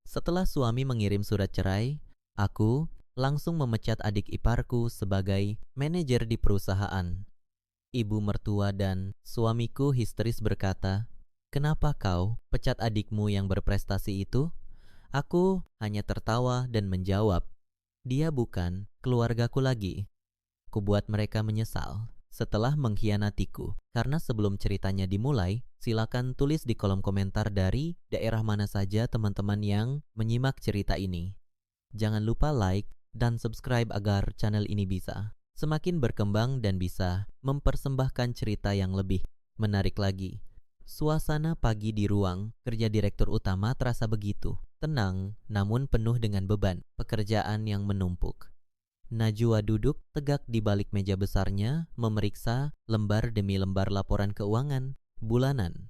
Setelah suami mengirim surat cerai, aku langsung memecat adik iparku sebagai manajer di perusahaan. Ibu mertua dan suamiku histeris berkata, "Kenapa kau pecat adikmu yang berprestasi itu?" Aku hanya tertawa dan menjawab, "Dia bukan keluargaku lagi." Kubuat mereka menyesal setelah mengkhianatiku. Karena sebelum ceritanya dimulai, silakan tulis di kolom komentar dari daerah mana saja teman-teman yang menyimak cerita ini. Jangan lupa like dan subscribe agar channel ini bisa semakin berkembang dan bisa mempersembahkan cerita yang lebih menarik lagi. Suasana pagi di ruang kerja direktur utama terasa begitu tenang, namun penuh dengan beban pekerjaan yang menumpuk. Najwa duduk tegak di balik meja besarnya, memeriksa lembar demi lembar laporan keuangan bulanan.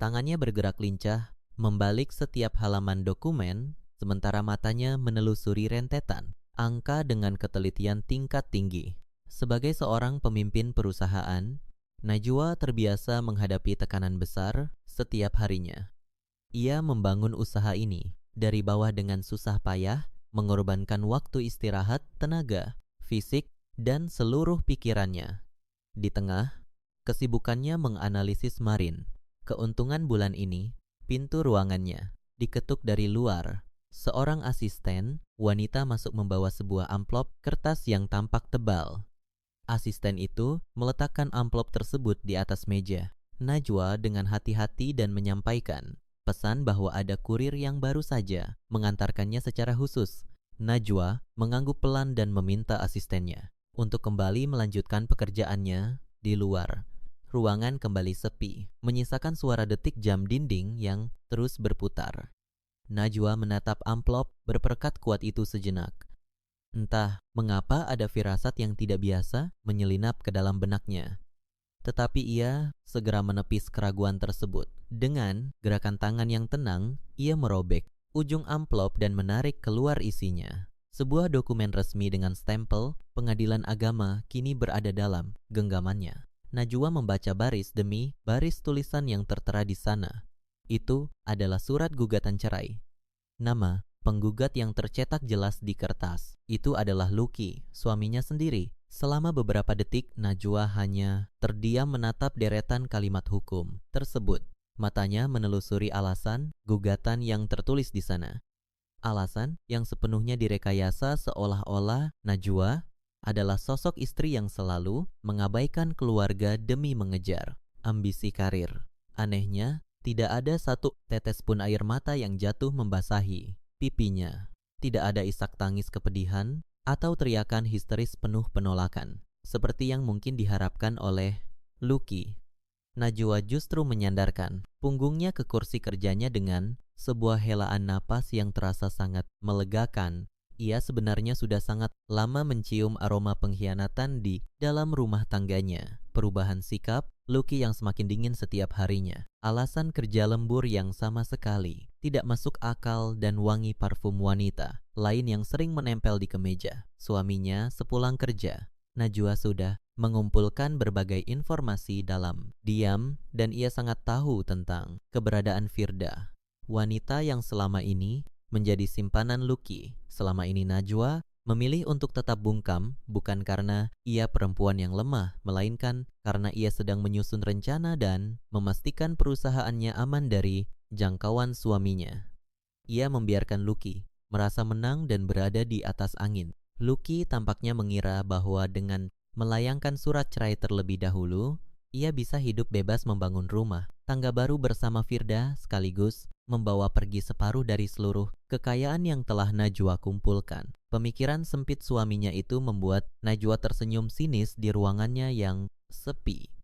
Tangannya bergerak lincah, membalik setiap halaman dokumen, sementara matanya menelusuri rentetan angka dengan ketelitian tingkat tinggi. Sebagai seorang pemimpin perusahaan, Najwa terbiasa menghadapi tekanan besar setiap harinya. Ia membangun usaha ini dari bawah dengan susah payah, mengorbankan waktu istirahat, tenaga, fisik, dan seluruh pikirannya. Di tengah kesibukannya menganalisis Marin, keuntungan bulan ini, pintu ruangannya diketuk dari luar. Seorang asisten wanita masuk membawa sebuah amplop kertas yang tampak tebal. Asisten itu meletakkan amplop tersebut di atas meja. Najwa dengan hati-hati dan menyampaikan pesan bahwa ada kurir yang baru saja mengantarkannya secara khusus. Najwa mengangguk pelan dan meminta asistennya untuk kembali melanjutkan pekerjaannya di luar. Ruangan kembali sepi, menyisakan suara detik jam dinding yang terus berputar. Najwa menatap amplop berperekat kuat itu sejenak. Entah mengapa ada firasat yang tidak biasa menyelinap ke dalam benaknya. Tetapi ia segera menepis keraguan tersebut. Dengan gerakan tangan yang tenang, ia merobek ujung amplop dan menarik keluar isinya. Sebuah dokumen resmi dengan stempel pengadilan agama kini berada dalam genggamannya. Najwa membaca baris demi baris tulisan yang tertera di sana. Itu adalah surat gugatan cerai. Nama penggugat yang tercetak jelas di kertas. Itu adalah Lucky, suaminya sendiri. Selama beberapa detik, Najwa hanya terdiam menatap deretan kalimat hukum tersebut. Matanya menelusuri alasan gugatan yang tertulis di sana. Alasan yang sepenuhnya direkayasa seolah-olah Najwa adalah sosok istri yang selalu mengabaikan keluarga demi mengejar ambisi karir. Anehnya, tidak ada satu tetes pun air mata yang jatuh membasahi pipinya. Tidak ada isak tangis kepedihan atau teriakan histeris penuh penolakan, seperti yang mungkin diharapkan oleh Lucky. Najwa justru menyandarkan punggungnya ke kursi kerjanya dengan sebuah helaan napas yang terasa sangat melegakan. Ia sebenarnya sudah sangat lama mencium aroma pengkhianatan di dalam rumah tangganya. Perubahan sikap Lucky yang semakin dingin setiap harinya. Alasan kerja lembur yang sama sekali tidak masuk akal dan wangi parfum wanita lain yang sering menempel di kemeja suaminya sepulang kerja. Najwa sudah mengumpulkan berbagai informasi dalam diam dan ia sangat tahu tentang keberadaan Firda, wanita yang selama ini menjadi simpanan Lucky. Selama ini Najwa memilih untuk tetap bungkam bukan karena ia perempuan yang lemah, melainkan karena ia sedang menyusun rencana dan memastikan perusahaannya aman dari jangkauan suaminya. Ia membiarkan Lucky merasa menang dan berada di atas angin. Lucky tampaknya mengira bahwa dengan melayangkan surat cerai terlebih dahulu, ia bisa hidup bebas membangun rumah tangga baru bersama Firda sekaligus membawa pergi separuh dari seluruh kekayaan yang telah Najwa kumpulkan. Pemikiran sempit suaminya itu membuat Najwa tersenyum sinis di ruangannya yang sepi.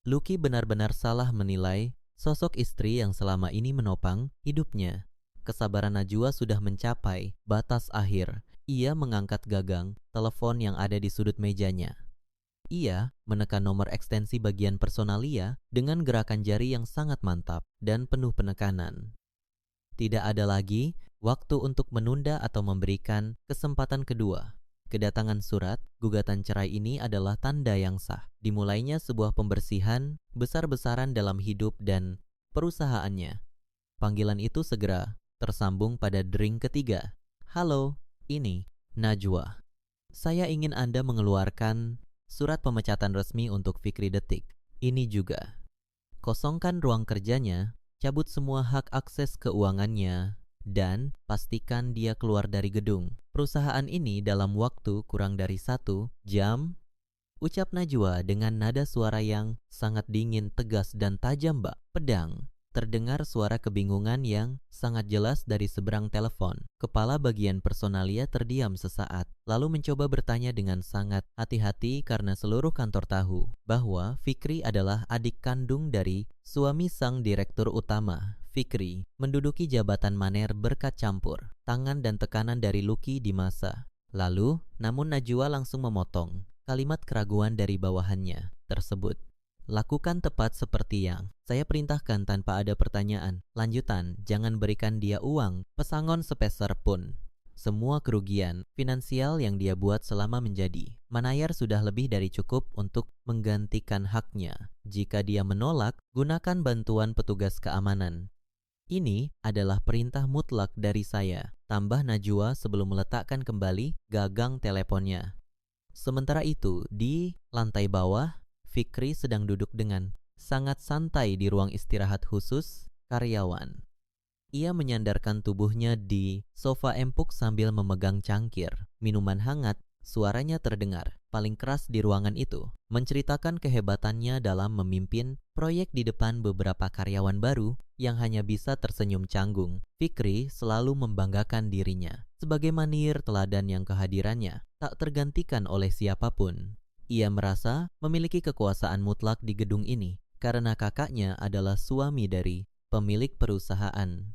Lucky benar-benar salah menilai sosok istri yang selama ini menopang hidupnya. Kesabaran Najwa sudah mencapai batas akhir. Ia mengangkat gagang telepon yang ada di sudut mejanya. Ia menekan nomor ekstensi bagian personalia dengan gerakan jari yang sangat mantap dan penuh penekanan. Tidak ada lagi waktu untuk menunda atau memberikan kesempatan kedua. Kedatangan surat gugatan cerai ini adalah tanda yang sah. Dimulainya sebuah pembersihan besar-besaran dalam hidup dan perusahaannya. Panggilan itu segera tersambung pada dering ketiga. Halo, ini Najwa. Saya ingin Anda mengeluarkan surat pemecatan resmi untuk Fikri Detik. Ini juga. Kosongkan ruang kerjanya, cabut semua hak akses keuangannya, dan pastikan dia keluar dari gedung. Perusahaan ini dalam waktu kurang dari 1 jam, ucap Najwa dengan nada suara yang sangat dingin, tegas, dan tajam bak pedang. Terdengar suara kebingungan yang sangat jelas dari seberang telepon. Kepala bagian personalia terdiam sesaat, lalu mencoba bertanya dengan sangat hati-hati karena seluruh kantor tahu bahwa Fikri adalah adik kandung dari suami sang direktur utama. Fikri menduduki jabatan maner berkat campur tangan dan tekanan dari Lucky di masa lalu, namun Najwa langsung memotong kalimat keraguan dari bawahannya tersebut. Lakukan tepat seperti yang saya perintahkan tanpa ada pertanyaan. Lanjutan, jangan berikan dia uang, pesangon sepeser pun. Semua kerugian finansial yang dia buat selama menjadi manayar sudah lebih dari cukup untuk menggantikan haknya. Jika dia menolak, gunakan bantuan petugas keamanan. Ini adalah perintah mutlak dari saya, tambah Najwa sebelum meletakkan kembali gagang teleponnya. Sementara itu, di lantai bawah, Fikri sedang duduk dengan sangat santai di ruang istirahat khusus karyawan. Ia menyandarkan tubuhnya di sofa empuk sambil memegang cangkir minuman hangat. Suaranya terdengar paling keras di ruangan itu, menceritakan kehebatannya dalam memimpin proyek di depan beberapa karyawan baru yang hanya bisa tersenyum canggung. Fikri selalu membanggakan dirinya sebagai manir teladan yang kehadirannya tak tergantikan oleh siapapun. Ia merasa memiliki kekuasaan mutlak di gedung ini karena kakaknya adalah suami dari pemilik perusahaan.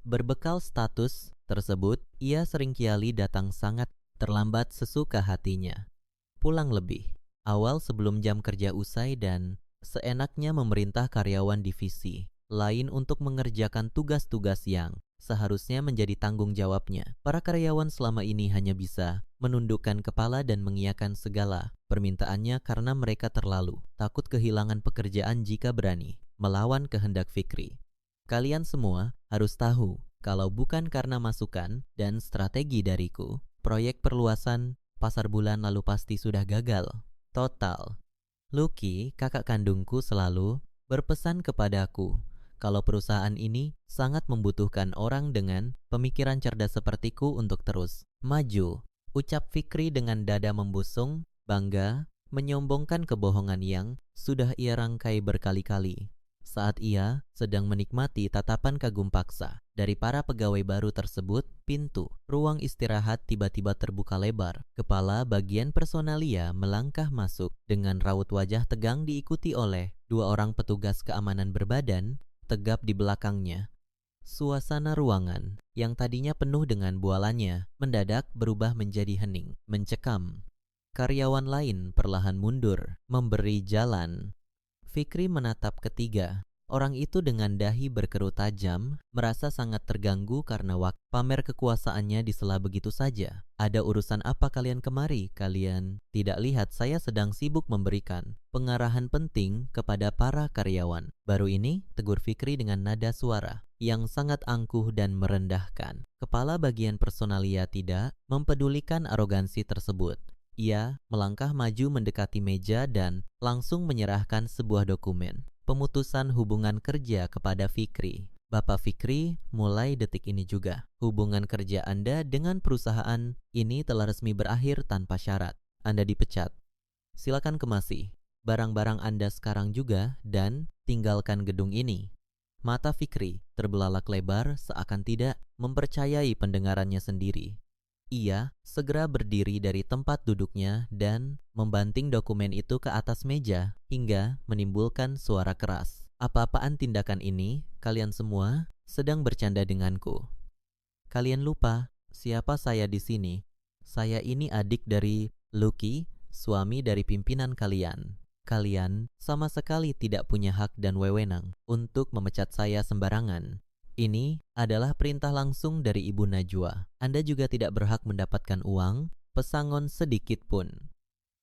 Berbekal status tersebut, ia seringkali datang sangat terlambat sesuka hatinya. Pulang lebih awal sebelum jam kerja usai dan seenaknya memerintah karyawan divisi lain untuk mengerjakan tugas-tugas yang seharusnya menjadi tanggung jawabnya. Para karyawan selama ini hanya bisa menundukkan kepala dan mengiyakan segala permintaannya karena mereka terlalu takut kehilangan pekerjaan jika berani melawan kehendak Fikri. Kalian semua harus tahu, kalau bukan karena masukan dan strategi dariku, proyek perluasan pasar bulan lalu pasti sudah gagal total. Lucky, kakak kandungku, selalu berpesan kepadaku kalau perusahaan ini sangat membutuhkan orang dengan pemikiran cerdas sepertiku untuk terus maju, ucap Fikri dengan dada membusung, bangga, menyombongkan kebohongan yang sudah ia rangkai berkali-kali. Saat ia sedang menikmati tatapan kagum paksa dari para pegawai baru tersebut, pintu ruang istirahat tiba-tiba terbuka lebar. Kepala bagian personalia melangkah masuk dengan raut wajah tegang diikuti oleh 2 orang petugas keamanan berbadan tegap di belakangnya. Suasana ruangan yang tadinya penuh dengan bualannya mendadak berubah menjadi hening, mencekam. Karyawan lain perlahan mundur, memberi jalan. Fikri menatap ketiga orang itu dengan dahi berkerut tajam, merasa sangat terganggu karena waktu pamer kekuasaannya disela begitu saja. Ada urusan apa kalian kemari? Kalian tidak lihat saya sedang sibuk memberikan pengarahan penting kepada para karyawan. Baru ini, tegur Fikri dengan nada suara yang sangat angkuh dan merendahkan. Kepala bagian personalia tidak mempedulikan arogansi tersebut. Ia melangkah maju mendekati meja dan langsung menyerahkan sebuah dokumen pemutusan hubungan kerja kepada Fikri. Bapak Fikri, mulai detik ini juga, hubungan kerja Anda dengan perusahaan ini telah resmi berakhir tanpa syarat. Anda dipecat. Silakan kemasi barang-barang Anda sekarang juga dan tinggalkan gedung ini. Mata Fikri terbelalak lebar seakan tidak mempercayai pendengarannya sendiri. Ia segera berdiri dari tempat duduknya dan membanting dokumen itu ke atas meja hingga menimbulkan suara keras. Apa-apaan tindakan ini? Kalian semua sedang bercanda denganku. Kalian lupa siapa saya di sini. Saya ini adik dari Lucky, suami dari pimpinan kalian. Kalian sama sekali tidak punya hak dan wewenang untuk memecat saya sembarangan. Ini adalah perintah langsung dari Ibu Najwa. Anda juga tidak berhak mendapatkan uang, pesangon sedikit pun.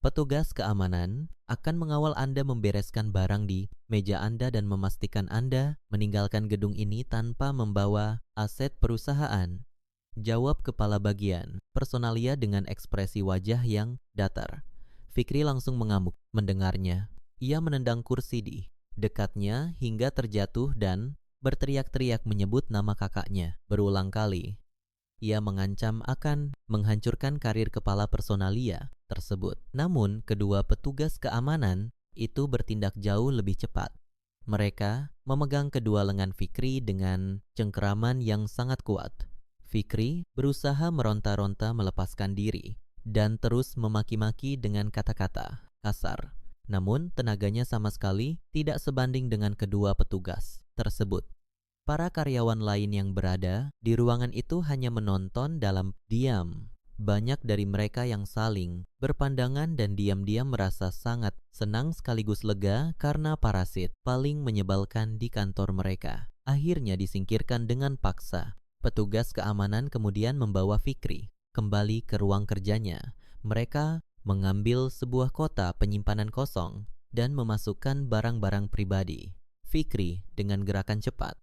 Petugas keamanan akan mengawal Anda membereskan barang di meja Anda dan memastikan Anda meninggalkan gedung ini tanpa membawa aset perusahaan. Jawab kepala bagian personalia dengan ekspresi wajah yang datar. Fikri langsung mengamuk mendengarnya. Ia menendang kursi di dekatnya hingga terjatuh dan berteriak-teriak menyebut nama kakaknya berulang kali. Ia mengancam akan menghancurkan karir kepala personalia tersebut. Namun, kedua petugas keamanan itu bertindak jauh lebih cepat. Mereka memegang kedua lengan Fikri dengan cengkeraman yang sangat kuat. Fikri berusaha meronta-ronta melepaskan diri dan terus memaki-maki dengan kata-kata kasar. Namun, tenaganya sama sekali tidak sebanding dengan kedua petugas tersebut. Para karyawan lain yang berada di ruangan itu hanya menonton dalam diam. Banyak dari mereka yang saling berpandangan dan diam-diam merasa sangat senang sekaligus lega karena parasit paling menyebalkan di kantor mereka akhirnya disingkirkan dengan paksa. Petugas keamanan kemudian membawa Fikri kembali ke ruang kerjanya. Mereka mengambil sebuah kotak penyimpanan kosong dan memasukkan barang-barang pribadi. Fikri dengan gerakan cepat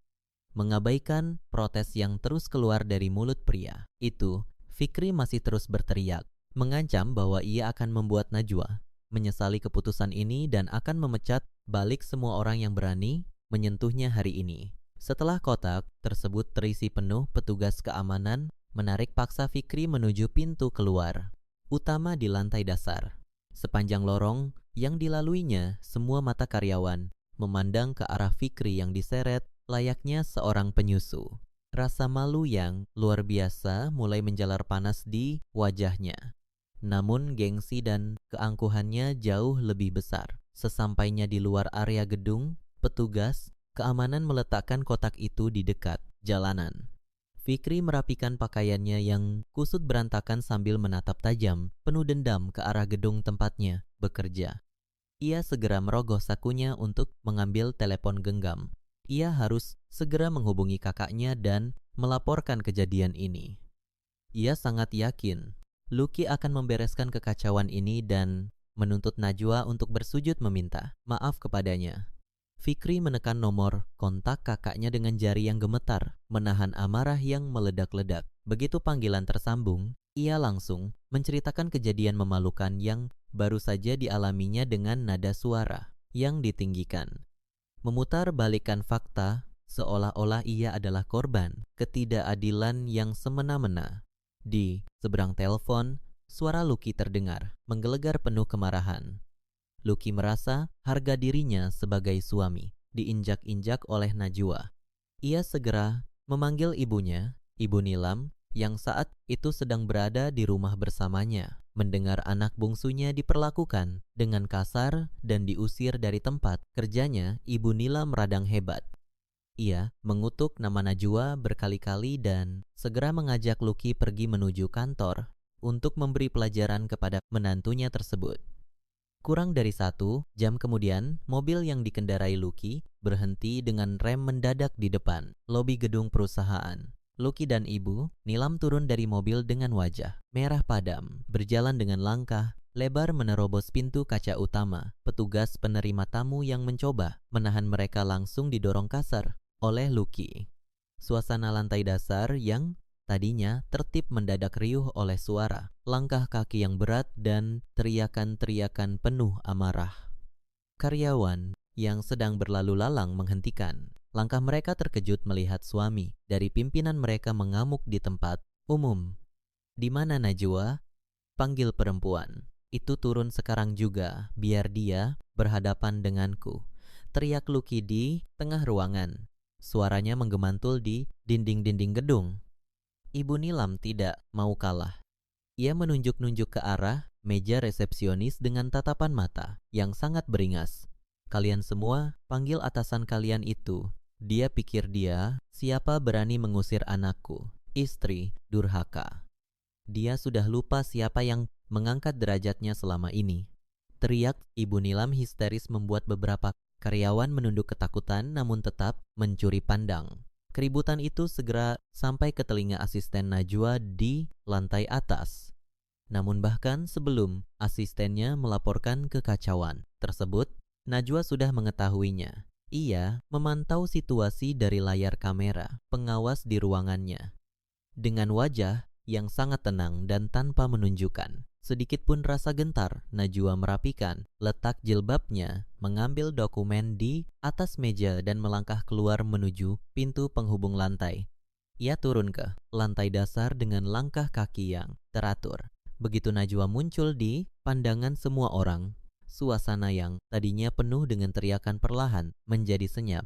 mengabaikan protes yang terus keluar dari mulut pria itu. Fikri masih terus berteriak, mengancam bahwa ia akan membuat Najwa menyesali keputusan ini dan akan memecat balik semua orang yang berani menyentuhnya hari ini. Setelah kotak tersebut terisi penuh, petugas keamanan menarik paksa Fikri menuju pintu keluar utama di lantai dasar. Sepanjang lorong yang dilaluinya, semua mata karyawan memandang ke arah Fikri yang diseret layaknya seorang penyusu. Rasa malu yang luar biasa mulai menjalar panas di wajahnya. Namun gengsi dan keangkuhannya jauh lebih besar. Sesampainya di luar area gedung, petugas keamanan meletakkan kotak itu di dekat jalanan. Fikri merapikan pakaiannya yang kusut berantakan sambil menatap tajam, penuh dendam ke arah gedung tempatnya bekerja. Ia segera merogoh sakunya untuk mengambil telepon genggam. Ia harus segera menghubungi kakaknya dan melaporkan kejadian ini. Ia sangat yakin Lucky akan membereskan kekacauan ini dan menuntut Najwa untuk bersujud meminta maaf kepadanya. Fikri menekan nomor kontak kakaknya dengan jari yang gemetar, menahan amarah yang meledak-ledak. Begitu panggilan tersambung, ia langsung menceritakan kejadian memalukan yang baru saja dialaminya dengan nada suara yang ditinggikan. Memutar balikan fakta seolah-olah ia adalah korban ketidakadilan yang semena-mena. Di seberang telepon, suara Lucky terdengar, menggelegar penuh kemarahan. Lucky merasa harga dirinya sebagai suami diinjak-injak oleh Najwa. Ia segera memanggil ibunya, Ibu Nilam, yang saat itu sedang berada di rumah bersamanya. Mendengar anak bungsunya diperlakukan dengan kasar dan diusir dari tempat kerjanya, Ibu Nilam radang hebat. Ia mengutuk nama Najwa berkali-kali dan segera mengajak Lucky pergi menuju kantor untuk memberi pelajaran kepada menantunya tersebut. Kurang dari 1 jam kemudian, mobil yang dikendarai Lucky berhenti dengan rem mendadak di depan lobi gedung perusahaan. Lucky dan Ibu Nilam turun dari mobil dengan wajah merah padam, berjalan dengan langkah lebar menerobos pintu kaca utama. Petugas penerima tamu yang mencoba menahan mereka langsung didorong kasar oleh Lucky. Suasana lantai dasar yang tadinya tertib mendadak riuh oleh suara, langkah kaki yang berat dan teriakan-teriakan penuh amarah. Karyawan yang sedang berlalu lalang menghentikan langkah mereka terkejut melihat suami dari pimpinan mereka mengamuk di tempat umum. "Di mana Najwa?" panggil perempuan. "Itu turun sekarang juga, biar dia berhadapan denganku," teriak Lucky di tengah ruangan. Suaranya menggemantul di dinding-dinding gedung. Ibu Nilam tidak mau kalah. Ia menunjuk-nunjuk ke arah meja resepsionis dengan tatapan mata yang sangat beringas. "Kalian semua, panggil atasan kalian itu. Dia pikir dia siapa berani mengusir anakku, istri durhaka. Dia sudah lupa siapa yang mengangkat derajatnya selama ini." Teriak Ibu Nilam histeris membuat beberapa karyawan menunduk ketakutan namun tetap mencuri pandang. Keributan itu segera sampai ke telinga asisten Najwa di lantai atas. Namun bahkan sebelum asistennya melaporkan kekacauan tersebut, Najwa sudah mengetahuinya. Ia memantau situasi dari layar kamera pengawas di ruangannya. Dengan wajah yang sangat tenang dan tanpa menunjukkan sedikit pun rasa gentar, Najwa merapikan letak jilbabnya, mengambil dokumen di atas meja dan melangkah keluar menuju pintu penghubung lantai. Ia turun ke lantai dasar dengan langkah kaki yang teratur. Begitu Najwa muncul di pandangan semua orang, suasana yang tadinya penuh dengan teriakan perlahan menjadi senyap.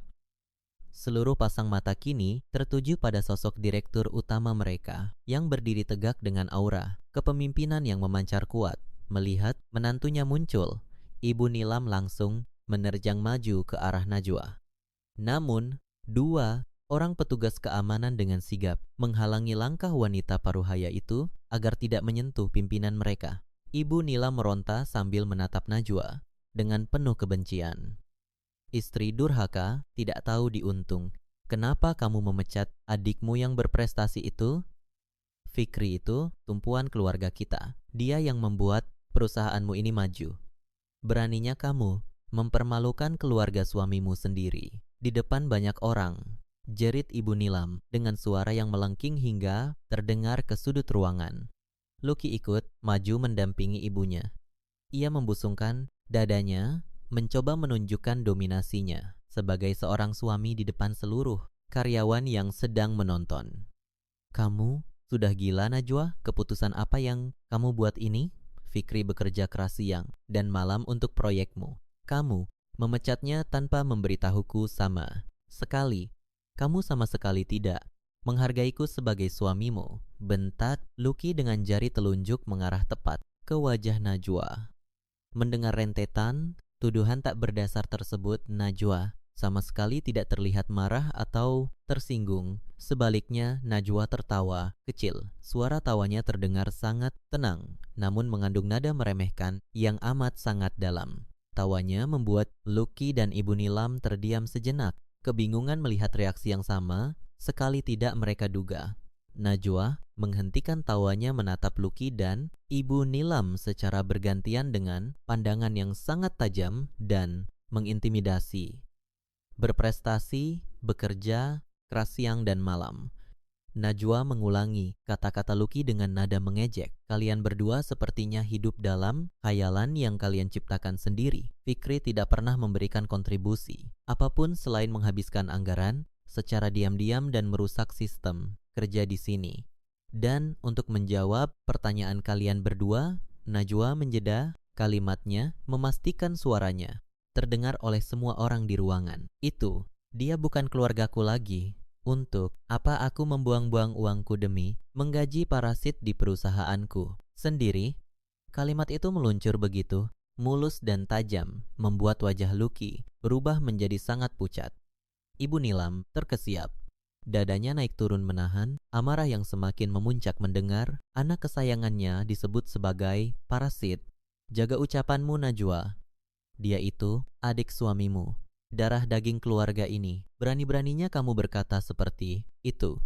Seluruh pasang mata kini tertuju pada sosok direktur utama mereka yang berdiri tegak dengan aura kepemimpinan yang memancar kuat. Melihat menantunya muncul, Ibu Nilam langsung menerjang maju ke arah Najwa. Namun, dua orang petugas keamanan dengan sigap menghalangi langkah wanita paruhaya itu agar tidak menyentuh pimpinan mereka. Ibu Nilam meronta sambil menatap Najwa dengan penuh kebencian. Istri durhaka tidak tahu diuntung. Kenapa kamu memecat adikmu yang berprestasi itu? Fikri itu tumpuan keluarga kita. Dia yang membuat perusahaanmu ini maju. Beraninya kamu mempermalukan keluarga suamimu sendiri di depan banyak orang. Jerit Ibu Nilam dengan suara yang melengking hingga terdengar ke sudut ruangan. Luki ikut maju mendampingi ibunya. Ia membusungkan dadanya, mencoba menunjukkan dominasinya sebagai seorang suami di depan seluruh karyawan yang sedang menonton. Kamu sudah gila, Najwa? Keputusan apa yang kamu buat ini? Fikri bekerja keras siang dan malam untuk proyekmu. Kamu memecatnya tanpa memberitahuku sama sekali. Kamu sama sekali tidak menghargaiku sebagai suamimu. Bentak Luki dengan jari telunjuk mengarah tepat ke wajah Najwa. Mendengar rentetan tuduhan tak berdasar tersebut, Najwa sama sekali tidak terlihat marah atau tersinggung. Sebaliknya, Najwa tertawa kecil. Suara tawanya terdengar sangat tenang, namun mengandung nada meremehkan yang amat sangat dalam. Tawanya membuat Luki dan Ibu Nilam terdiam sejenak, kebingungan melihat reaksi yang sama sekali tidak mereka duga. Najwa menghentikan tawanya menatap Luki dan Ibu Nilam secara bergantian dengan pandangan yang sangat tajam dan mengintimidasi. Berprestasi, bekerja, keras siang dan malam. Najwa mengulangi kata-kata Luki dengan nada mengejek. Kalian berdua sepertinya hidup dalam khayalan yang kalian ciptakan sendiri. Fikri tidak pernah memberikan kontribusi apapun selain menghabiskan anggaran secara diam-diam dan merusak sistem kerja di sini. Dan untuk menjawab pertanyaan kalian berdua, Najwa menjeda kalimatnya, memastikan suaranya terdengar oleh semua orang di ruangan. Itu, dia bukan keluargaku lagi. Untuk apa aku membuang-buang uangku demi menggaji parasit di perusahaanku sendiri? Kalimat itu meluncur begitu mulus dan tajam, membuat wajah Luki berubah menjadi sangat pucat. Ibu Nilam terkesiap. Dadanya naik turun menahan amarah yang semakin memuncak mendengar anak kesayangannya disebut sebagai parasit. Jaga ucapanmu, Najwa. Dia itu adik suamimu, darah daging keluarga ini. Berani-beraninya kamu berkata seperti itu.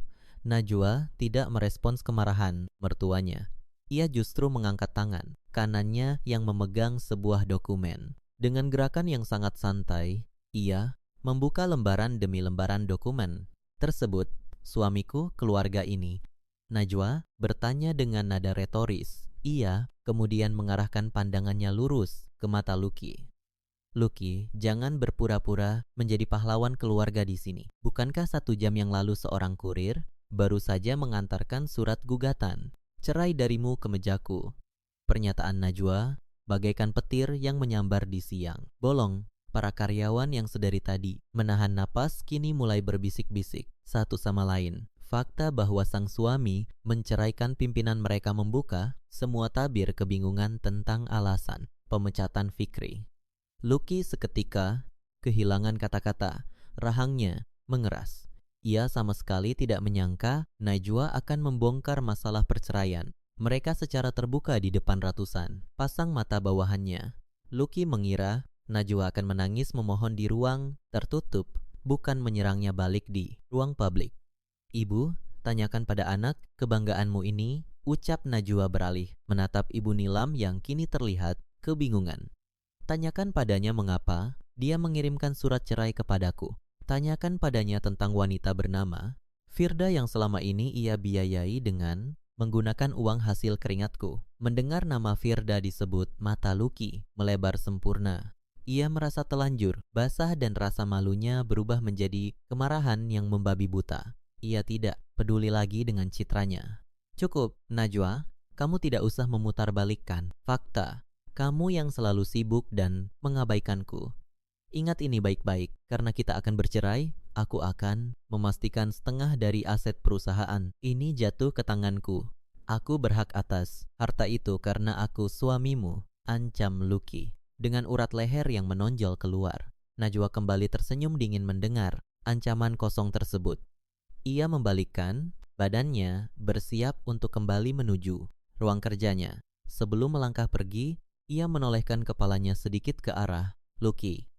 Najwa tidak merespons kemarahan mertuanya. Ia justru mengangkat tangan kanannya yang memegang sebuah dokumen. Dengan gerakan yang sangat santai, ia membuka lembaran demi lembaran dokumen tersebut. Suamiku, keluarga ini. Najwa bertanya dengan nada retoris. Ia kemudian mengarahkan pandangannya lurus ke mata Luki. Luki, jangan berpura-pura menjadi pahlawan keluarga di sini. Bukankah 1 jam yang lalu seorang kurir baru saja mengantarkan surat gugatan cerai darimu ke mejaku? Pernyataan Najwa bagaikan petir yang menyambar di siang bolong. Para karyawan yang sedari tadi menahan napas kini mulai berbisik-bisik satu sama lain. Fakta bahwa sang suami menceraikan pimpinan mereka membuka semua tabir kebingungan tentang alasan pemecatan Fikri. Luki seketika kehilangan kata-kata, rahangnya mengeras. Ia sama sekali tidak menyangka Najwa akan membongkar masalah perceraian mereka secara terbuka di depan ratusan pasang mata bawahannya. Luki mengira Najwa akan menangis memohon di ruang tertutup, bukan menyerangnya balik di ruang publik. Ibu, tanyakan pada anak, kebanggaanmu ini Ucap Najwa beralih, menatap Ibu Nilam yang kini terlihat kebingungan. Tanyakan padanya mengapa dia mengirimkan surat cerai kepadaku. Tanyakan padanya tentang wanita bernama Firda yang selama ini ia biayai dengan menggunakan uang hasil keringatku. Mendengar nama Firda disebut, mata Lucky melebar sempurna. Ia merasa telanjur, basah dan rasa malunya berubah menjadi kemarahan yang membabi buta. Ia tidak peduli lagi dengan citranya. Cukup, Najwa, kamu tidak usah memutarbalikkan fakta. Kamu yang selalu sibuk dan mengabaikanku. Ingat ini baik-baik, karena kita akan bercerai, aku akan memastikan setengah dari aset perusahaan ini jatuh ke tanganku. Aku berhak atas harta itu karena aku suamimu, ancam Lucky. Dengan urat leher yang menonjol keluar, Najwa kembali tersenyum dingin mendengar ancaman kosong tersebut. Ia membalikkan badannya, bersiap untuk kembali menuju ruang kerjanya. Sebelum melangkah pergi, ia menolehkan kepalanya sedikit ke arah Lucky.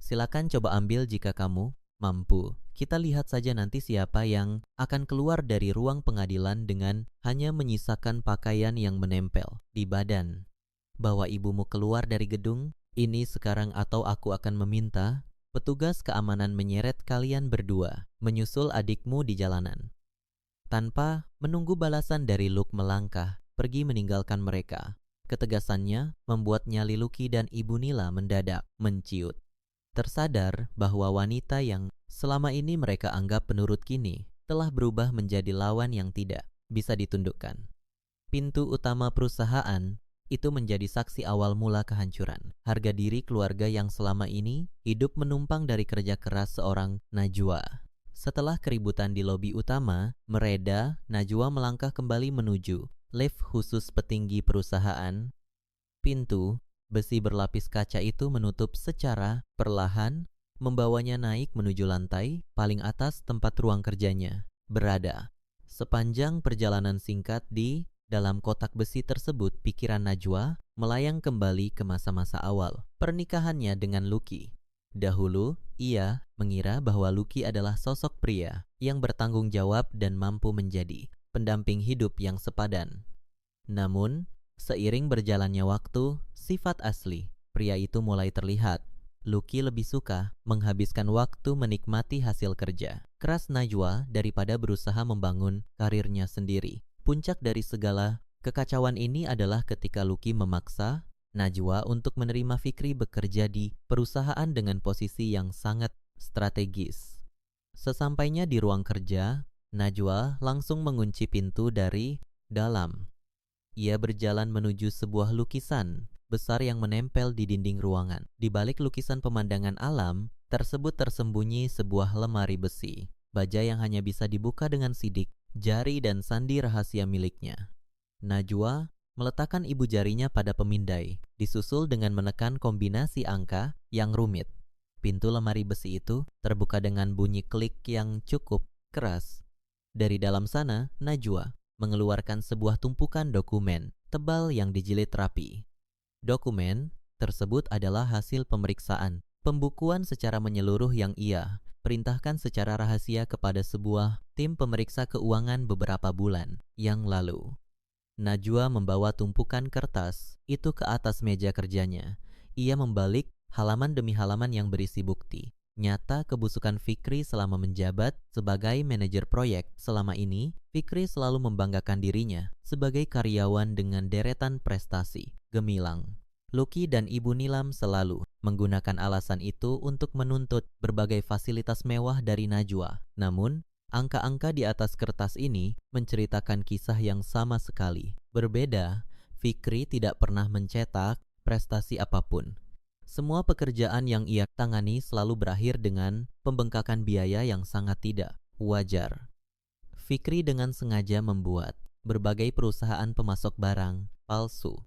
Silakan coba ambil jika kamu mampu. Kita lihat saja nanti siapa yang akan keluar dari ruang pengadilan dengan hanya menyisakan pakaian yang menempel di badan. Bawa ibumu keluar dari gedung ini sekarang atau aku akan meminta petugas keamanan menyeret kalian berdua menyusul adikmu di jalanan. Tanpa menunggu balasan dari Luke melangkah pergi meninggalkan mereka. Ketegasannya membuat nyali Lucky dan Ibu Nila mendadak menciut. Tersadar bahwa wanita yang selama ini mereka anggap penurut kini telah berubah menjadi lawan yang tidak bisa ditundukkan. Pintu utama perusahaan itu menjadi saksi awal mula kehancuran. Harga diri keluarga yang selama ini hidup menumpang dari kerja keras seorang Najwa. Setelah keributan di lobi utama mereda, Najwa melangkah kembali menuju lift khusus petinggi perusahaan. Pintu besi berlapis kaca itu menutup secara perlahan, membawanya naik menuju lantai paling atas tempat ruang kerjanya berada. Sepanjang perjalanan singkat di dalam kotak besi tersebut, pikiran Najwa melayang kembali ke masa-masa awal pernikahannya dengan Lucky. Dahulu, ia mengira bahwa Lucky adalah sosok pria yang bertanggung jawab dan mampu menjadi pendamping hidup yang sepadan. Namun, seiring berjalannya waktu, sifat asli pria itu mulai terlihat. Lucky lebih suka menghabiskan waktu menikmati hasil kerja keras Najwa daripada berusaha membangun karirnya sendiri. Puncak dari segala kekacauan ini adalah ketika Lucky memaksa Najwa untuk menerima Fikri bekerja di perusahaan dengan posisi yang sangat strategis. Sesampainya di ruang kerja, Najwa langsung mengunci pintu dari dalam. Ia berjalan menuju sebuah lukisan besar yang menempel di dinding ruangan. Di balik lukisan pemandangan alam tersebut tersembunyi sebuah lemari besi, baja yang hanya bisa dibuka dengan sidik jari dan sandi rahasia miliknya. Najwa meletakkan ibu jarinya pada pemindai, disusul dengan menekan kombinasi angka yang rumit. Pintu lemari besi itu terbuka dengan bunyi klik yang cukup keras. Dari dalam sana, Najwa mengeluarkan sebuah tumpukan dokumen tebal yang dijilid rapi. Dokumen tersebut adalah hasil pemeriksaan, pembukuan secara menyeluruh yang ia perintahkan secara rahasia kepada sebuah tim pemeriksa keuangan beberapa bulan yang lalu. Najwa membawa tumpukan kertas itu ke atas meja kerjanya. Ia membalik halaman demi halaman yang berisi bukti nyata kebusukan Fikri selama menjabat sebagai manajer proyek. Selama ini, Fikri selalu membanggakan dirinya sebagai karyawan dengan deretan prestasi gemilang. Lucky dan Ibu Nilam selalu menggunakan alasan itu untuk menuntut berbagai fasilitas mewah dari Najwa. Namun, angka-angka di atas kertas ini menceritakan kisah yang sama sekali berbeda. Fikri tidak pernah mencetak prestasi apapun. Semua pekerjaan yang ia tangani selalu berakhir dengan pembengkakan biaya yang sangat tidak wajar. Fikri dengan sengaja membuat berbagai perusahaan pemasok barang palsu.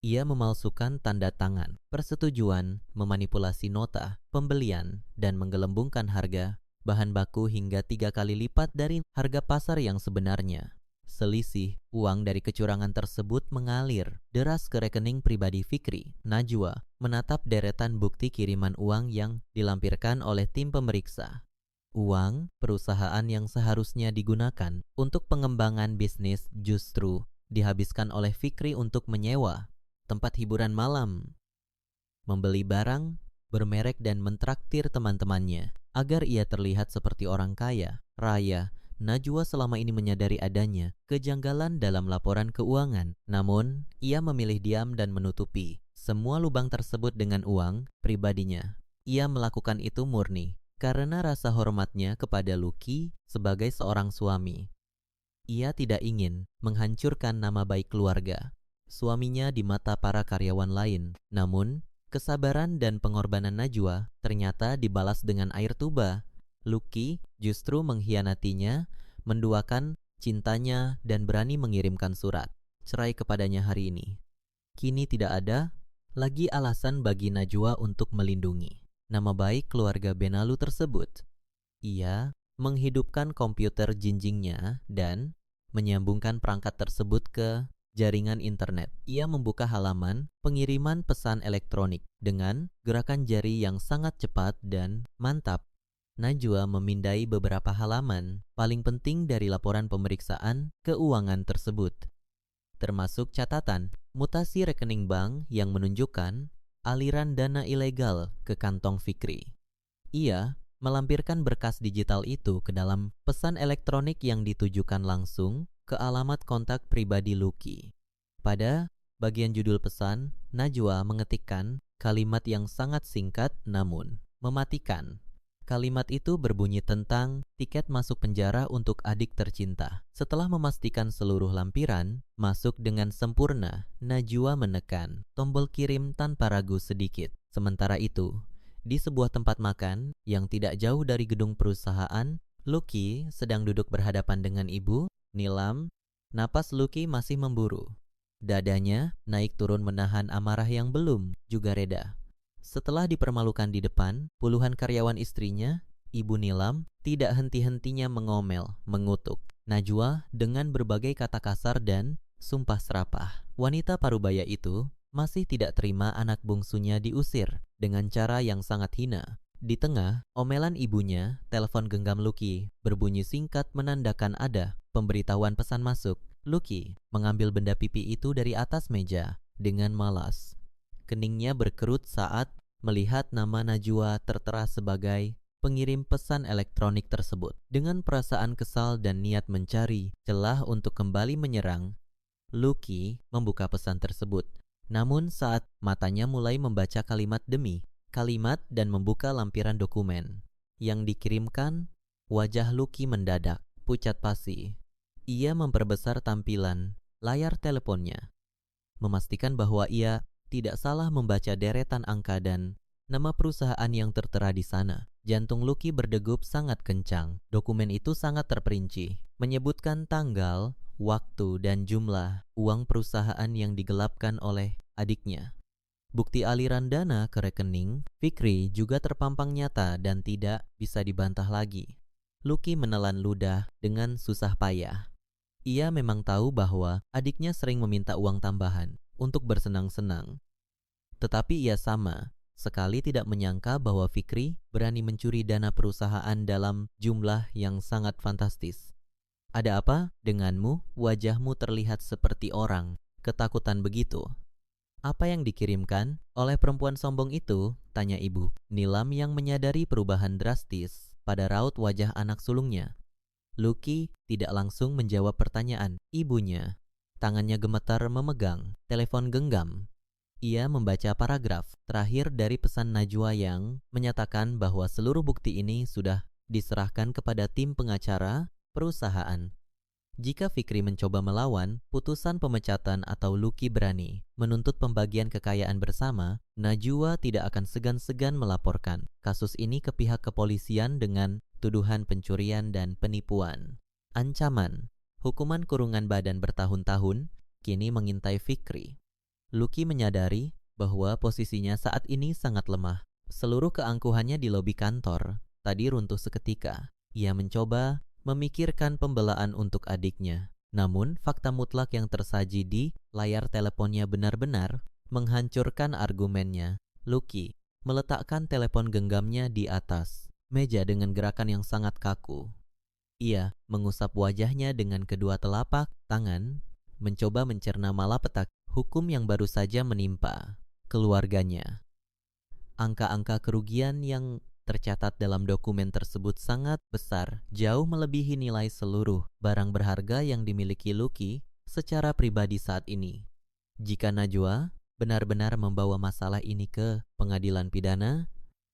Ia memalsukan tanda tangan, persetujuan, memanipulasi nota pembelian, dan menggelembungkan harga bahan baku hingga 3 kali lipat dari harga pasar yang sebenarnya. Selisih uang dari kecurangan tersebut mengalir deras ke rekening pribadi Fikri. Najwa menatap deretan bukti kiriman uang yang dilampirkan oleh tim pemeriksa. Uang perusahaan yang seharusnya digunakan untuk pengembangan bisnis justru dihabiskan oleh Fikri untuk menyewa tempat hiburan malam, membeli barang bermerek dan mentraktir teman-temannya agar ia terlihat seperti orang kaya raya. Najwa selama ini menyadari adanya kejanggalan dalam laporan keuangan, namun ia memilih diam dan menutupi semua lubang tersebut dengan uang pribadinya. Ia melakukan itu murni karena rasa hormatnya kepada Lucky sebagai seorang suami. Ia tidak ingin menghancurkan nama baik keluarga suaminya di mata para karyawan lain. Namun, kesabaran dan pengorbanan Najwa ternyata dibalas dengan air tuba. Lucky justru mengkhianatinya, menduakan cintanya dan berani mengirimkan surat cerai kepadanya hari ini. Kini tidak ada lagi alasan bagi Najwa untuk melindungi nama baik keluarga Benalu tersebut. Ia menghidupkan komputer jinjingnya dan menyambungkan perangkat tersebut ke jaringan internet. Ia membuka halaman pengiriman pesan elektronik dengan gerakan jari yang sangat cepat dan mantap. Najwa memindai beberapa halaman paling penting dari laporan pemeriksaan keuangan tersebut, termasuk catatan mutasi rekening bank yang menunjukkan aliran dana ilegal ke kantong Fikri. Ia melampirkan berkas digital itu ke dalam pesan elektronik yang ditujukan langsung ke alamat kontak pribadi Lucky. Pada bagian judul pesan, Najwa mengetikkan kalimat yang sangat singkat namun mematikan. Kalimat itu berbunyi tentang tiket masuk penjara untuk adik tercinta. Setelah memastikan seluruh lampiran masuk dengan sempurna, Najwa menekan tombol kirim tanpa ragu sedikit. Sementara itu, di sebuah tempat makan yang tidak jauh dari gedung perusahaan, Lucky sedang duduk berhadapan dengan ibu, Nilam. Napas Lucky masih memburu. Dadanya naik turun menahan amarah yang belum juga reda. Setelah dipermalukan di depan puluhan karyawan istrinya, Ibu Nilam tidak henti-hentinya mengomel, mengutuk Najwa dengan berbagai kata kasar dan sumpah serapah. Wanita parubaya itu masih tidak terima anak bungsunya diusir dengan cara yang sangat hina. Di tengah omelan ibunya, telepon genggam Lucky berbunyi singkat menandakan ada pemberitahuan pesan masuk. Lucky mengambil benda pipi itu dari atas meja dengan malas. Keningnya berkerut saat melihat nama Najwa tertera sebagai pengirim pesan elektronik tersebut. Dengan perasaan kesal dan niat mencari celah untuk kembali menyerang, Lucky membuka pesan tersebut. Namun saat matanya mulai membaca kalimat demi kalimat dan membuka lampiran dokumen yang dikirimkan, wajah Lucky mendadak pucat pasi. Ia memperbesar tampilan layar teleponnya, memastikan bahwa ia tidak salah membaca deretan angka dan nama perusahaan yang tertera di sana. Jantung Lucky berdegup sangat kencang. Dokumen itu sangat terperinci, menyebutkan tanggal, waktu, dan jumlah uang perusahaan yang digelapkan oleh adiknya. Bukti aliran dana ke rekening Fikri juga terpampang nyata dan tidak bisa dibantah lagi. Lucky menelan ludah dengan susah payah. Ia memang tahu bahwa adiknya sering meminta uang tambahan untuk bersenang-senang. Tetapi ia sama sekali tidak menyangka bahwa Fikri berani mencuri dana perusahaan dalam jumlah yang sangat fantastis. Ada apa denganmu? Wajahmu terlihat seperti orang ketakutan begitu. Apa yang dikirimkan oleh perempuan sombong itu? Tanya ibu Nilam yang menyadari perubahan drastis pada raut wajah anak sulungnya. Lucky tidak langsung menjawab pertanyaan ibunya. Tangannya gemetar memegang telepon genggam. Ia membaca paragraf terakhir dari pesan Najwa yang menyatakan bahwa seluruh bukti ini sudah diserahkan kepada tim pengacara perusahaan. Jika Fikri mencoba melawan putusan pemecatan atau Lucky berani menuntut pembagian kekayaan bersama, Najwa tidak akan segan-segan melaporkan kasus ini ke pihak kepolisian dengan tuduhan pencurian dan penipuan. Ancaman hukuman kurungan badan bertahun-tahun kini mengintai Fikri. Lucky menyadari bahwa posisinya saat ini sangat lemah. Seluruh keangkuhannya di lobi kantor tadi runtuh seketika. Ia mencoba memikirkan pembelaan untuk adiknya. Namun, fakta mutlak yang tersaji di layar teleponnya benar-benar menghancurkan argumennya. Lucky meletakkan telepon genggamnya di atas meja dengan gerakan yang sangat kaku. Ia mengusap wajahnya dengan kedua telapak tangan, mencoba mencerna malapetaka hukum yang baru saja menimpa keluarganya. Angka-angka kerugian yang tercatat dalam dokumen tersebut sangat besar, jauh melebihi nilai seluruh barang berharga yang dimiliki Lucky secara pribadi saat ini. Jika Najwa benar-benar membawa masalah ini ke pengadilan pidana,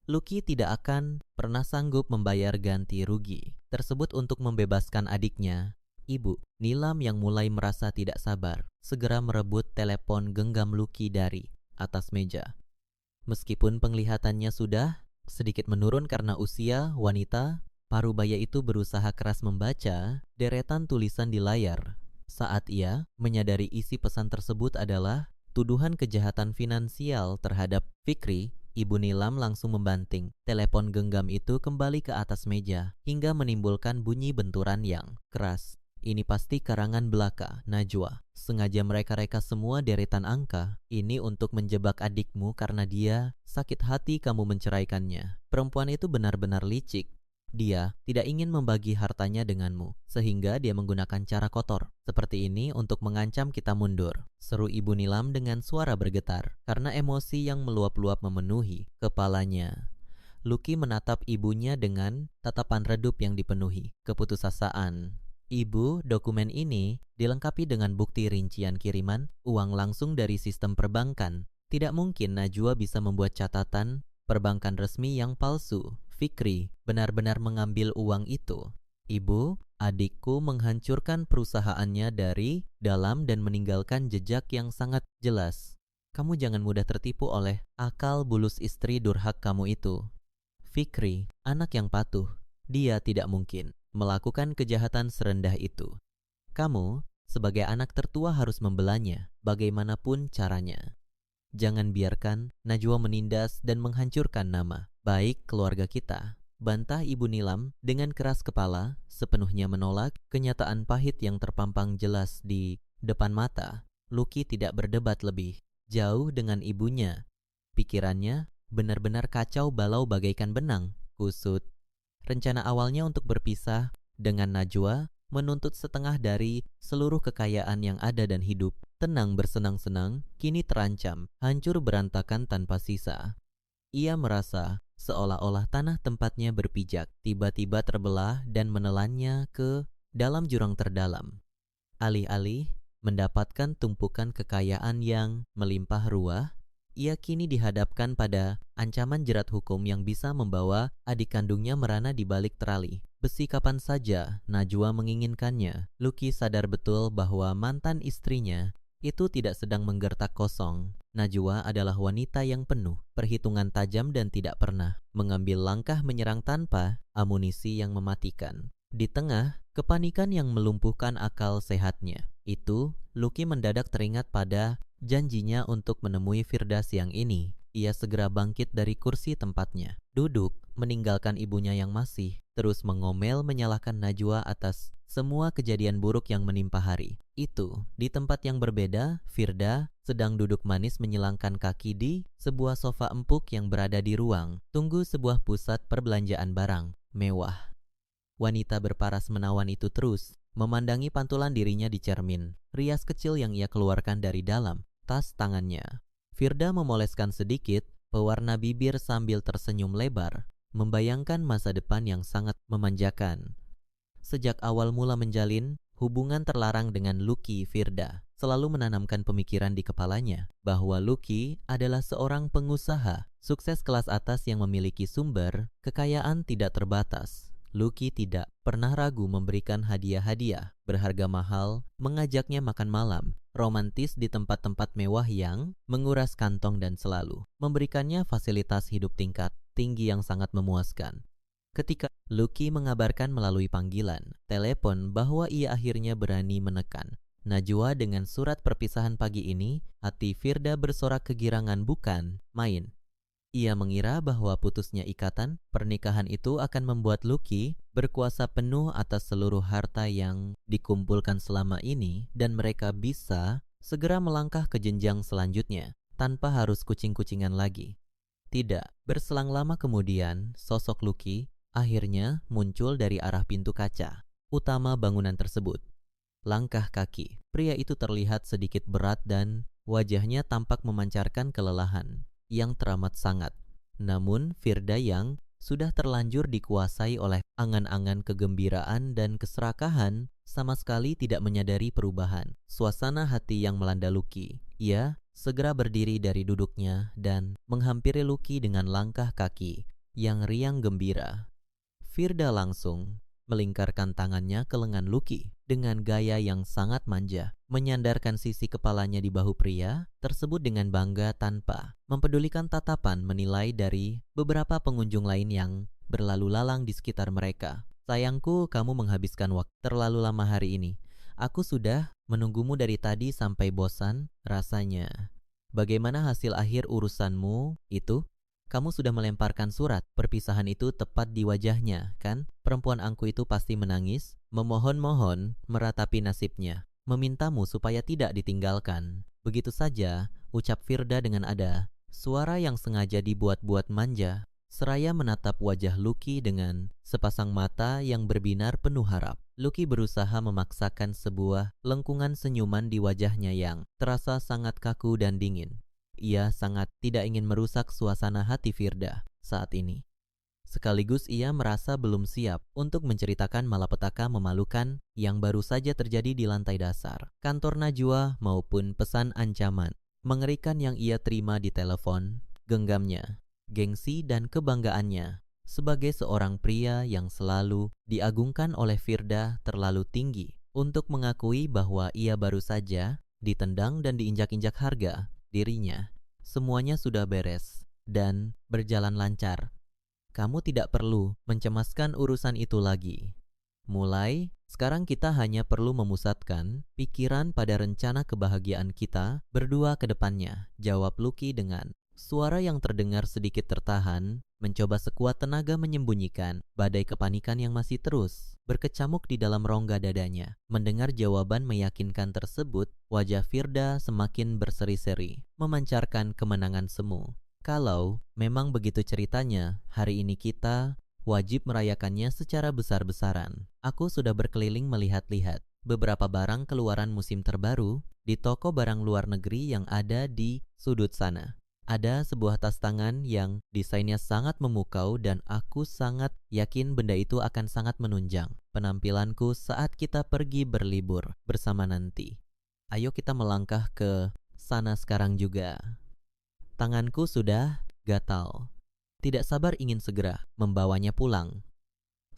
Lucky tidak akan pernah sanggup membayar ganti rugi tersebut untuk membebaskan adiknya. Ibu Nilam yang mulai merasa tidak sabar segera merebut telepon genggam Lucky dari atas meja. Meskipun penglihatannya sudah sedikit menurun karena usia, wanita parubaya itu berusaha keras membaca deretan tulisan di layar. Saat ia menyadari isi pesan tersebut adalah tuduhan kejahatan finansial terhadap Fikri, Ibu Nilam langsung membanting telepon genggam itu kembali ke atas meja hingga menimbulkan bunyi benturan yang keras. Ini pasti karangan belaka, Najwa. Sengaja mereka reka semua deretan angka ini untuk menjebak adikmu karena dia sakit hati kamu menceraikannya. Perempuan itu benar-benar licik. Dia tidak ingin membagi hartanya denganmu, sehingga dia menggunakan cara kotor seperti ini untuk mengancam kita mundur. Seru Ibu Nilam dengan suara bergetar karena emosi yang meluap-luap memenuhi kepalanya. Lucky menatap ibunya dengan tatapan redup yang dipenuhi keputusasaan. Ibu, dokumen ini dilengkapi dengan bukti rincian kiriman uang langsung dari sistem perbankan. Tidak mungkin Najwa bisa membuat catatan perbankan resmi yang palsu. Fikri benar-benar mengambil uang itu. Ibu, adikku menghancurkan perusahaannya dari dalam dan meninggalkan jejak yang sangat jelas. Kamu jangan mudah tertipu oleh akal bulus istri durhak kamu itu. Fikri, anak yang patuh, dia tidak mungkin melakukan kejahatan serendah itu. Kamu, sebagai anak tertua harus membelanya, bagaimanapun caranya. Jangan biarkan Najwa menindas dan menghancurkan nama baik keluarga kita. Bantah Ibu Nilam dengan keras kepala, sepenuhnya menolak kenyataan pahit yang terpampang jelas di depan mata. Lucky tidak berdebat lebih jauh dengan ibunya. Pikirannya benar-benar kacau balau bagaikan benang kusut. Rencana awalnya untuk berpisah dengan Najwa menuntut setengah dari seluruh kekayaan yang ada dan hidup tenang bersenang-senang kini terancam hancur berantakan tanpa sisa. Ia merasa seolah-olah tanah tempatnya berpijak tiba-tiba terbelah dan menelannya ke dalam jurang terdalam. Alih-alih mendapatkan tumpukan kekayaan yang melimpah ruah, ia kini dihadapkan pada ancaman jerat hukum yang bisa membawa adik kandungnya merana di balik terali besi kapan saja Najwa menginginkannya. Lucky sadar betul bahwa mantan istrinya itu tidak sedang menggertak kosong. Najwa adalah wanita yang penuh perhitungan tajam dan tidak pernah mengambil langkah menyerang tanpa amunisi yang mematikan. Di tengah kepanikan yang melumpuhkan akal sehatnya itu, Lucky mendadak teringat pada janjinya untuk menemui Firda siang ini. Ia segera bangkit dari kursi tempatnya, duduk, meninggalkan ibunya yang masih terus mengomel menyalahkan Najwa atas semua kejadian buruk yang menimpa hari itu. Di tempat yang berbeda, Firda sedang duduk manis menyilangkan kaki di sebuah sofa empuk yang berada di ruang tunggu sebuah pusat perbelanjaan barang mewah. Wanita berparas menawan itu terus memandangi pantulan dirinya di cermin rias kecil yang ia keluarkan dari dalam tas tangannya. Firda memoleskan sedikit pewarna bibir sambil tersenyum lebar, membayangkan masa depan yang sangat memanjakan. Sejak awal mula menjalin hubungan terlarang dengan Lucky, Firda selalu menanamkan pemikiran di kepalanya bahwa Lucky adalah seorang pengusaha sukses kelas atas yang memiliki sumber kekayaan tidak terbatas. Lucky tidak pernah ragu memberikan hadiah-hadiah berharga mahal, mengajaknya makan malam, romantis di tempat-tempat mewah yang menguras kantong dan selalu memberikannya fasilitas hidup tingkat tinggi yang sangat memuaskan. Ketika Lucky mengabarkan melalui panggilan telepon bahwa ia akhirnya berani menekan Najwa dengan surat perpisahan pagi ini, hati Firda bersorak kegirangan bukan main. Ia mengira bahwa putusnya ikatan pernikahan itu akan membuat Lucky berkuasa penuh atas seluruh harta yang dikumpulkan selama ini dan mereka bisa segera melangkah ke jenjang selanjutnya tanpa harus kucing-kucingan lagi. Tidak, berselang lama kemudian sosok Lucky akhirnya muncul dari arah pintu kaca utama bangunan tersebut. Langkah kaki pria itu terlihat sedikit berat dan wajahnya tampak memancarkan kelelahan yang teramat sangat. Namun Firda yang sudah terlanjur dikuasai oleh angan-angan kegembiraan dan keserakahan sama sekali tidak menyadari perubahan suasana hati yang melanda Lucky. Ia segera berdiri dari duduknya dan menghampiri Lucky dengan langkah kaki yang riang gembira. Firda langsung melingkarkan tangannya ke lengan Lucky dengan gaya yang sangat manja, menyandarkan sisi kepalanya di bahu pria tersebut dengan bangga tanpa mempedulikan tatapan menilai dari beberapa pengunjung lain yang berlalu lalang di sekitar mereka. Sayangku, kamu menghabiskan waktu terlalu lama hari ini. Aku sudah menunggumu dari tadi sampai bosan rasanya. Bagaimana hasil akhir urusanmu itu? Kamu sudah melemparkan surat perpisahan itu tepat di wajahnya, kan? Perempuan angku itu pasti menangis, memohon-mohon meratapi nasibnya, memintamu supaya tidak ditinggalkan. Begitu saja, ucap Firda dengan ada suara yang sengaja dibuat-buat manja, seraya menatap wajah Lucky dengan sepasang mata yang berbinar penuh harap. Lucky berusaha memaksakan sebuah lengkungan senyuman di wajahnya yang terasa sangat kaku dan dingin. Ia sangat tidak ingin merusak suasana hati Firda saat ini. Sekaligus ia merasa belum siap untuk menceritakan malapetaka memalukan yang baru saja terjadi di lantai dasar kantor Najwa maupun pesan ancaman mengerikan yang ia terima di telepon. Genggamnya, gengsi dan kebanggaannya sebagai seorang pria yang selalu diagungkan oleh Firda terlalu tinggi untuk mengakui bahwa ia baru saja ditendang dan diinjak-injak harga dirinya. Semuanya sudah beres dan berjalan lancar. Kamu tidak perlu mencemaskan urusan itu lagi. Mulai sekarang kita hanya perlu memusatkan pikiran pada rencana kebahagiaan kita berdua ke depannya, jawab Lucky dengan suara yang terdengar sedikit tertahan, mencoba sekuat tenaga menyembunyikan badai kepanikan yang masih terus berkecamuk di dalam rongga dadanya. Mendengar jawaban meyakinkan tersebut, wajah Firda semakin berseri-seri, memancarkan kemenangan semu. Kalau memang begitu ceritanya, hari ini kita wajib merayakannya secara besar-besaran. Aku sudah berkeliling melihat-lihat beberapa barang keluaran musim terbaru di toko barang luar negeri yang ada di sudut sana. Ada sebuah tas tangan yang desainnya sangat memukau dan aku sangat yakin benda itu akan sangat menunjang penampilanku saat kita pergi berlibur bersama nanti. Ayo kita melangkah ke sana sekarang juga. Tanganku sudah gatal. Tidak sabar ingin segera membawanya pulang.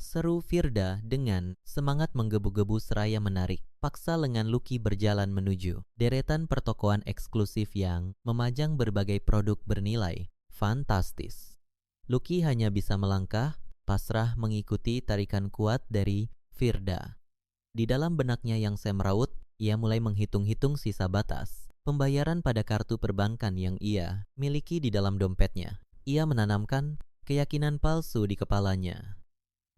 Seru Firda dengan semangat menggebu-gebu seraya menarik paksa lengan Lucky berjalan menuju deretan pertokoan eksklusif yang memajang berbagai produk bernilai fantastis. Lucky hanya bisa melangkah, pasrah mengikuti tarikan kuat dari Firda. Di dalam benaknya yang semrawut, ia mulai menghitung-hitung sisa batas pembayaran pada kartu perbankan yang ia miliki di dalam dompetnya. Ia menanamkan keyakinan palsu di kepalanya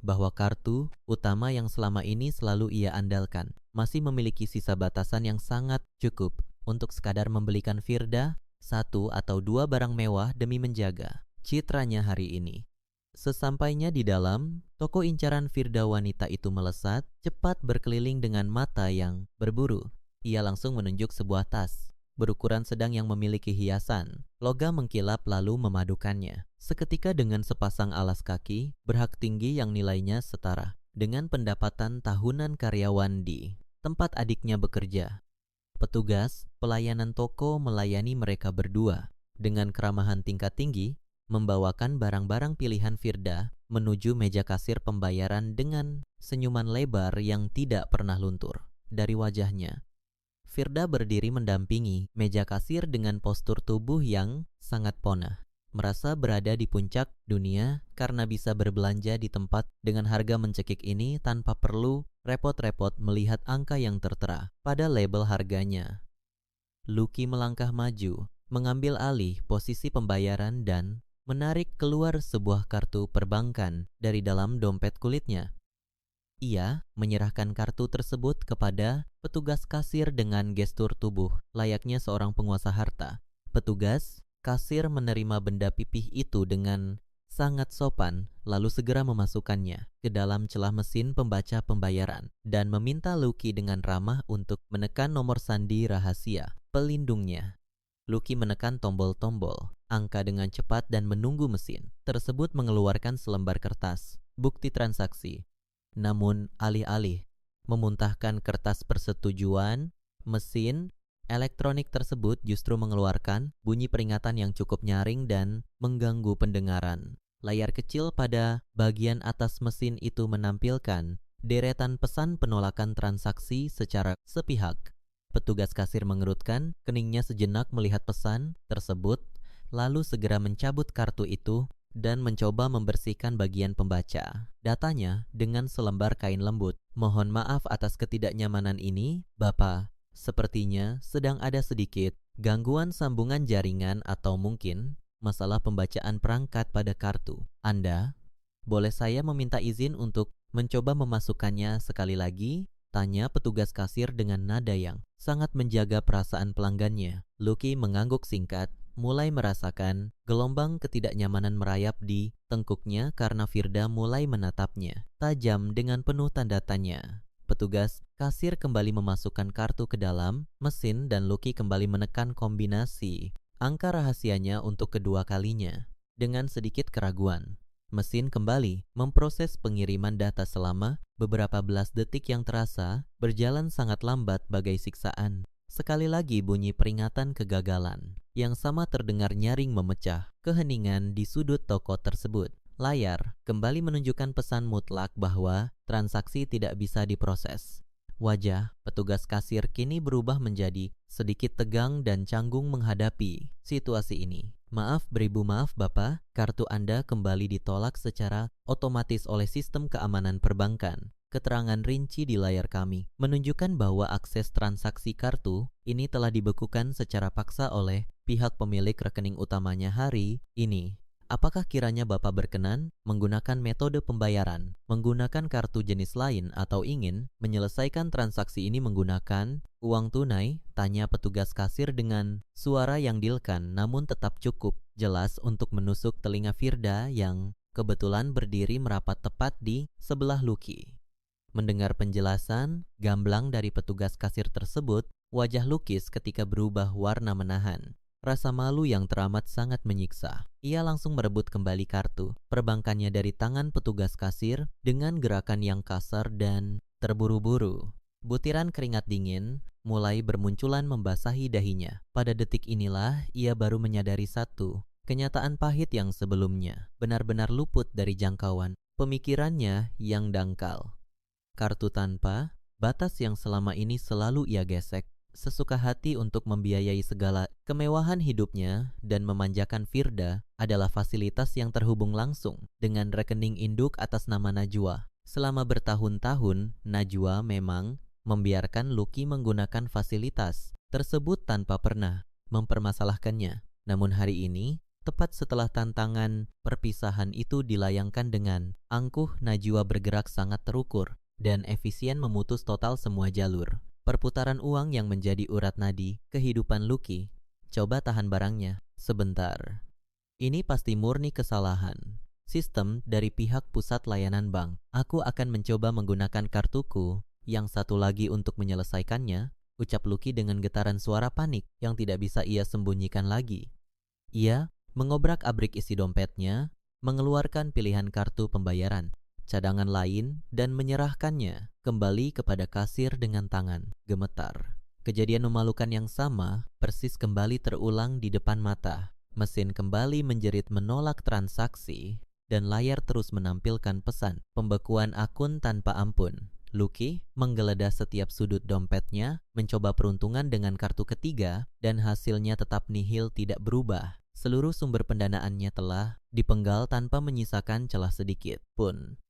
bahwa kartu utama yang selama ini selalu ia andalkan masih memiliki sisa batasan yang sangat cukup untuk sekadar membelikan Firda satu atau dua barang mewah demi menjaga citranya hari ini. Sesampainya di dalam, toko incaran Firda wanita itu melesat, cepat berkeliling dengan mata yang berburu. Ia langsung menunjuk sebuah tas berukuran sedang yang memiliki hiasan logam mengkilap lalu memadukannya seketika dengan sepasang alas kaki berhak tinggi yang nilainya setara dengan pendapatan tahunan karyawan di tempat adiknya bekerja. Petugas pelayanan toko melayani mereka berdua dengan keramahan tingkat tinggi, membawakan barang-barang pilihan Firda menuju meja kasir pembayaran dengan senyuman lebar yang tidak pernah luntur dari wajahnya. Firda berdiri mendampingi meja kasir dengan postur tubuh yang sangat ponah, merasa berada di puncak dunia karena bisa berbelanja di tempat dengan harga mencekik ini tanpa perlu repot-repot melihat angka yang tertera pada label harganya. Lucky melangkah maju, mengambil alih posisi pembayaran dan menarik keluar sebuah kartu perbankan dari dalam dompet kulitnya. Ia menyerahkan kartu tersebut kepada petugas kasir dengan gestur tubuh layaknya seorang penguasa harta. Petugas kasir menerima benda pipih itu dengan sangat sopan, lalu segera memasukkannya ke dalam celah mesin pembaca pembayaran dan meminta Lucky dengan ramah untuk menekan nomor sandi rahasia pelindungnya. Lucky menekan tombol-tombol angka dengan cepat dan menunggu mesin tersebut mengeluarkan selembar kertas bukti transaksi. Namun alih-alih memuntahkan kertas persetujuan, mesin elektronik tersebut justru mengeluarkan bunyi peringatan yang cukup nyaring dan mengganggu pendengaran. Layar kecil pada bagian atas mesin itu menampilkan deretan pesan penolakan transaksi secara sepihak. Petugas kasir mengerutkan keningnya sejenak melihat pesan tersebut, lalu segera mencabut kartu itu dan mencoba membersihkan bagian pembaca datanya dengan selembar kain lembut. Mohon maaf atas ketidaknyamanan ini, Bapak. Sepertinya sedang ada sedikit gangguan sambungan jaringan atau mungkin masalah pembacaan perangkat pada kartu Anda. Boleh saya meminta izin untuk mencoba memasukkannya sekali lagi? Tanya petugas kasir dengan nada yang sangat menjaga perasaan pelanggannya. Lucky mengangguk singkat, mulai merasakan gelombang ketidaknyamanan merayap di tengkuknya karena Firda mulai menatapnya tajam dengan penuh tanda tanya. Petugas kasir kembali memasukkan kartu ke dalam mesin dan Lucky kembali menekan kombinasi angka rahasianya untuk kedua kalinya. Dengan sedikit keraguan, mesin kembali memproses pengiriman data selama beberapa belas detik yang terasa berjalan sangat lambat bagai siksaan. Sekali lagi bunyi peringatan kegagalan yang sama terdengar nyaring memecah keheningan di sudut toko tersebut. Layar kembali menunjukkan pesan mutlak bahwa transaksi tidak bisa diproses. Wajah petugas kasir kini berubah menjadi sedikit tegang dan canggung menghadapi situasi ini. Maaf beribu maaf Bapak, kartu Anda kembali ditolak secara otomatis oleh sistem keamanan perbankan. Keterangan rinci di layar kami menunjukkan bahwa akses transaksi kartu ini telah dibekukan secara paksa oleh pihak pemilik rekening utamanya hari ini. Apakah kiranya Bapak berkenan menggunakan metode pembayaran, menggunakan kartu jenis lain atau ingin menyelesaikan transaksi ini menggunakan uang tunai? Tanya petugas kasir dengan suara yang dilkan namun tetap cukup jelas untuk menusuk telinga Firda yang kebetulan berdiri merapat tepat di sebelah Lucky. Mendengar penjelasan gamblang dari petugas kasir tersebut, wajah Lucky ketika berubah warna menahan. Rasa malu yang teramat sangat menyiksa. Ia langsung merebut kembali kartu perbankannya dari tangan petugas kasir dengan gerakan yang kasar dan terburu-buru. Butiran keringat dingin mulai bermunculan membasahi dahinya. Pada detik inilah ia baru menyadari satu kenyataan pahit yang sebelumnya benar-benar luput dari jangkauan pemikirannya yang dangkal. Kartu tanpa batas yang selama ini selalu ia gesek sesuka hati untuk membiayai segala kemewahan hidupnya dan memanjakan Firda adalah fasilitas yang terhubung langsung dengan rekening induk atas nama Najwa. Selama bertahun-tahun, Najwa memang membiarkan Lucky menggunakan fasilitas tersebut tanpa pernah mempermasalahkannya. Namun hari ini, tepat setelah tantangan perpisahan itu dilayangkan dengan angkuh, Najwa bergerak sangat terukur dan efisien memutus total semua jalur perputaran uang yang menjadi urat nadi kehidupan Lucky. Coba tahan barangnya sebentar. Ini pasti murni kesalahan sistem dari pihak pusat layanan bank. Aku akan mencoba menggunakan kartuku yang satu lagi untuk menyelesaikannya, ucap Lucky dengan getaran suara panik yang tidak bisa ia sembunyikan lagi. Ia mengobrak-abrik isi dompetnya, mengeluarkan pilihan kartu pembayaran, cadangan lain, dan menyerahkannya kembali kepada kasir dengan tangan gemetar. Kejadian memalukan yang sama persis kembali terulang di depan mata. Mesin kembali menjerit menolak transaksi dan layar terus menampilkan pesan pembekuan akun tanpa ampun. Lucky menggeledah setiap sudut dompetnya, mencoba peruntungan dengan kartu ketiga dan hasilnya tetap nihil tidak berubah. Seluruh sumber pendanaannya telah dipenggal tanpa menyisakan celah sedikit pun.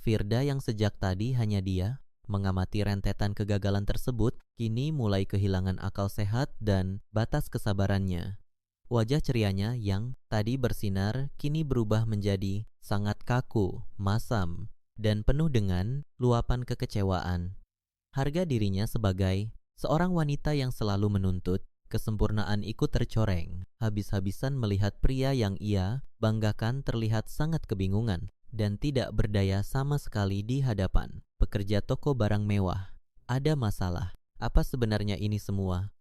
Firda yang sejak tadi hanya dia mengamati rentetan kegagalan tersebut, kini mulai kehilangan akal sehat dan batas kesabarannya. Wajah cerianya yang tadi bersinar kini berubah menjadi sangat kaku, masam, dan penuh dengan luapan kekecewaan. Harga dirinya sebagai seorang wanita yang selalu menuntut Kesempurnaan ikut tercoreng, habis-habisan melihat pria yang ia banggakan terlihat sangat kebingungan dan tidak berdaya sama sekali di hadapan pekerja toko barang mewah. Ada masalah. Apa sebenarnya ini semua?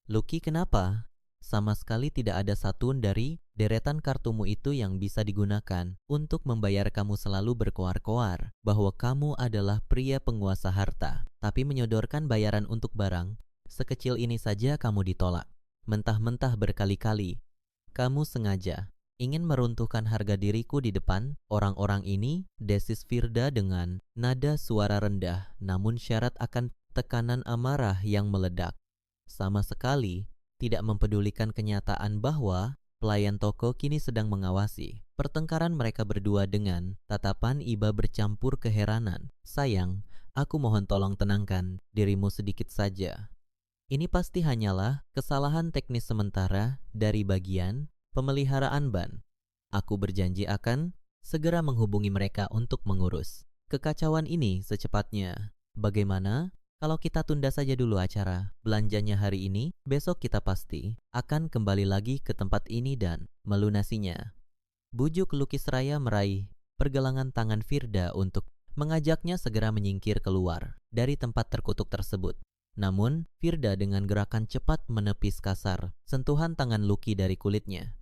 Lucky, kenapa? Sama sekali tidak ada satupun dari deretan kartumu itu yang bisa digunakan untuk membayar kamu selalu berkoar-koar bahwa kamu adalah pria penguasa harta, tapi menyodorkan bayaran untuk barang sekecil ini saja kamu ditolak. Mentah-mentah berkali-kali. Kamu sengaja ingin meruntuhkan harga diriku di depan orang-orang ini, desis Firda dengan nada suara rendah namun syarat akan tekanan amarah yang meledak. Sama sekali tidak mempedulikan kenyataan bahwa pelayan toko kini sedang mengawasi pertengkaran mereka berdua dengan tatapan iba bercampur keheranan. Sayang, aku mohon tolong tenangkan dirimu sedikit saja. Ini pasti hanyalah kesalahan teknis sementara dari bagian pemeliharaan ban. Aku berjanji akan segera menghubungi mereka untuk mengurus kekacauan ini secepatnya. Bagaimana kalau kita tunda saja dulu acara belanjanya hari ini? Besok kita pasti akan kembali lagi ke tempat ini dan melunasinya. Bujuk Lucky seraya meraih pergelangan tangan Firda untuk mengajaknya segera menyingkir keluar dari tempat terkutuk tersebut. Namun, Firda dengan gerakan cepat menepis kasar sentuhan tangan Lucky dari kulitnya.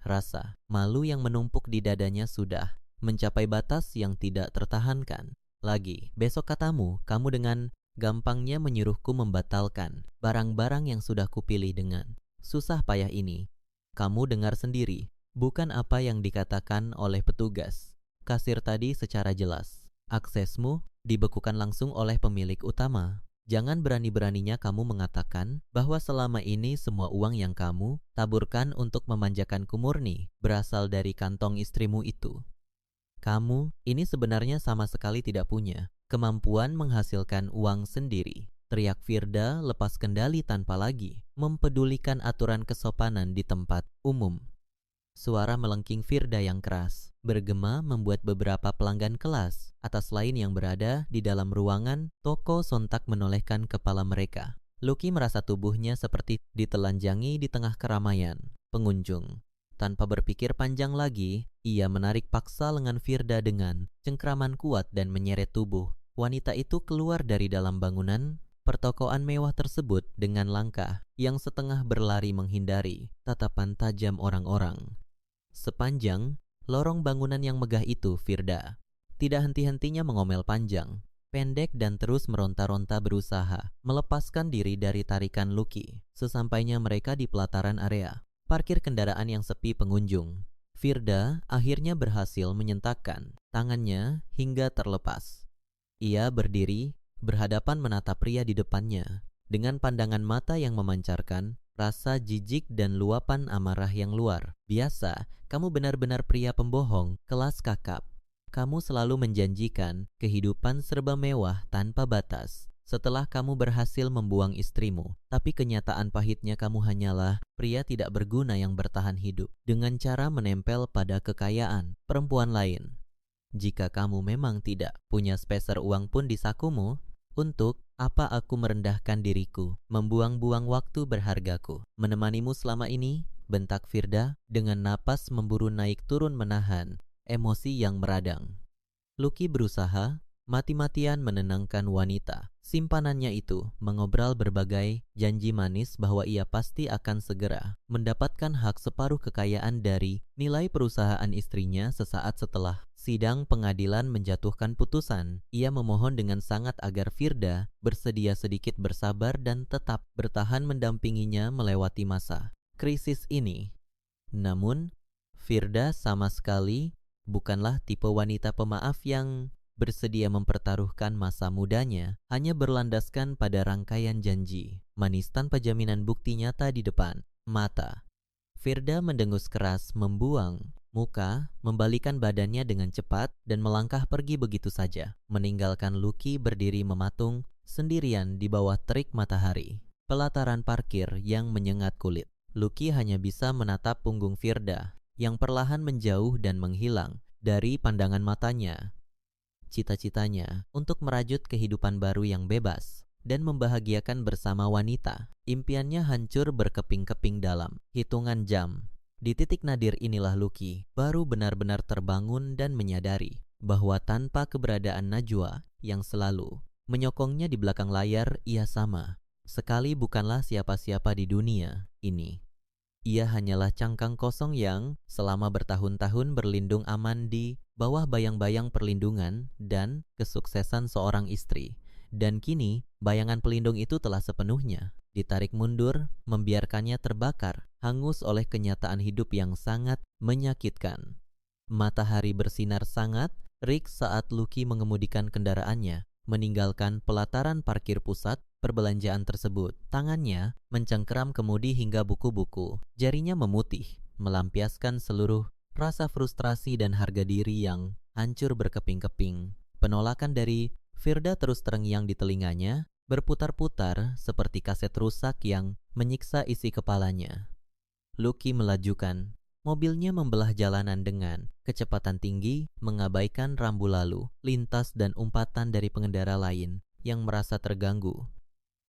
Rasa malu yang menumpuk di dadanya sudah mencapai batas yang tidak tertahankan lagi. Besok katamu, kamu dengan gampangnya menyuruhku membatalkan barang-barang yang sudah kupilih dengan susah payah ini. Kamu dengar sendiri, bukan apa yang dikatakan oleh petugas kasir tadi secara jelas. Aksesmu dibekukan langsung oleh pemilik utama. Jangan berani-beraninya kamu mengatakan bahwa selama ini semua uang yang kamu taburkan untuk memanjakanku murni berasal dari kantong istrimu itu. Kamu ini sebenarnya sama sekali tidak punya kemampuan menghasilkan uang sendiri, teriak Firda lepas kendali tanpa lagi mempedulikan aturan kesopanan di tempat umum. Suara melengking Firda yang keras bergema membuat beberapa pelanggan kelas atas lain yang berada di dalam ruangan toko sontak menolehkan kepala mereka. Lucky merasa tubuhnya seperti ditelanjangi di tengah keramaian pengunjung. Tanpa berpikir panjang lagi, ia menarik paksa lengan Firda dengan cengkraman kuat dan menyeret tubuh wanita itu keluar dari dalam bangunan pertokoan mewah tersebut dengan langkah yang setengah berlari menghindari tatapan tajam orang-orang. Sepanjang lorong bangunan yang megah itu, Firda tidak henti-hentinya mengomel panjang, pendek dan terus meronta-ronta berusaha melepaskan diri dari tarikan Lucky. Sesampainya mereka di pelataran area parkir kendaraan yang sepi pengunjung, Firda akhirnya berhasil menyentakkan tangannya hingga terlepas. Ia berdiri, berhadapan menatap pria di depannya, dengan pandangan mata yang memancarkan rasa jijik dan luapan amarah yang luar biasa. Kamu benar-benar pria pembohong, kelas kakap. Kamu selalu menjanjikan kehidupan serba mewah tanpa batas. Setelah kamu berhasil membuang istrimu, tapi kenyataan pahitnya kamu hanyalah pria tidak berguna yang bertahan hidup dengan cara menempel pada kekayaan perempuan lain. Jika kamu memang tidak punya sepeser uang pun di sakumu, untuk apa aku merendahkan diriku, membuang-buang waktu berhargaku, menemanimu selama ini? Bentak Firda dengan napas memburu naik turun menahan emosi yang meradang. Lucky berusaha mati-matian menenangkan wanita simpanannya itu, mengobrol berbagai janji manis bahwa ia pasti akan segera mendapatkan hak separuh kekayaan dari nilai perusahaan istrinya sesaat setelah sidang pengadilan menjatuhkan putusan. Ia memohon dengan sangat agar Firda bersedia sedikit bersabar dan tetap bertahan mendampinginya melewati masa krisis ini. Namun, Firda sama sekali bukanlah tipe wanita pemaaf yang bersedia mempertaruhkan masa mudanya hanya berlandaskan pada rangkaian janji manis tanpa jaminan bukti nyata di depan mata. Firda mendengus keras, membuang muka, membalikan badannya dengan cepat dan melangkah pergi begitu saja, meninggalkan Lucky berdiri mematung sendirian di bawah terik matahari pelataran parkir yang menyengat kulit. Lucky hanya bisa menatap punggung Firda yang perlahan menjauh dan menghilang dari pandangan matanya. Cita-citanya untuk merajut kehidupan baru yang bebas, dan membahagiakan bersama wanita. Impiannya hancur berkeping-keping dalam hitungan jam. Di titik nadir inilah Lucky baru benar-benar terbangun dan menyadari bahwa tanpa keberadaan Najwa yang selalu menyokongnya di belakang layar, ia sama sekali bukanlah siapa-siapa di dunia ini. Ia hanyalah cangkang kosong yang selama bertahun-tahun berlindung aman di bawah bayang-bayang perlindungan dan kesuksesan seorang istri. Dan kini, bayangan pelindung itu telah sepenuhnya ditarik mundur, membiarkannya terbakar, hangus oleh kenyataan hidup yang sangat menyakitkan. Matahari bersinar sangat terik saat Lucky mengemudikan kendaraannya, meninggalkan pelataran parkir pusat perbelanjaan tersebut. Tangannya mencengkeram kemudi hingga buku-buku. Jarinya memutih, melampiaskan seluruh rasa frustrasi dan harga diri yang hancur berkeping-keping. Penolakan dari Firda terus terngiang di telinganya, berputar-putar seperti kaset rusak yang menyiksa isi kepalanya. Lucky melajukan. Mobilnya membelah jalanan dengan kecepatan tinggi, mengabaikan rambu lalu, lintas dan umpatan dari pengendara lain yang merasa terganggu.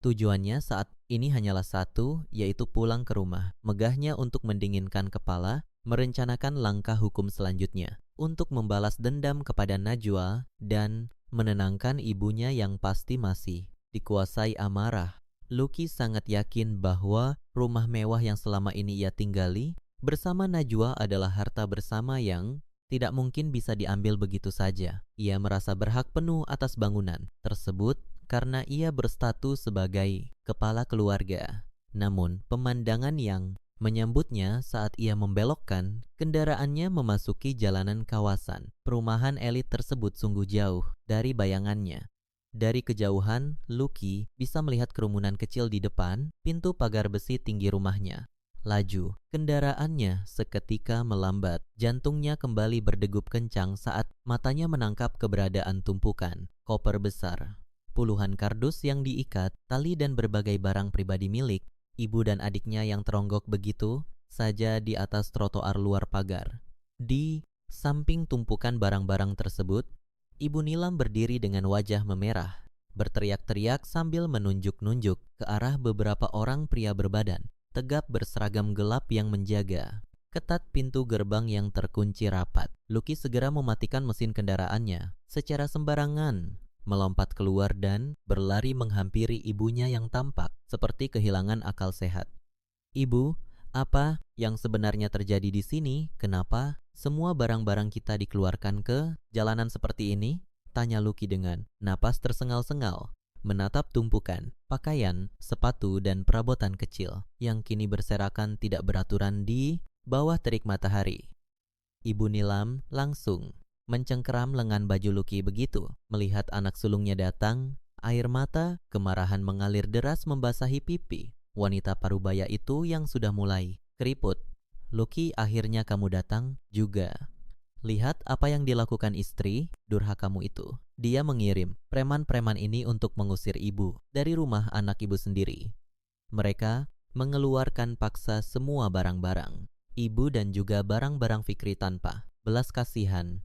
Tujuannya saat ini hanyalah satu, yaitu pulang ke rumah. Megahnya untuk mendinginkan kepala, merencanakan langkah hukum selanjutnya untuk membalas dendam kepada Najwa dan menenangkan ibunya yang pasti masih dikuasai amarah. Lucky sangat yakin bahwa rumah mewah yang selama ini ia tinggali bersama Najwa adalah harta bersama yang tidak mungkin bisa diambil begitu saja. Ia merasa berhak penuh atas bangunan tersebut karena ia berstatus sebagai kepala keluarga. Namun, pemandangan yang menyambutnya saat ia membelokkan kendaraannya memasuki jalanan kawasan perumahan elit tersebut sungguh jauh dari bayangannya. Dari kejauhan, Lucky bisa melihat kerumunan kecil di depan pintu pagar besi tinggi rumahnya. Laju, kendaraannya seketika melambat. Jantungnya kembali berdegup kencang saat matanya menangkap keberadaan tumpukan koper besar. Puluhan kardus yang diikat, tali dan berbagai barang pribadi milik ibu dan adiknya yang teronggok begitu saja di atas trotoar luar pagar. Di samping tumpukan barang-barang tersebut, Ibu Nilam berdiri dengan wajah memerah, berteriak-teriak sambil menunjuk-nunjuk ke arah beberapa orang pria berbadan tegap berseragam gelap yang menjaga ketat pintu gerbang yang terkunci rapat. Lucky segera mematikan mesin kendaraannya secara sembarangan, melompat keluar dan berlari menghampiri ibunya yang tampak seperti kehilangan akal sehat. "Ibu, apa yang sebenarnya terjadi di sini? Kenapa semua barang-barang kita dikeluarkan ke jalanan seperti ini?" tanya Lucky dengan napas tersengal-sengal, menatap tumpukan pakaian, sepatu, dan perabotan kecil yang kini berserakan tidak beraturan di bawah terik matahari. Ibu Nilam langsung mencengkeram lengan baju Lucky begitu melihat anak sulungnya datang. Air mata kemarahan mengalir deras membasahi pipi wanita parubaya itu yang sudah mulai keriput. "Lucky, akhirnya kamu datang juga. Lihat apa yang dilakukan istri durhakamu itu. Dia mengirim preman-preman ini untuk mengusir ibu dari rumah anak ibu sendiri. Mereka mengeluarkan paksa semua barang-barang ibu dan juga barang-barang Fikri tanpa belas kasihan.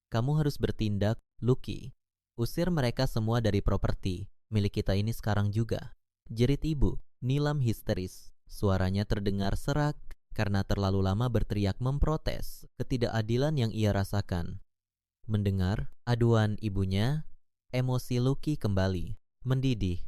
Kamu harus bertindak, Lucky. Usir mereka semua dari properti milik kita ini sekarang juga," jerit Ibu Nilam histeris. Suaranya terdengar serak karena terlalu lama berteriak memprotes ketidakadilan yang ia rasakan. Mendengar aduan ibunya, emosi Lucky kembali mendidih.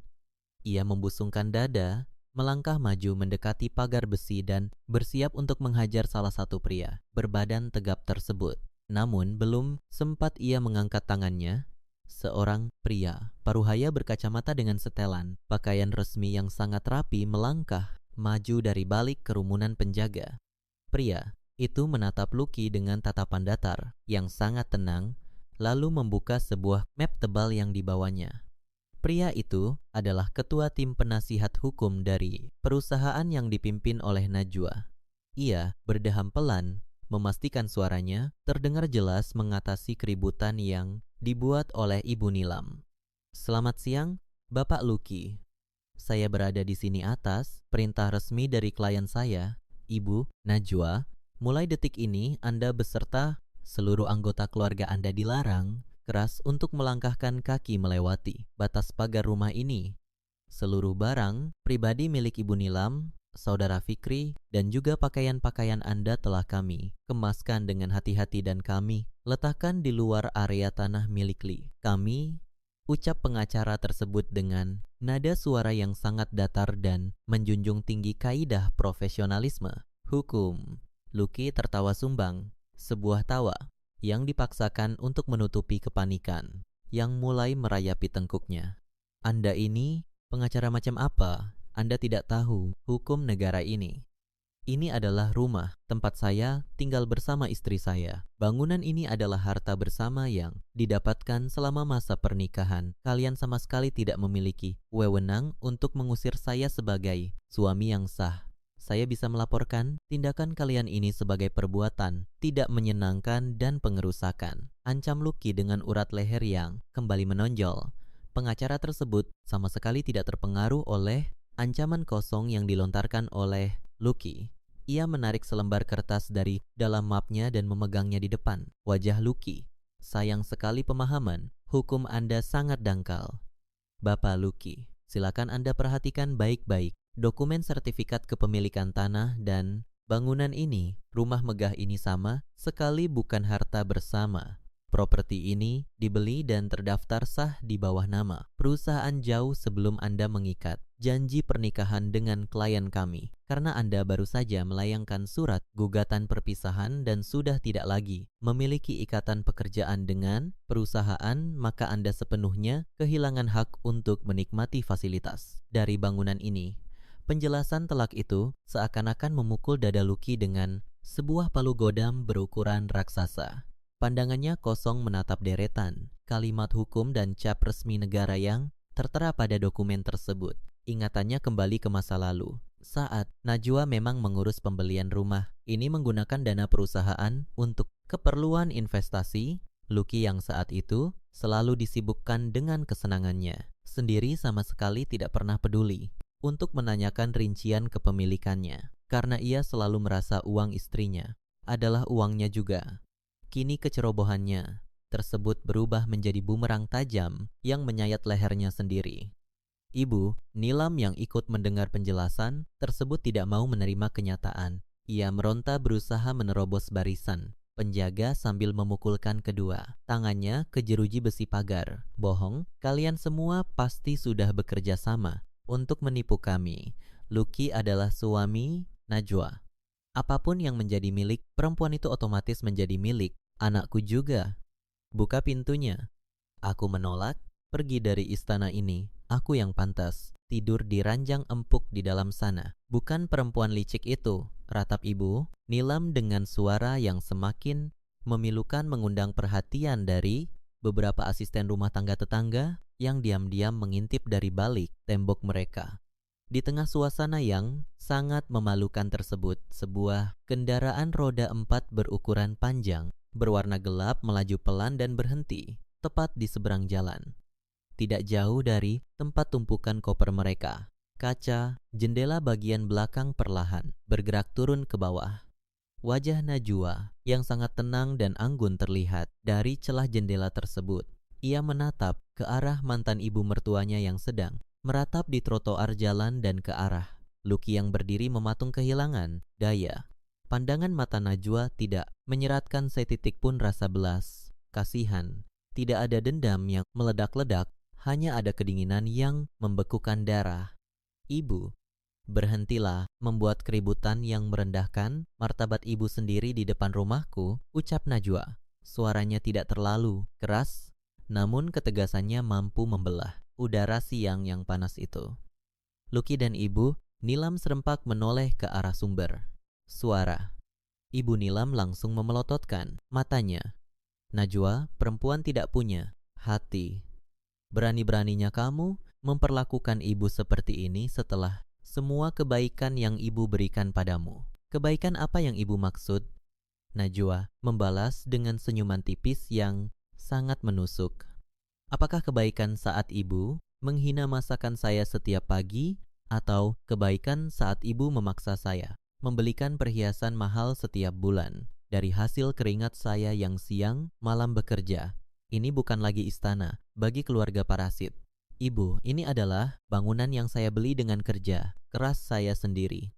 Ia membusungkan dada, melangkah maju mendekati pagar besi dan bersiap untuk menghajar salah satu pria berbadan tegap tersebut. Namun belum sempat ia mengangkat tangannya, seorang pria paruhaya berkacamata dengan setelan pakaian resmi yang sangat rapi melangkah maju dari balik kerumunan penjaga. Pria itu menatap Lucky dengan tatapan datar yang sangat tenang, lalu membuka sebuah map tebal yang dibawanya. Pria itu adalah ketua tim penasihat hukum dari perusahaan yang dipimpin oleh Najwa. Ia berdeham pelan, memastikan suaranya terdengar jelas mengatasi keributan yang dibuat oleh Ibu Nilam. "Selamat siang, Bapak Lucky. Saya berada di sini atas perintah resmi dari klien saya, Ibu Najwa. Mulai detik ini Anda beserta seluruh anggota keluarga Anda dilarang keras untuk melangkahkan kaki melewati batas pagar rumah ini. Seluruh barang pribadi milik Ibu Nilam, Saudara Fikri, dan juga pakaian-pakaian Anda telah kami kemaskan dengan hati-hati dan kami letakkan di luar area tanah milik Li. Kami, ucap pengacara tersebut dengan nada suara yang sangat datar dan menjunjung tinggi kaidah profesionalisme hukum. Luki tertawa sumbang, sebuah tawa yang dipaksakan untuk menutupi kepanikan yang mulai merayapi tengkuknya. Anda ini pengacara macam apa? Anda tidak tahu hukum negara ini. Ini adalah rumah tempat saya tinggal bersama istri saya. Bangunan ini adalah harta bersama yang didapatkan selama masa pernikahan. Kalian sama sekali tidak memiliki wewenang untuk mengusir saya sebagai suami yang sah. Saya bisa melaporkan tindakan kalian ini sebagai perbuatan tidak menyenangkan dan pengerusakan. Ancam Luki dengan urat leher yang kembali menonjol. Pengacara tersebut sama sekali tidak terpengaruh oleh ancaman kosong yang dilontarkan oleh Luki. Ia menarik selembar kertas dari dalam mapnya dan memegangnya di depan. Wajah Luki, sayang sekali pemahaman, hukum Anda sangat dangkal. Bapak Luki, silakan Anda perhatikan baik-baik dokumen sertifikat kepemilikan tanah dan bangunan ini, rumah megah ini sama sekali bukan harta bersama. Properti ini dibeli dan terdaftar sah di bawah nama perusahaan jauh sebelum Anda mengikat janji pernikahan dengan klien kami. Karena Anda baru saja melayangkan surat gugatan perpisahan dan sudah tidak lagi memiliki ikatan pekerjaan dengan perusahaan, maka Anda sepenuhnya kehilangan hak untuk menikmati fasilitas dari bangunan ini. Penjelasan telak itu seakan-akan memukul dada Luki dengan sebuah palu godam berukuran raksasa. Pandangannya kosong menatap deretan kalimat hukum dan cap resmi negara yang tertera pada dokumen tersebut. Ingatannya kembali ke masa lalu. Saat Najwa memang mengurus pembelian rumah ini menggunakan dana perusahaan untuk keperluan investasi, Luki yang saat itu selalu disibukkan dengan kesenangannya. Sendiri sama sekali tidak pernah peduli untuk menanyakan rincian kepemilikannya. Karena ia selalu merasa uang istrinya adalah uangnya juga. Kini kecerobohannya tersebut berubah menjadi bumerang tajam yang menyayat lehernya sendiri. Ibu Nilam yang ikut mendengar penjelasan tersebut tidak mau menerima kenyataan. Ia meronta berusaha menerobos barisan penjaga sambil memukulkan kedua tangannya ke jeruji besi pagar. Bohong, kalian semua pasti sudah bekerja sama untuk menipu kami. Luki adalah suami Najwa. Apapun yang menjadi milik perempuan itu otomatis menjadi milik anakku juga. Buka pintunya. Aku menolak, pergi dari istana ini. Aku yang pantas tidur di ranjang empuk di dalam sana. Bukan perempuan licik itu, ratap Ibu Nilam dengan suara yang semakin memilukan mengundang perhatian dari beberapa asisten rumah tangga tetangga yang diam-diam mengintip dari balik tembok mereka. Di tengah suasana yang sangat memalukan tersebut, sebuah kendaraan roda 4 berukuran panjang, berwarna gelap melaju pelan dan berhenti, tepat di seberang jalan. Tidak jauh dari tempat tumpukan koper mereka. Kaca jendela bagian belakang perlahan bergerak turun ke bawah. Wajah Najwa yang sangat tenang dan anggun terlihat dari celah jendela tersebut. Ia menatap ke arah mantan ibu mertuanya yang sedang meratap di trotoar jalan dan ke arah Luki yang berdiri mematung kehilangan daya. Pandangan mata Najwa tidak menyeratkan setitik pun rasa belas, kasihan. Tidak ada dendam yang meledak-ledak, hanya ada kedinginan yang membekukan darah. Ibu, berhentilah membuat keributan yang merendahkan martabat ibu sendiri di depan rumahku, ucap Najwa. Suaranya tidak terlalu keras, namun ketegasannya mampu membelah udara siang yang panas itu. Luki dan Ibu Nilam serempak menoleh ke arah sumber suara. Ibu Nilam langsung memelototkan matanya. Najwa, perempuan tidak punya hati. Berani-beraninya kamu memperlakukan ibu seperti ini setelah semua kebaikan yang ibu berikan padamu. Kebaikan apa yang ibu maksud? Najwa membalas dengan senyuman tipis yang sangat menusuk. Apakah kebaikan saat ibu menghina masakan saya setiap pagi, atau kebaikan saat ibu memaksa saya membelikan perhiasan mahal setiap bulan dari hasil keringat saya yang siang malam bekerja? Ini bukan lagi istana bagi keluarga parasit. "Ibu, ini adalah bangunan yang saya beli dengan kerja keras saya sendiri.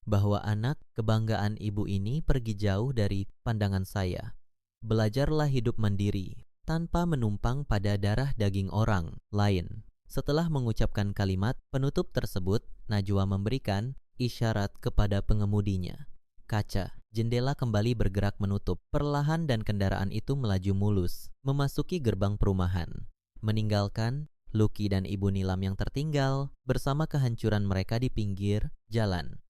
Bahwa anak kebanggaan ibu ini pergi jauh dari pandangan saya. Belajarlah hidup mandiri, tanpa menumpang pada darah daging orang lain." Setelah mengucapkan kalimat penutup tersebut, Najwa memberikan isyarat kepada pengemudinya. Kaca jendela kembali bergerak menutup perlahan dan kendaraan itu melaju mulus, memasuki gerbang perumahan, meninggalkan Lucky dan Ibu Nilam yang tertinggal bersama kehancuran mereka di pinggir jalan.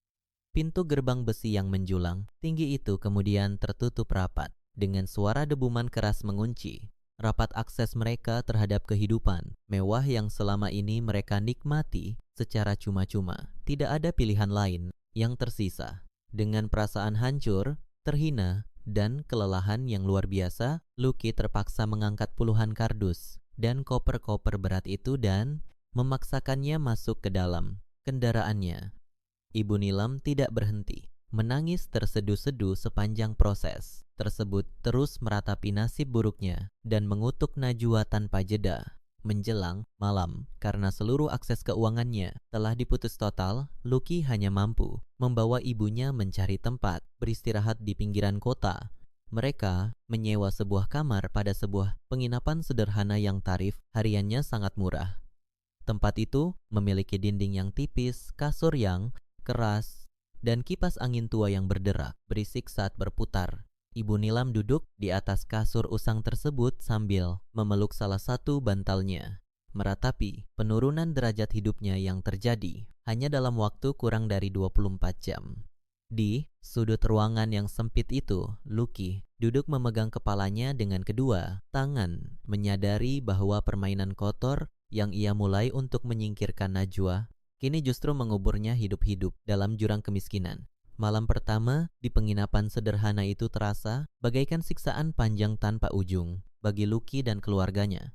Pintu gerbang besi yang menjulang tinggi itu kemudian tertutup rapat dengan suara debuman keras mengunci rapat akses mereka terhadap kehidupan mewah yang selama ini mereka nikmati secara cuma-cuma. Tidak ada pilihan lain yang tersisa. Dengan perasaan hancur, terhina, dan kelelahan yang luar biasa, Lucky terpaksa mengangkat puluhan kardus dan koper-koper berat itu dan memaksakannya masuk ke dalam kendaraannya. Ibu Nilam tidak berhenti. Menangis terseduh-seduh sepanjang proses tersebut, terus meratapi nasib buruknya dan mengutuk Najwa tanpa jeda. Menjelang malam, karena seluruh akses keuangannya telah diputus total, Lucky hanya mampu membawa ibunya mencari tempat beristirahat di pinggiran kota. Mereka menyewa sebuah kamar pada sebuah penginapan sederhana yang tarif hariannya sangat murah. Tempat itu memiliki dinding yang tipis, kasur yang keras, dan kipas angin tua yang berderak, berisik saat berputar. Ibu Nilam duduk di atas kasur usang tersebut sambil memeluk salah satu bantalnya, meratapi penurunan derajat hidupnya yang terjadi hanya dalam waktu kurang dari 24 jam. Di sudut ruangan yang sempit itu, Lucky duduk memegang kepalanya dengan kedua tangan, menyadari bahwa permainan kotor yang ia mulai untuk menyingkirkan Najwa kini justru menguburnya hidup-hidup dalam jurang kemiskinan. Malam pertama di penginapan sederhana itu terasa bagaikan siksaan panjang tanpa ujung bagi Lucky dan keluarganya.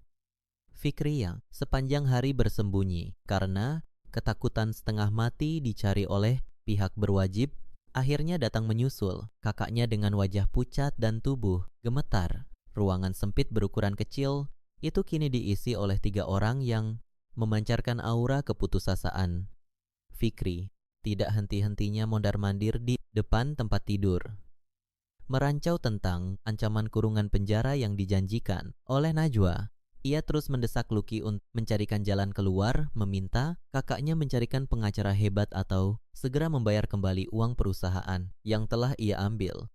Fikri yang sepanjang hari bersembunyi karena ketakutan setengah mati dicari oleh pihak berwajib, akhirnya datang menyusul. Kakaknya dengan wajah pucat dan tubuh gemetar. Ruangan sempit berukuran kecil itu kini diisi oleh 3 orang yang memancarkan aura keputusasaan. Fikri tidak henti-hentinya mondar-mandir di depan tempat tidur, merancau tentang ancaman kurungan penjara yang dijanjikan oleh Najwa. Ia terus mendesak Lucky untuk mencarikan jalan keluar, meminta kakaknya mencarikan pengacara hebat atau segera membayar kembali uang perusahaan yang telah ia ambil.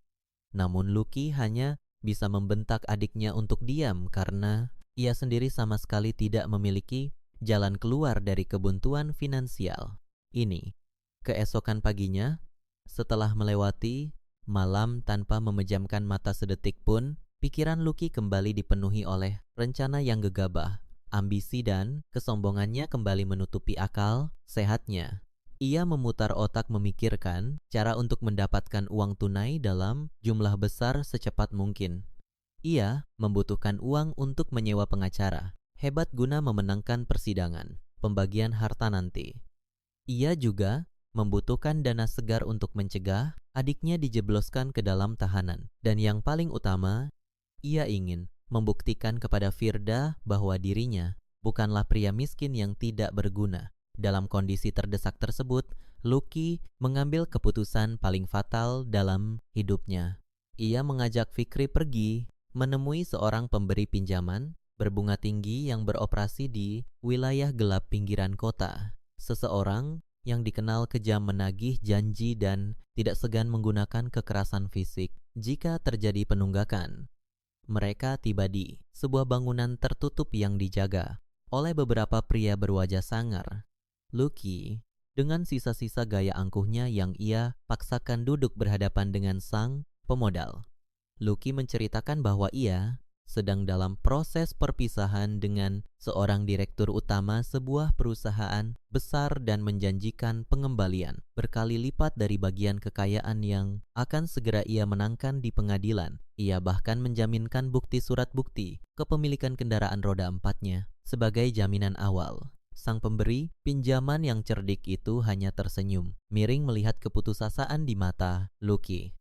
Namun Lucky hanya bisa membentak adiknya untuk diam karena ia sendiri sama sekali tidak memiliki jalan keluar dari kebuntuan finansial ini. Keesokan paginya, setelah melewati malam tanpa memejamkan mata sedetik pun, pikiran Lucky kembali dipenuhi oleh rencana yang gegabah. Ambisi dan kesombongannya kembali menutupi akal sehatnya. Ia memutar otak memikirkan cara untuk mendapatkan uang tunai dalam jumlah besar secepat mungkin. Ia membutuhkan uang untuk menyewa pengacara hebat guna memenangkan persidangan, pembagian harta nanti. Ia juga membutuhkan dana segar untuk mencegah adiknya dijebloskan ke dalam tahanan. Dan yang paling utama, ia ingin membuktikan kepada Firda bahwa dirinya bukanlah pria miskin yang tidak berguna. Dalam kondisi terdesak tersebut, Lucky mengambil keputusan paling fatal dalam hidupnya. Ia mengajak Fikri pergi menemui seorang pemberi pinjaman berbunga tinggi yang beroperasi di wilayah gelap pinggiran kota. Seseorang yang dikenal kejam menagih janji dan tidak segan menggunakan kekerasan fisik jika terjadi penunggakan. Mereka tiba di sebuah bangunan tertutup yang dijaga oleh beberapa pria berwajah sangar. Lucky, dengan sisa-sisa gaya angkuhnya yang ia paksakan duduk berhadapan dengan sang pemodal. Lucky menceritakan bahwa ia sedang dalam proses perpisahan dengan seorang direktur utama sebuah perusahaan besar dan menjanjikan pengembalian berkali lipat dari bagian kekayaan yang akan segera ia menangkan di pengadilan. Ia bahkan menjaminkan bukti surat bukti kepemilikan kendaraan roda 4-nya sebagai jaminan awal. Sang pemberi pinjaman yang cerdik itu hanya tersenyum, miring melihat keputusasaan di mata Lucky.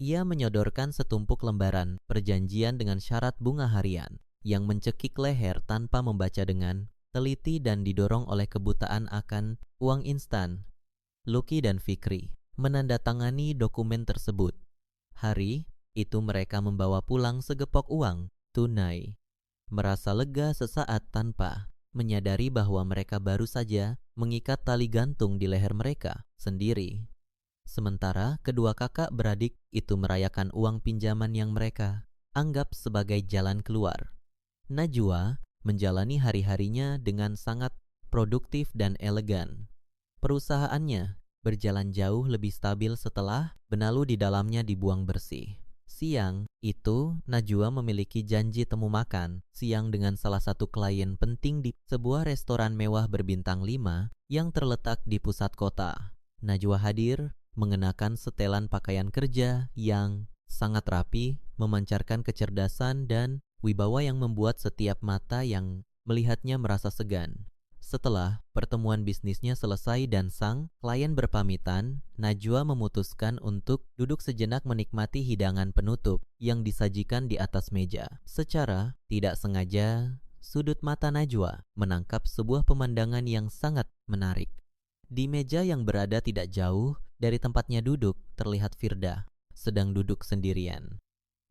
Ia menyodorkan setumpuk lembaran perjanjian dengan syarat bunga harian yang mencekik leher tanpa membaca dengan teliti dan didorong oleh kebutaan akan uang instan. Lucky dan Fikri menandatangani dokumen tersebut. Hari itu mereka membawa pulang segepok uang tunai. Merasa lega sesaat tanpa menyadari bahwa mereka baru saja mengikat tali gantung di leher mereka sendiri. Sementara kedua kakak beradik itu merayakan uang pinjaman yang mereka anggap sebagai jalan keluar. Najwa menjalani hari-harinya dengan sangat produktif dan elegan. Perusahaannya berjalan jauh lebih stabil setelah benalu di dalamnya dibuang bersih. Siang itu, Najwa memiliki janji temu makan siang dengan salah satu klien penting di sebuah restoran mewah berbintang 5 yang terletak di pusat kota. Najwa hadir mengenakan setelan pakaian kerja yang sangat rapi, memancarkan kecerdasan dan wibawa yang membuat setiap mata yang melihatnya merasa segan. Setelah pertemuan bisnisnya selesai dan sang klien berpamitan, Najwa memutuskan untuk duduk sejenak menikmati hidangan penutup yang disajikan di atas meja. Secara tidak sengaja, sudut mata Najwa menangkap sebuah pemandangan yang sangat menarik. Di meja yang berada tidak jauh dari tempatnya duduk, terlihat Firda sedang duduk sendirian.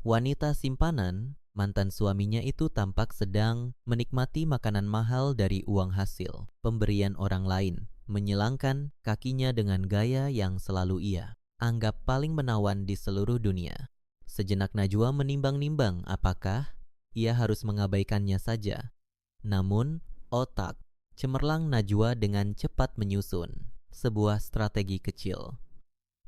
Wanita simpanan mantan suaminya itu tampak sedang menikmati makanan mahal dari uang hasil pemberian orang lain, menyilangkan kakinya dengan gaya yang selalu ia anggap paling menawan di seluruh dunia. Sejenak Najwa menimbang-nimbang apakah ia harus mengabaikannya saja. Namun, otak cemerlang Najwa dengan cepat menyusun sebuah strategi kecil.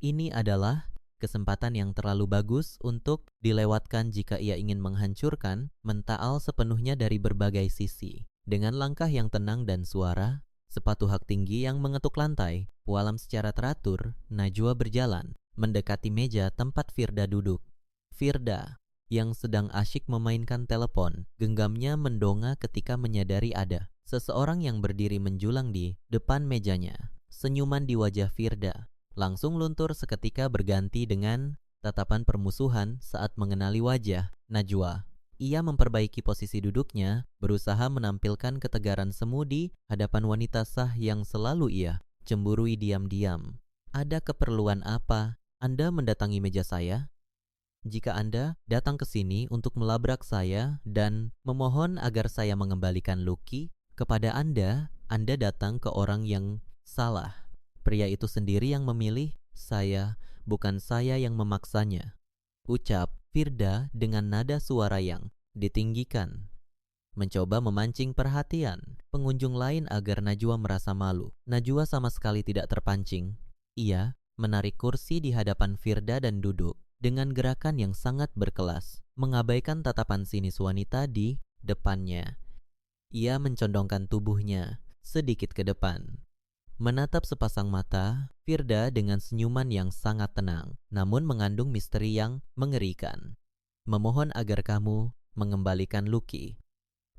Ini adalah kesempatan yang terlalu bagus untuk dilewatkan jika ia ingin menghancurkan Mentaal sepenuhnya dari berbagai sisi. Dengan langkah yang tenang dan suara sepatu hak tinggi yang mengetuk lantai, pualam secara teratur, Najwa berjalan mendekati meja tempat Firda duduk. Firda yang sedang asyik memainkan telepon, genggamnya mendongak ketika menyadari ada seseorang yang berdiri menjulang di depan mejanya. Senyuman di wajah Firda langsung luntur seketika berganti dengan tatapan permusuhan saat mengenali wajah Najwa. Ia memperbaiki posisi duduknya, berusaha menampilkan ketegaran semu di hadapan wanita sah yang selalu ia cemburui diam-diam. Ada keperluan apa Anda mendatangi meja saya? Jika Anda datang ke sini untuk melabrak saya dan memohon agar saya mengembalikan Lucky kepada Anda datang ke orang yang salah. Pria itu sendiri yang memilih saya, bukan saya yang memaksanya. Ucap Firda dengan nada suara yang ditinggikan, mencoba memancing perhatian pengunjung lain agar Najwa merasa malu. Najwa sama sekali tidak terpancing. Ia menarik kursi di hadapan Firda dan duduk dengan gerakan yang sangat berkelas, mengabaikan tatapan sinis wanita di depannya. Ia mencondongkan tubuhnya sedikit ke depan, menatap sepasang mata Firda dengan senyuman yang sangat tenang, namun mengandung misteri yang mengerikan. Memohon agar kamu mengembalikan Lucky.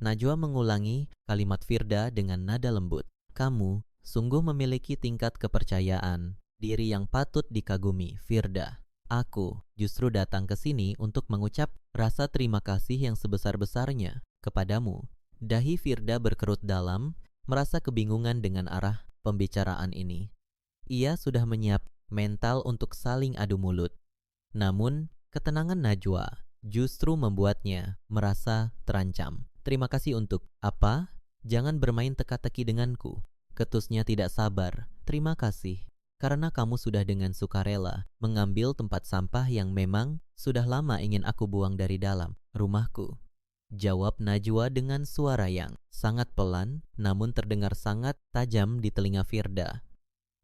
Najwa mengulangi kalimat Firda dengan nada lembut. Kamu sungguh memiliki tingkat kepercayaan diri yang patut dikagumi, Firda. Aku justru datang ke sini untuk mengucap rasa terima kasih yang sebesar-besarnya kepadamu. Dahi Firda berkerut dalam, merasa kebingungan dengan arah pembicaraan ini. Ia sudah menyiap mental untuk saling adu mulut. Namun, ketenangan Najwa justru membuatnya merasa terancam. Terima kasih untuk apa? Jangan bermain teka-teki denganku. Ketusnya tidak sabar. Terima kasih karena kamu sudah dengan sukarela mengambil tempat sampah yang memang sudah lama ingin aku buang dari dalam rumahku. Jawab Najwa dengan suara yang sangat pelan namun terdengar sangat tajam di telinga Firda.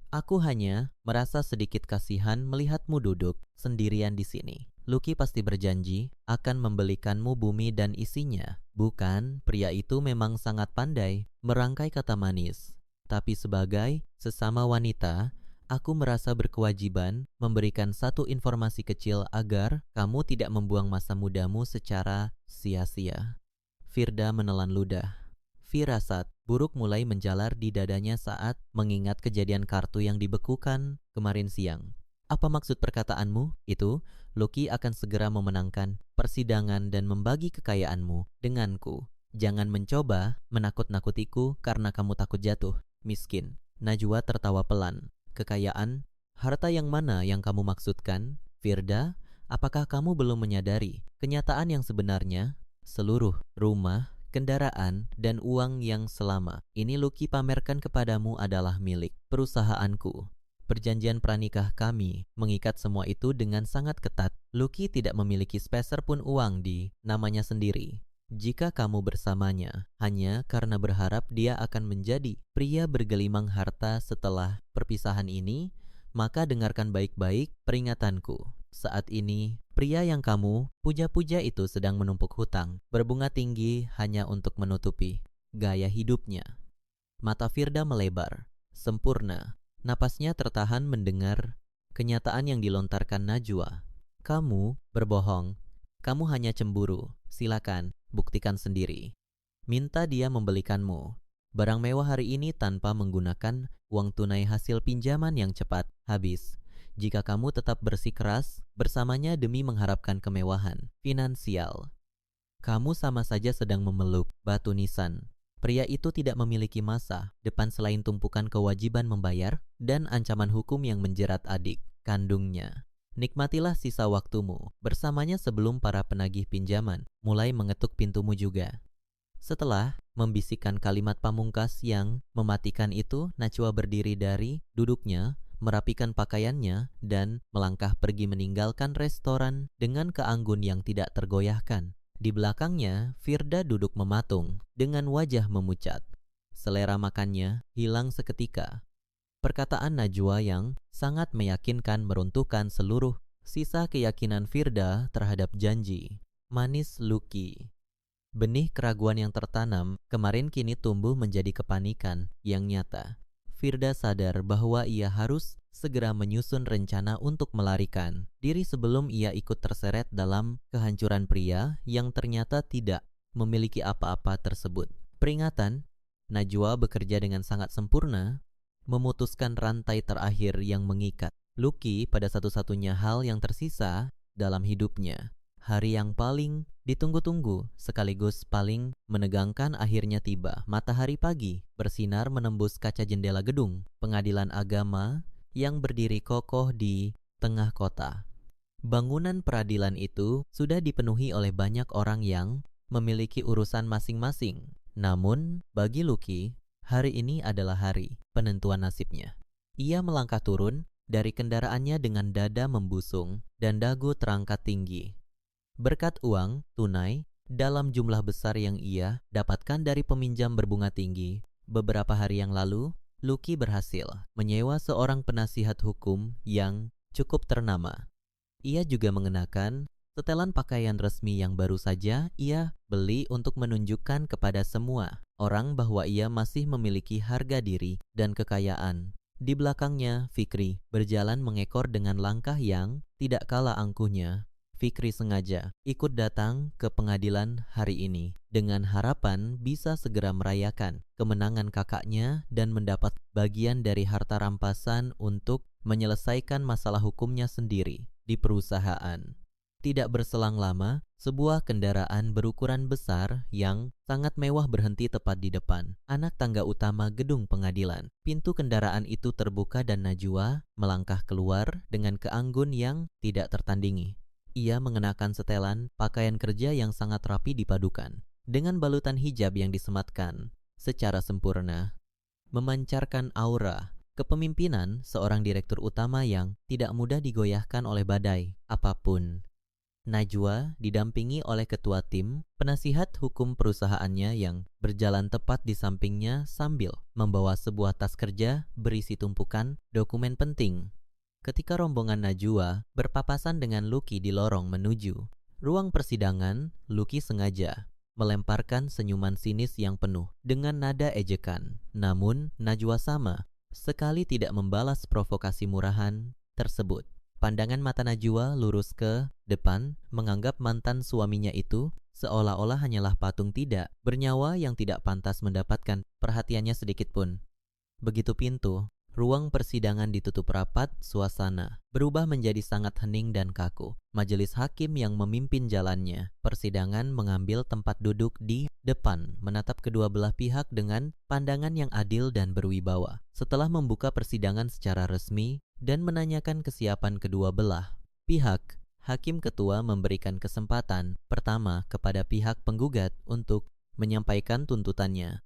Aku hanya merasa sedikit kasihan melihatmu duduk sendirian di sini. Lucky pasti berjanji akan membelikanmu bumi dan isinya. Bukan, pria itu memang sangat pandai merangkai kata manis. Tapi sebagai sesama wanita, aku merasa berkewajiban memberikan satu informasi kecil agar kamu tidak membuang masa mudamu secara sia-sia. Firda menelan ludah. Firasat buruk mulai menjalar di dadanya saat mengingat kejadian kartu yang dibekukan kemarin siang. Apa maksud perkataanmu? Itu, Lucky akan segera memenangkan persidangan dan membagi kekayaanmu denganku. Jangan mencoba menakut-nakutiku karena kamu takut jatuh, miskin. Najwa tertawa pelan. Kekayaan? Harta yang mana yang kamu maksudkan? Firda, apakah kamu belum menyadari kenyataan yang sebenarnya? Seluruh rumah, kendaraan, dan uang yang selama ini Lucky pamerkan kepadamu adalah milik perusahaanku. Perjanjian pranikah kami mengikat semua itu dengan sangat ketat. Lucky tidak memiliki sepeser pun uang di namanya sendiri. Jika kamu bersamanya hanya karena berharap dia akan menjadi pria bergelimang harta setelah perpisahan ini, maka dengarkan baik-baik peringatanku. Saat ini, pria yang kamu puja-puja itu sedang menumpuk hutang berbunga tinggi hanya untuk menutupi gaya hidupnya. Mata Firda melebar, sempurna. Napasnya tertahan mendengar kenyataan yang dilontarkan Najwa. Kamu berbohong. Kamu hanya cemburu. Silakan, buktikan sendiri. Minta dia membelikanmu barang mewah hari ini tanpa menggunakan uang tunai hasil pinjaman yang cepat habis. Jika kamu tetap bersikeras bersamanya demi mengharapkan kemewahan finansial, kamu sama saja sedang memeluk batu nisan. Pria itu tidak memiliki masa depan selain tumpukan kewajiban membayar dan ancaman hukum yang menjerat adik kandungnya. Nikmatilah sisa waktumu bersamanya sebelum para penagih pinjaman mulai mengetuk pintumu juga. Setelah membisikkan kalimat pamungkas yang mematikan itu, Najwa berdiri dari duduknya, merapikan pakaiannya, dan melangkah pergi meninggalkan restoran dengan keanggun yang tidak tergoyahkan. Di belakangnya, Firda duduk mematung dengan wajah memucat. Selera makannya hilang seketika. Perkataan Najwa yang sangat meyakinkan meruntuhkan seluruh sisa keyakinan Firda terhadap janji manis Lucky. Benih keraguan yang tertanam kemarin kini tumbuh menjadi kepanikan yang nyata. Firda sadar bahwa ia harus segera menyusun rencana untuk melarikan diri sebelum ia ikut terseret dalam kehancuran pria yang ternyata tidak memiliki apa-apa tersebut. Peringatan, Najwa bekerja dengan sangat sempurna, memutuskan rantai terakhir yang mengikat Lucky pada satu-satunya hal yang tersisa dalam hidupnya. Hari yang paling ditunggu-tunggu sekaligus paling menegangkan akhirnya tiba. Matahari pagi bersinar menembus kaca jendela gedung pengadilan agama yang berdiri kokoh di tengah kota. Bangunan peradilan itu sudah dipenuhi oleh banyak orang yang memiliki urusan masing-masing. Namun bagi Lucky, hari ini adalah hari penentuan nasibnya. Ia melangkah turun dari kendaraannya dengan dada membusung dan dagu terangkat tinggi. Berkat uang tunai dalam jumlah besar yang ia dapatkan dari peminjam berbunga tinggi, beberapa hari yang lalu, Lucky berhasil menyewa seorang penasihat hukum yang cukup ternama. Ia juga mengenakan setelan pakaian resmi yang baru saja ia beli untuk menunjukkan kepada semua orang bahwa ia masih memiliki harga diri dan kekayaan. Di belakangnya, Fikri berjalan mengekor dengan langkah yang tidak kalah angkuhnya. Fikri sengaja ikut datang ke pengadilan hari ini dengan harapan bisa segera merayakan kemenangan kakaknya dan mendapat bagian dari harta rampasan untuk menyelesaikan masalah hukumnya sendiri di perusahaan. Tidak berselang lama, sebuah kendaraan berukuran besar yang sangat mewah berhenti tepat di depan anak tangga utama gedung pengadilan. Pintu kendaraan itu terbuka dan Najwa melangkah keluar dengan keanggun yang tidak tertandingi. Ia mengenakan setelan pakaian kerja yang sangat rapi dipadukan dengan balutan hijab yang disematkan secara sempurna, memancarkan aura kepemimpinan seorang direktur utama yang tidak mudah digoyahkan oleh badai apapun. Najwa didampingi oleh ketua tim penasihat hukum perusahaannya yang berjalan tepat di sampingnya sambil membawa sebuah tas kerja berisi tumpukan dokumen penting. Ketika rombongan Najwa berpapasan dengan Lucky di lorong menuju ruang persidangan, Lucky sengaja melemparkan senyuman sinis yang penuh dengan nada ejekan. Namun Najwa sama sekali tidak membalas provokasi murahan tersebut. Pandangan mata Najwa lurus ke depan, menganggap mantan suaminya itu seolah-olah hanyalah patung tidak bernyawa yang tidak pantas mendapatkan perhatiannya sedikit pun. Begitu pintu ruang persidangan ditutup rapat, suasana berubah menjadi sangat hening dan kaku. Majelis hakim yang memimpin jalannya persidangan mengambil tempat duduk di depan, menatap kedua belah pihak dengan pandangan yang adil dan berwibawa. Setelah membuka persidangan secara resmi dan menanyakan kesiapan kedua belah pihak, Hakim Ketua memberikan kesempatan pertama kepada pihak penggugat untuk menyampaikan tuntutannya.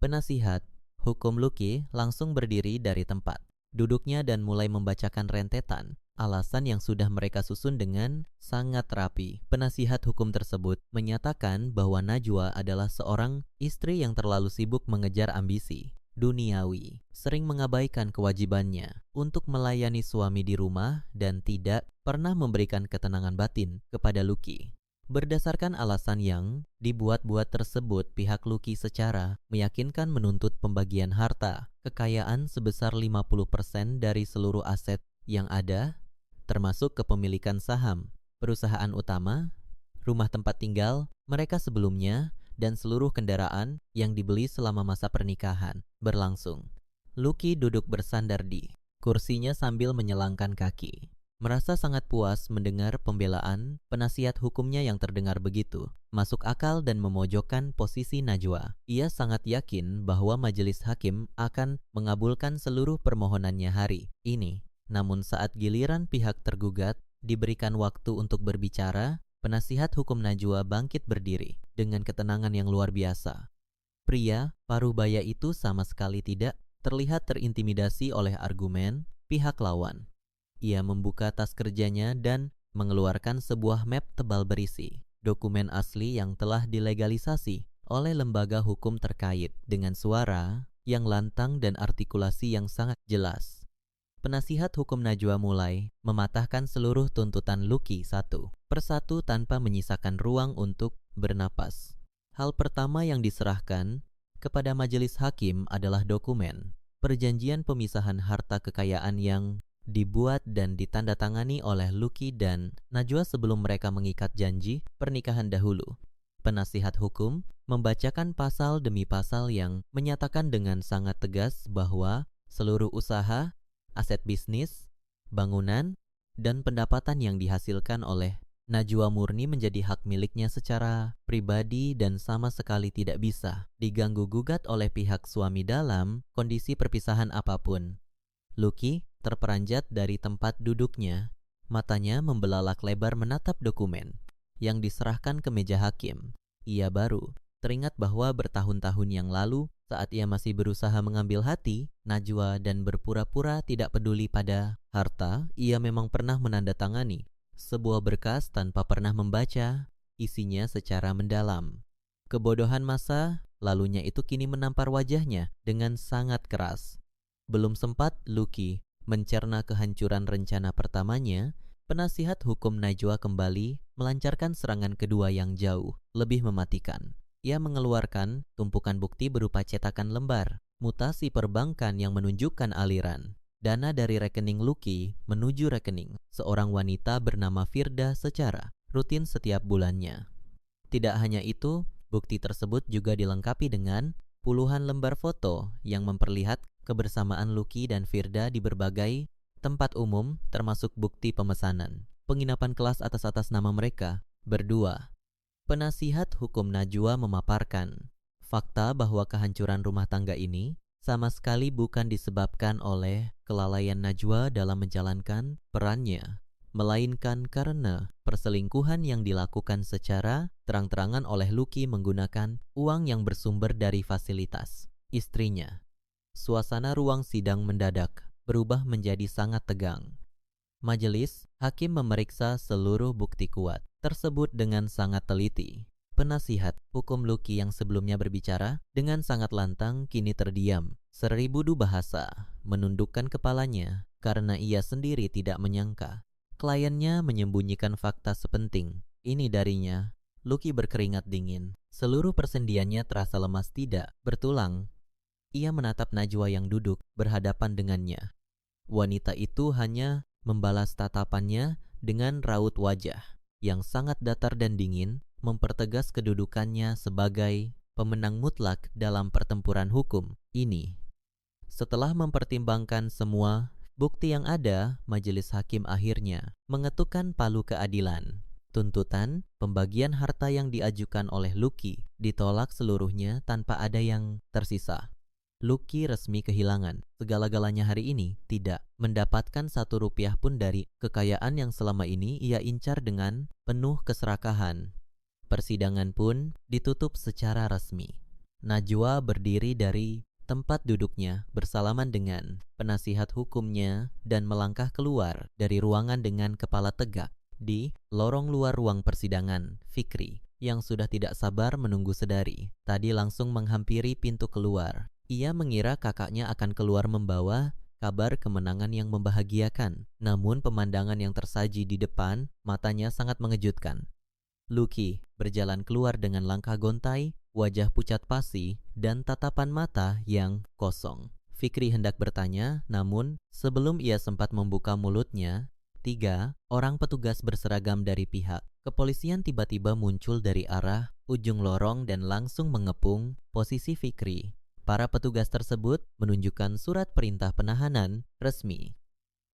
Penasihat hukum Lucky langsung berdiri dari tempat duduknya dan mulai membacakan rentetan alasan yang sudah mereka susun dengan sangat rapi. Penasihat hukum tersebut menyatakan bahwa Najwa adalah seorang istri yang terlalu sibuk mengejar ambisi duniawi, sering mengabaikan kewajibannya untuk melayani suami di rumah dan tidak pernah memberikan ketenangan batin kepada Lucky. Berdasarkan alasan yang dibuat-buat tersebut, pihak Lucky secara meyakinkan menuntut pembagian harta kekayaan sebesar 50% dari seluruh aset yang ada, termasuk kepemilikan saham, perusahaan utama, rumah tempat tinggal mereka sebelumnya, dan seluruh kendaraan yang dibeli selama masa pernikahan berlangsung. Lucky duduk bersandar di kursinya sambil menyelangkan kaki. Merasa sangat puas mendengar pembelaan penasihat hukumnya yang terdengar begitu masuk akal dan memojokkan posisi Najwa. Ia sangat yakin bahwa majelis hakim akan mengabulkan seluruh permohonannya hari ini. Namun saat giliran pihak tergugat diberikan waktu untuk berbicara, penasihat hukum Najwa bangkit berdiri dengan ketenangan yang luar biasa. Pria parubaya itu sama sekali tidak terlihat terintimidasi oleh argumen pihak lawan. Ia membuka tas kerjanya dan mengeluarkan sebuah map tebal berisi dokumen asli yang telah dilegalisasi oleh lembaga hukum terkait dengan suara yang lantang dan artikulasi yang sangat jelas. Penasihat hukum Najwa mulai mematahkan seluruh tuntutan Lucky satu persatu tanpa menyisakan ruang untuk bernapas. Hal pertama yang diserahkan kepada majelis hakim adalah dokumen perjanjian pemisahan harta kekayaan yang dibuat dan ditandatangani oleh Lucky dan Najwa sebelum mereka mengikat janji pernikahan dahulu. Penasihat hukum membacakan pasal demi pasal yang menyatakan dengan sangat tegas bahwa seluruh usaha, aset bisnis, bangunan, dan pendapatan yang dihasilkan oleh Najwa murni menjadi hak miliknya secara pribadi dan sama sekali tidak bisa diganggu-gugat oleh pihak suami dalam kondisi perpisahan apapun. Lucky terperanjat dari tempat duduknya, matanya membelalak lebar menatap dokumen yang diserahkan ke meja hakim. Ia baru teringat bahwa bertahun-tahun yang lalu saat ia masih berusaha mengambil hati Najwa dan berpura-pura tidak peduli pada harta, ia memang pernah menandatangani sebuah berkas tanpa pernah membaca isinya secara mendalam. Kebodohan masa lalunya itu kini menampar wajahnya dengan sangat keras. Belum sempat Lucky mencerna kehancuran rencana pertamanya, penasihat hukum Najwa kembali melancarkan serangan kedua yang jauh lebih mematikan. Ia mengeluarkan tumpukan bukti berupa cetakan lembar, mutasi perbankan yang menunjukkan aliran dana dari rekening Lucky menuju rekening seorang wanita bernama Firda secara rutin setiap bulannya. Tidak hanya itu, bukti tersebut juga dilengkapi dengan puluhan lembar foto yang memperlihatkan kebersamaan Lucky dan Firda di berbagai tempat umum, termasuk bukti pemesanan penginapan kelas atas nama mereka berdua. Penasihat hukum Najwa memaparkan fakta bahwa kehancuran rumah tangga ini sama sekali bukan disebabkan oleh kelalaian Najwa dalam menjalankan perannya, melainkan karena perselingkuhan yang dilakukan secara terang-terangan oleh Lucky menggunakan uang yang bersumber dari fasilitas istrinya. Suasana ruang sidang mendadak berubah menjadi sangat tegang. Majelis hakim memeriksa seluruh bukti kuat tersebut dengan sangat teliti. Penasihat hukum Lucky yang sebelumnya berbicara dengan sangat lantang kini terdiam. Seribudu bahasa menundukkan kepalanya karena ia sendiri tidak menyangka kliennya menyembunyikan fakta sepenting ini darinya. Lucky berkeringat dingin. Seluruh persendiannya terasa lemas tidak bertulang. Ia menatap Najwa yang duduk berhadapan dengannya. Wanita itu hanya membalas tatapannya dengan raut wajah yang sangat datar dan dingin, mempertegas kedudukannya sebagai pemenang mutlak dalam pertempuran hukum ini. Setelah mempertimbangkan semua bukti yang ada, majelis hakim akhirnya mengetukkan palu keadilan. Tuntutan pembagian harta yang diajukan oleh Lucky ditolak seluruhnya tanpa ada yang tersisa. Lucky resmi kehilangan segala-galanya hari ini, tidak mendapatkan 1 rupiah pun dari kekayaan yang selama ini ia incar dengan penuh keserakahan. Persidangan pun ditutup secara resmi. Najwa berdiri dari tempat duduknya bersalaman dengan penasihat hukumnya dan melangkah keluar dari ruangan dengan kepala tegak. Di lorong luar ruang persidangan, Fikri, yang sudah tidak sabar menunggu sedari, tadi langsung menghampiri pintu keluar. Ia mengira kakaknya akan keluar membawa kabar kemenangan yang membahagiakan. Namun pemandangan yang tersaji di depan matanya sangat mengejutkan. Lucky berjalan keluar dengan langkah gontai, wajah pucat pasi, dan tatapan mata yang kosong. Fikri hendak bertanya, namun sebelum ia sempat membuka mulutnya, 3 orang petugas berseragam dari pihak kepolisian tiba-tiba muncul dari arah ujung lorong dan langsung mengepung posisi Fikri. Para petugas tersebut menunjukkan surat perintah penahanan resmi.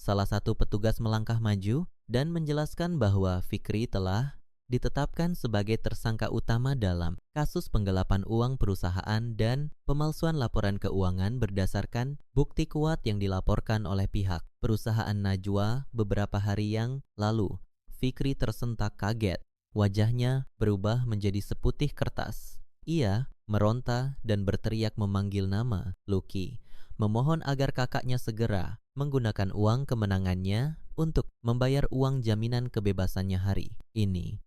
Salah satu petugas melangkah maju dan menjelaskan bahwa Fikri telah ditetapkan sebagai tersangka utama dalam kasus penggelapan uang perusahaan dan pemalsuan laporan keuangan berdasarkan bukti kuat yang dilaporkan oleh pihak perusahaan Najwa beberapa hari yang lalu. Fikri tersentak kaget. Wajahnya berubah menjadi seputih kertas. Ia meronta dan berteriak memanggil nama Lucky, memohon agar kakaknya segera menggunakan uang kemenangannya untuk membayar uang jaminan kebebasannya hari ini.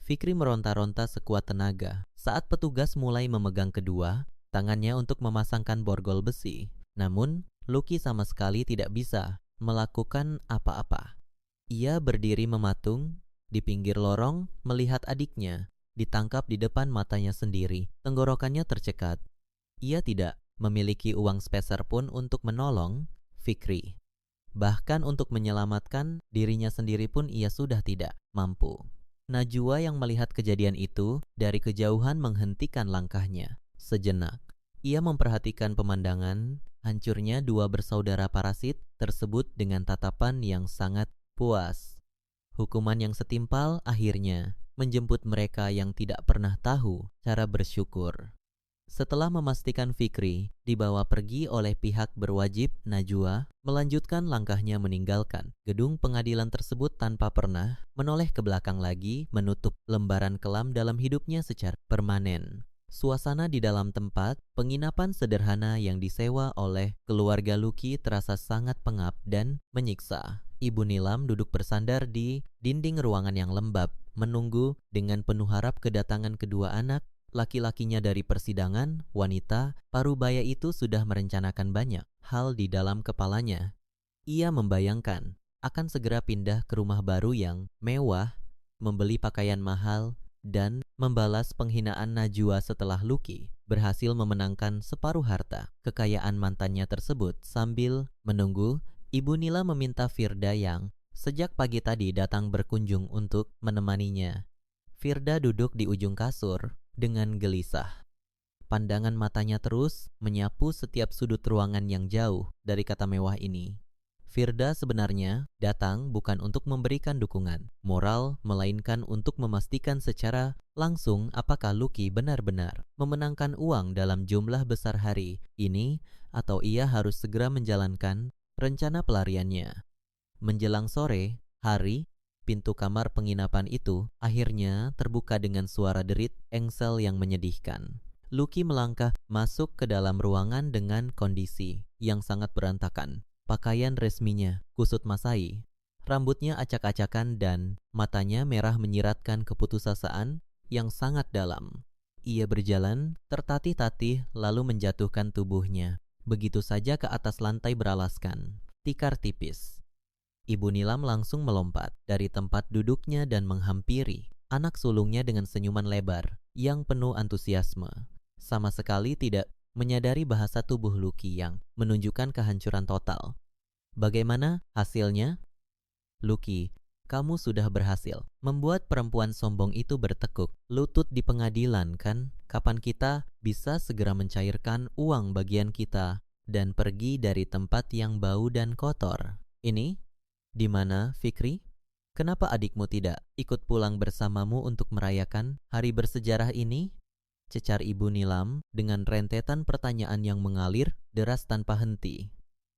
Fikri meronta-ronta sekuat tenaga saat petugas mulai memegang kedua tangannya untuk memasangkan borgol besi. Namun, Lucky sama sekali tidak bisa melakukan apa-apa. Ia berdiri mematung di pinggir lorong melihat adiknya ditangkap di depan matanya sendiri. Tenggorokannya tercekat. Ia tidak memiliki uang sepeser pun untuk menolong Fikri. Bahkan untuk menyelamatkan dirinya sendiri pun ia sudah tidak mampu. Najwa yang melihat kejadian itu dari kejauhan menghentikan langkahnya. Sejenak, ia memperhatikan pemandangan hancurnya 2 bersaudara parasit tersebut dengan tatapan yang sangat puas. Hukuman yang setimpal akhirnya menjemput mereka yang tidak pernah tahu cara bersyukur. Setelah memastikan Fikri dibawa pergi oleh pihak berwajib, Najwa melanjutkan langkahnya meninggalkan gedung pengadilan tersebut tanpa pernah menoleh ke belakang lagi, menutup lembaran kelam dalam hidupnya secara permanen. Suasana di dalam tempat penginapan sederhana yang disewa oleh keluarga Lucky terasa sangat pengap dan menyiksa. Ibu Nilam duduk bersandar di dinding ruangan yang lembab, menunggu dengan penuh harap kedatangan kedua anak laki-lakinya dari persidangan. Wanita parubaya itu sudah merencanakan banyak hal di dalam kepalanya. Ia membayangkan akan segera pindah ke rumah baru yang mewah, membeli pakaian mahal, dan membalas penghinaan Najwa setelah Lucky berhasil memenangkan separuh harta kekayaan mantannya tersebut. Sambil menunggu, Ibu Nila meminta Firda yang sejak pagi tadi datang berkunjung untuk menemaninya. Firda duduk di ujung kasur dengan gelisah. Pandangan matanya terus menyapu setiap sudut ruangan yang jauh dari kata mewah ini. Firda sebenarnya datang bukan untuk memberikan dukungan moral, melainkan untuk memastikan secara langsung apakah Lucky benar-benar memenangkan uang dalam jumlah besar hari ini atau ia harus segera menjalankan rencana pelariannya. Menjelang sore hari, pintu kamar penginapan itu akhirnya terbuka dengan suara derit engsel yang menyedihkan. Lucky melangkah masuk ke dalam ruangan dengan kondisi yang sangat berantakan. Pakaian resminya kusut masai, rambutnya acak-acakan dan matanya merah menyiratkan keputusasaan yang sangat dalam. Ia berjalan tertatih-tatih lalu menjatuhkan tubuhnya begitu saja ke atas lantai beralaskan tikar tipis. Ibu Nilam langsung melompat dari tempat duduknya dan menghampiri anak sulungnya dengan senyuman lebar yang penuh antusiasme. Sama sekali tidak menyadari bahasa tubuh Lucky yang menunjukkan kehancuran total. Bagaimana hasilnya? Lucky, kamu sudah berhasil membuat perempuan sombong itu bertekuk lutut di pengadilan, kan? Kapan kita bisa segera mencairkan uang bagian kita dan pergi dari tempat yang bau dan kotor? Ini di mana, Fikri? Kenapa adikmu tidak ikut pulang bersamamu untuk merayakan hari bersejarah ini? Cecar Ibu Nilam dengan rentetan pertanyaan yang mengalir deras tanpa henti.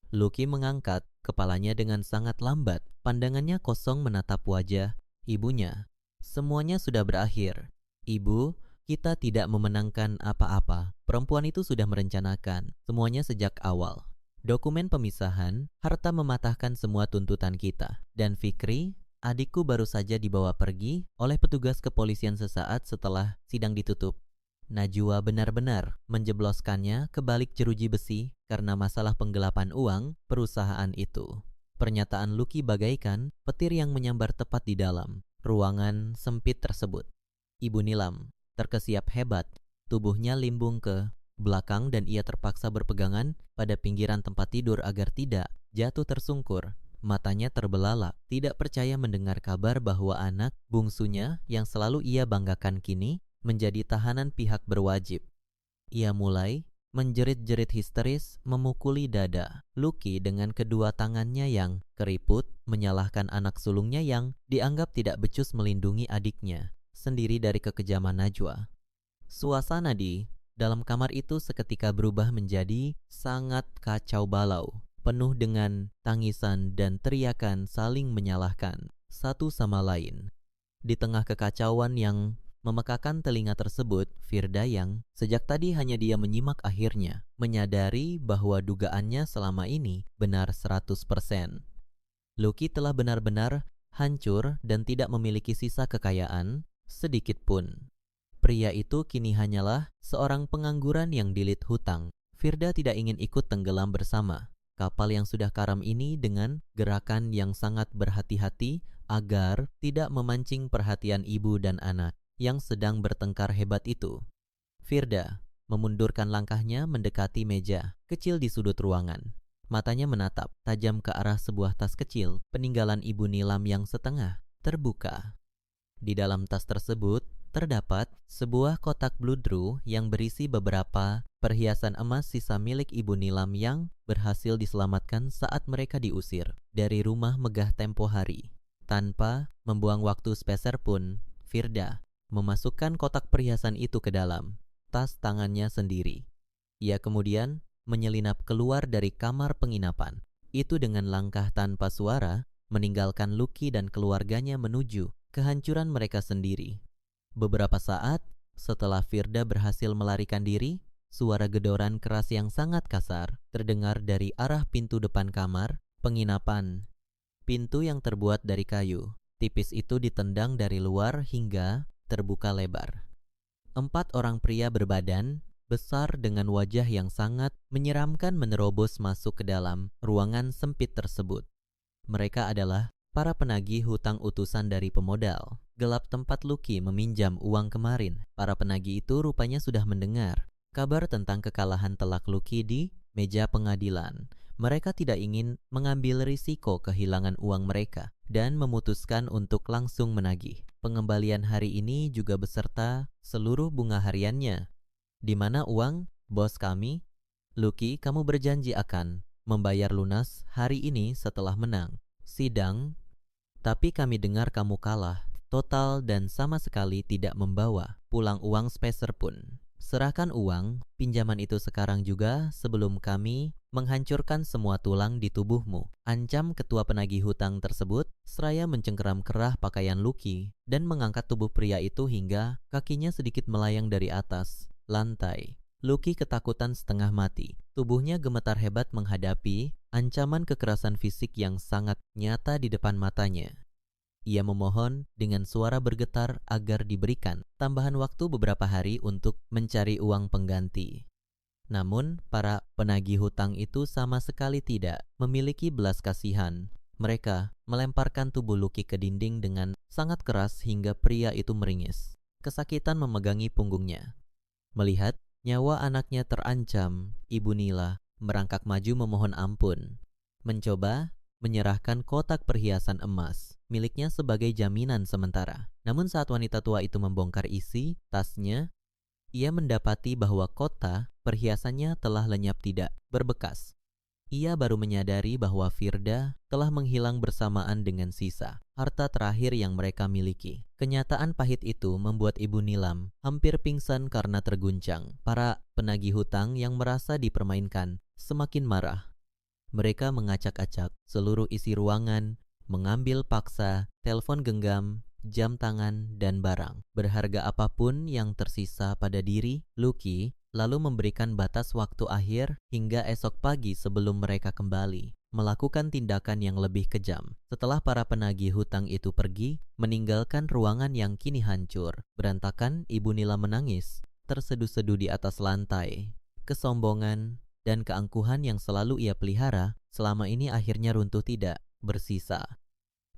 Lucky mengangkat kepalanya dengan sangat lambat. Pandangannya kosong menatap wajah ibunya. Semuanya sudah berakhir. Ibu, kita tidak memenangkan apa-apa. Perempuan itu sudah merencanakan semuanya sejak awal. Dokumen pemisahan, harta mematahkan semua tuntutan kita. Dan Fikri, adikku baru saja dibawa pergi oleh petugas kepolisian sesaat setelah sidang ditutup. Najwa benar-benar menjebloskannya ke balik jeruji besi karena masalah penggelapan uang perusahaan itu. Pernyataan Lucky bagaikan petir yang menyambar tepat di dalam ruangan sempit tersebut. Ibu Nilam terkesiap hebat, tubuhnya limbung ke belakang dan ia terpaksa berpegangan pada pinggiran tempat tidur agar tidak jatuh tersungkur. Matanya terbelalak, tidak percaya mendengar kabar bahwa anak bungsunya yang selalu ia banggakan kini menjadi tahanan pihak berwajib. Ia mulai menjerit-jerit histeris memukuli dada Lucky dengan kedua tangannya yang keriput, menyalahkan anak sulungnya yang dianggap tidak becus melindungi adiknya sendiri dari kekejaman Najwa. Suasana di dalam kamar itu seketika berubah menjadi sangat kacau balau, penuh dengan tangisan dan teriakan saling menyalahkan satu sama lain. Di tengah kekacauan yang memekakan telinga tersebut, Firda yang sejak tadi hanya dia menyimak akhirnya menyadari bahwa dugaannya selama ini benar 100%. Lucky telah benar-benar hancur dan tidak memiliki sisa kekayaan sedikit pun. Pria itu kini hanyalah seorang pengangguran yang dilit hutang. Firda tidak ingin ikut tenggelam bersama kapal yang sudah karam ini dengan gerakan yang sangat berhati-hati agar tidak memancing perhatian ibu dan anak yang sedang bertengkar hebat itu. Firda memundurkan langkahnya mendekati meja kecil di sudut ruangan. Matanya menatap tajam ke arah sebuah tas kecil peninggalan Ibu Nilam yang setengah terbuka. Di dalam tas tersebut terdapat sebuah kotak bludru yang berisi beberapa perhiasan emas sisa milik Ibu Nilam yang berhasil diselamatkan saat mereka diusir dari rumah megah tempo hari. Tanpa membuang waktu sepeser pun, Firda memasukkan kotak perhiasan itu ke dalam tas tangannya sendiri. Ia kemudian menyelinap keluar dari kamar penginapan. Itu dengan langkah tanpa suara, meninggalkan Lucky dan keluarganya menuju kehancuran mereka sendiri. Beberapa saat setelah Firda berhasil melarikan diri, suara gedoran keras yang sangat kasar terdengar dari arah pintu depan kamar penginapan. Pintu yang terbuat dari kayu tipis itu ditendang dari luar hingga terbuka lebar. 4 orang pria berbadan besar dengan wajah yang sangat menyeramkan menerobos masuk ke dalam ruangan sempit tersebut. Mereka adalah para penagih hutang utusan dari pemodal gelap tempat Lucky meminjam uang kemarin. Para penagih itu rupanya sudah mendengar kabar tentang kekalahan telak Lucky di meja pengadilan. Mereka tidak ingin mengambil risiko kehilangan uang mereka dan memutuskan untuk langsung menagih. Pengembalian hari ini juga beserta seluruh bunga hariannya. Di mana uang, bos kami? Lucky, kamu berjanji akan membayar lunas hari ini setelah menang sidang, tapi kami dengar kamu kalah total dan sama sekali tidak membawa pulang uang sepeser pun. Serahkan uang pinjaman itu sekarang juga sebelum kami menghancurkan semua tulang di tubuhmu. Ancam ketua penagih hutang tersebut seraya mencengkeram kerah pakaian Lucky dan mengangkat tubuh pria itu hingga kakinya sedikit melayang dari atas lantai. Lucky ketakutan setengah mati. Tubuhnya gemetar hebat menghadapi ancaman kekerasan fisik yang sangat nyata di depan matanya. Ia memohon dengan suara bergetar agar diberikan tambahan waktu beberapa hari untuk mencari uang pengganti. Namun, para penagih hutang itu sama sekali tidak memiliki belas kasihan. Mereka melemparkan tubuh Lucky ke dinding dengan sangat keras hingga pria itu meringis. Kesakitan memegangi punggungnya. Melihat nyawa anaknya terancam, Ibu Nila merangkak maju memohon ampun. Mencoba menyerahkan kotak perhiasan emas miliknya sebagai jaminan sementara. Namun saat wanita tua itu membongkar isi tasnya, ia mendapati bahwa kotak perhiasannya telah lenyap tidak berbekas. Ia baru menyadari bahwa Firda telah menghilang bersamaan dengan sisa harta terakhir yang mereka miliki. Kenyataan pahit itu membuat Ibu Nilam hampir pingsan karena terguncang. Para penagih hutang yang merasa dipermainkan semakin marah. Mereka mengacak-acak seluruh isi ruangan, mengambil paksa telepon genggam, jam tangan, dan barang berharga apapun yang tersisa pada diri Lucky, lalu memberikan batas waktu akhir hingga esok pagi sebelum mereka kembali melakukan tindakan yang lebih kejam. Setelah para penagih hutang itu pergi, meninggalkan ruangan yang kini hancur, berantakan, Ibu Nila menangis, terseduh-seduh di atas lantai. Kesombongan dan keangkuhan yang selalu ia pelihara selama ini akhirnya runtuh tidak bersisa.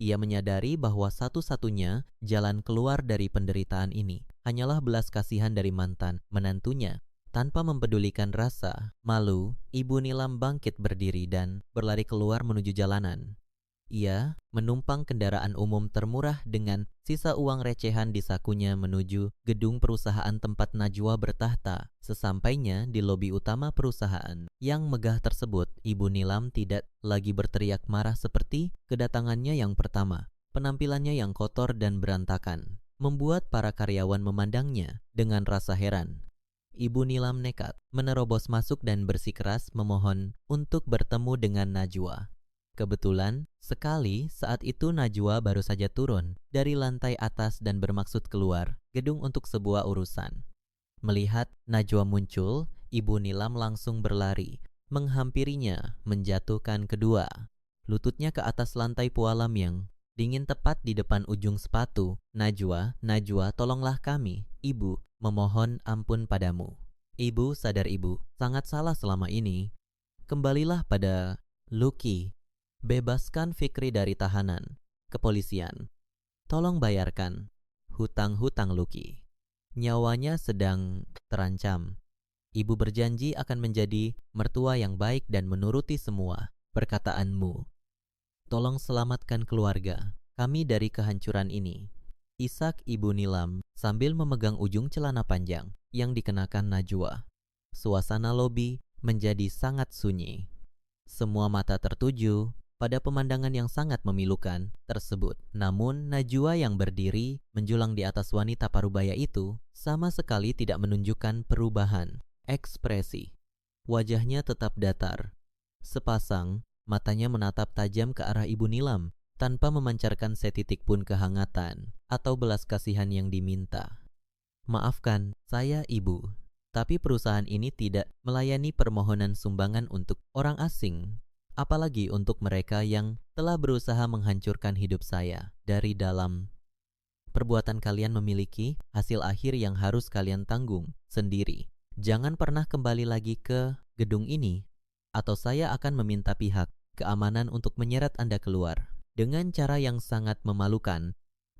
Ia menyadari bahwa satu-satunya jalan keluar dari penderitaan ini hanyalah belas kasihan dari mantan menantunya. Tanpa mempedulikan rasa malu, Ibu Nilam bangkit berdiri dan berlari keluar menuju jalanan. Ia menumpang kendaraan umum termurah dengan sisa uang recehan di sakunya menuju gedung perusahaan tempat Najwa bertahta. Sesampainya di lobi utama perusahaan yang megah tersebut, Ibu Nilam tidak lagi berteriak marah seperti kedatangannya yang pertama. Penampilannya yang kotor dan berantakan membuat para karyawan memandangnya dengan rasa heran. Ibu Nilam nekat menerobos masuk dan bersikeras memohon untuk bertemu dengan Najwa. Kebetulan sekali saat itu Najwa baru saja turun dari lantai atas dan bermaksud keluar gedung untuk sebuah urusan. Melihat Najwa muncul, Ibu Nilam langsung berlari, menghampirinya, menjatuhkan kedua lututnya ke atas lantai pualam yang dingin tepat di depan ujung sepatu. Najwa, tolonglah kami, Ibu, memohon ampun padamu. Ibu sadar ibu sangat salah selama ini. Kembalilah pada Lucky. Bebaskan Fikri dari tahanan kepolisian. Tolong bayarkan hutang-hutang Lucky. Nyawanya sedang terancam. Ibu berjanji akan menjadi mertua yang baik dan menuruti semua perkataanmu. Tolong selamatkan keluarga kami dari kehancuran ini. Isak Ibu Nilam sambil memegang ujung celana panjang yang dikenakan Najwa. Suasana lobi menjadi sangat sunyi. Semua mata tertuju pada pemandangan yang sangat memilukan tersebut. Namun Najwa yang berdiri menjulang di atas wanita parubaya itu sama sekali tidak menunjukkan perubahan ekspresi. Wajahnya tetap datar. Sepasang matanya menatap tajam ke arah Ibu Nilam tanpa memancarkan setitik pun kehangatan atau belas kasihan yang diminta. Maafkan saya Ibu, tapi perusahaan ini tidak melayani permohonan sumbangan untuk orang asing, apalagi untuk mereka yang telah berusaha menghancurkan hidup saya dari dalam. Perbuatan kalian memiliki hasil akhir yang harus kalian tanggung sendiri. Jangan pernah kembali lagi ke gedung ini, atau saya akan meminta pihak keamanan untuk menyeret Anda keluar. Dengan cara yang sangat memalukan,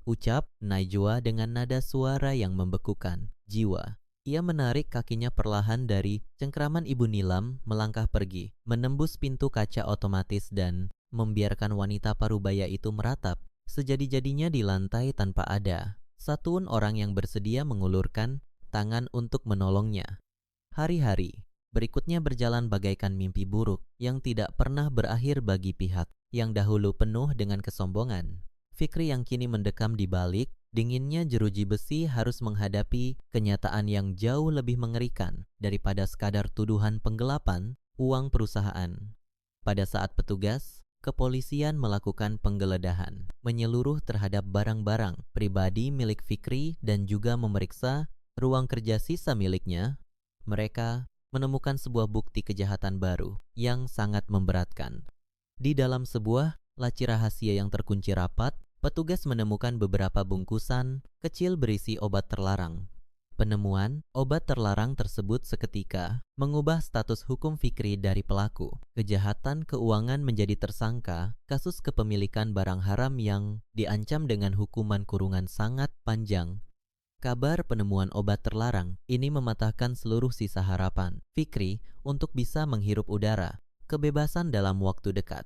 ucap Najwa dengan nada suara yang membekukan jiwa. Ia menarik kakinya perlahan dari cengkraman Ibu Nilam, melangkah pergi, menembus pintu kaca otomatis dan membiarkan wanita parubaya itu meratap sejadi-jadinya di lantai tanpa ada satupun orang yang bersedia mengulurkan tangan untuk menolongnya. Hari-hari berikutnya berjalan bagaikan mimpi buruk yang tidak pernah berakhir bagi pihak yang dahulu penuh dengan kesombongan. Fikri yang kini mendekam di balik dinginnya jeruji besi harus menghadapi kenyataan yang jauh lebih mengerikan daripada sekadar tuduhan penggelapan uang perusahaan. Pada saat petugas kepolisian melakukan penggeledahan menyeluruh terhadap barang-barang pribadi milik Fikri dan juga memeriksa ruang kerja sisa miliknya, mereka menemukan sebuah bukti kejahatan baru yang sangat memberatkan. Di dalam sebuah laci rahasia yang terkunci rapat, petugas menemukan beberapa bungkusan kecil berisi obat terlarang. Penemuan obat terlarang tersebut seketika mengubah status hukum Fikri dari pelaku kejahatan keuangan menjadi tersangka kasus kepemilikan barang haram yang diancam dengan hukuman kurungan sangat panjang. Kabar penemuan obat terlarang ini mematahkan seluruh sisa harapan Fikri untuk bisa menghirup udara kebebasan dalam waktu dekat.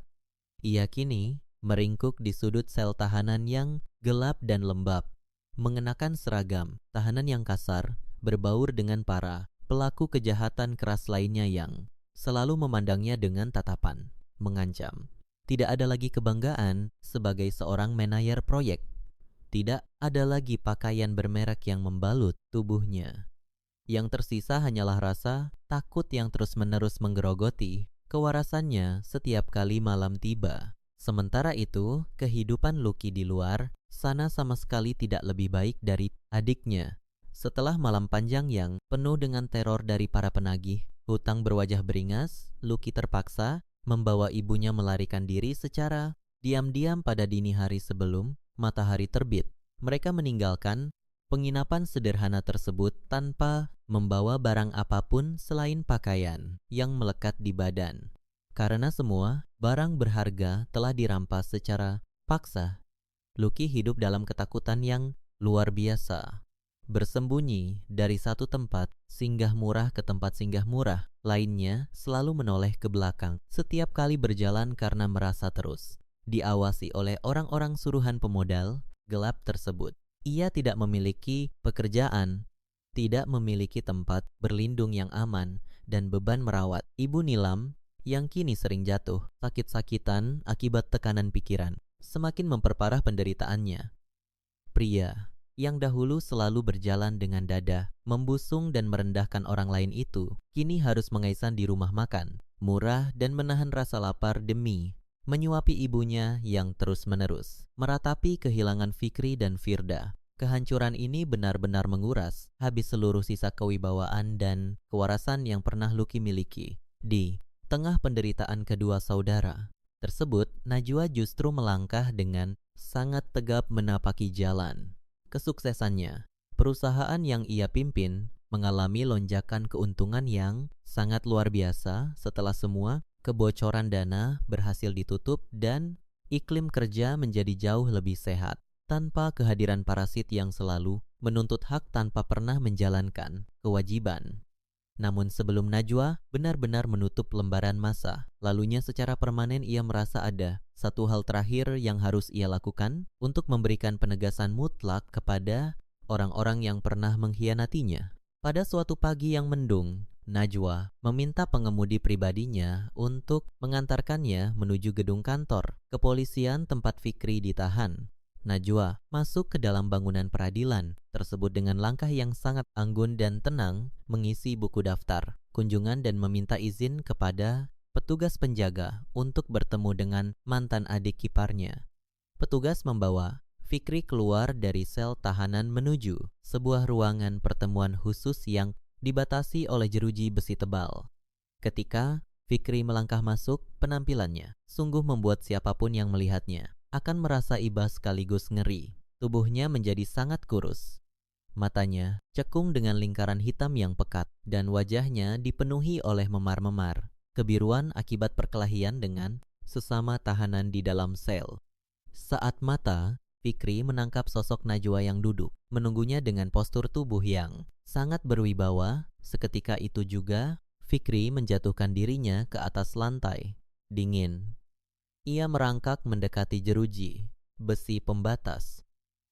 Ia kini meringkuk di sudut sel tahanan yang gelap dan lembab, mengenakan seragam tahanan yang kasar, berbaur dengan para pelaku kejahatan keras lainnya yang selalu memandangnya dengan tatapan mengancam. Tidak ada lagi kebanggaan sebagai seorang manajer proyek. Tidak ada lagi pakaian bermerek yang membalut tubuhnya. Yang tersisa hanyalah rasa takut yang terus-menerus menggerogoti kewarasannya setiap kali malam tiba. Sementara itu, kehidupan Lucky di luar sana sama sekali tidak lebih baik dari adiknya. Setelah malam panjang yang penuh dengan teror dari para penagih hutang berwajah beringas, Lucky terpaksa membawa ibunya melarikan diri secara diam-diam pada dini hari sebelum matahari terbit. Mereka meninggalkan penginapan sederhana tersebut tanpa membawa barang apapun selain pakaian yang melekat di badan. Karena semua barang berharga telah dirampas secara paksa, Lucky hidup dalam ketakutan yang luar biasa. Bersembunyi dari satu tempat singgah murah ke tempat singgah murah lainnya, selalu menoleh ke belakang setiap kali berjalan karena merasa terus diawasi oleh orang-orang suruhan pemodal gelap tersebut. Ia tidak memiliki pekerjaan, tidak memiliki tempat berlindung yang aman, dan beban merawat ibu Nilam yang kini sering jatuh sakit-sakitan akibat tekanan pikiran semakin memperparah penderitaannya. Pria yang dahulu selalu berjalan dengan dada membusung dan merendahkan orang lain itu kini harus mengaisan di rumah makan murah dan menahan rasa lapar demi menyuapi ibunya yang terus-menerus meratapi kehilangan Fikri dan Firda. Kehancuran ini benar-benar menguras habis seluruh sisa kewibawaan dan kewarasan yang pernah Lucky miliki. Di tengah penderitaan kedua saudara tersebut, Najwa justru melangkah dengan sangat tegap menapaki jalan kesuksesannya. Perusahaan yang ia pimpin mengalami lonjakan keuntungan yang sangat luar biasa setelah semua kebocoran dana berhasil ditutup dan iklim kerja menjadi jauh lebih sehat tanpa kehadiran parasit yang selalu menuntut hak tanpa pernah menjalankan kewajiban. Namun sebelum Najwa benar-benar menutup lembaran masa, lalunya secara permanen ia merasa ada satu hal terakhir yang harus ia lakukan untuk memberikan penegasan mutlak kepada orang-orang yang pernah mengkhianatinya. Pada suatu pagi yang mendung, Najwa meminta pengemudi pribadinya untuk mengantarkannya menuju gedung kantor kepolisian tempat Fikri ditahan. Najwa masuk ke dalam bangunan peradilan tersebut dengan langkah yang sangat anggun dan tenang, mengisi buku daftar kunjungan dan meminta izin kepada petugas penjaga untuk bertemu dengan mantan adik kiparnya. Petugas membawa Fikri keluar dari sel tahanan menuju sebuah ruangan pertemuan khusus yang dibatasi oleh jeruji besi tebal. Ketika Fikri melangkah masuk, penampilannya sungguh membuat siapapun yang melihatnya akan merasa iba sekaligus ngeri. Tubuhnya menjadi sangat kurus. Matanya cekung dengan lingkaran hitam yang pekat dan wajahnya dipenuhi oleh memar-memar kebiruan akibat perkelahian dengan sesama tahanan di dalam sel. Saat mata Fikri menangkap sosok Najwa yang duduk, menunggunya dengan postur tubuh yang sangat berwibawa. Seketika itu juga Fikri menjatuhkan dirinya ke atas lantai dingin. Ia merangkak mendekati jeruji besi pembatas,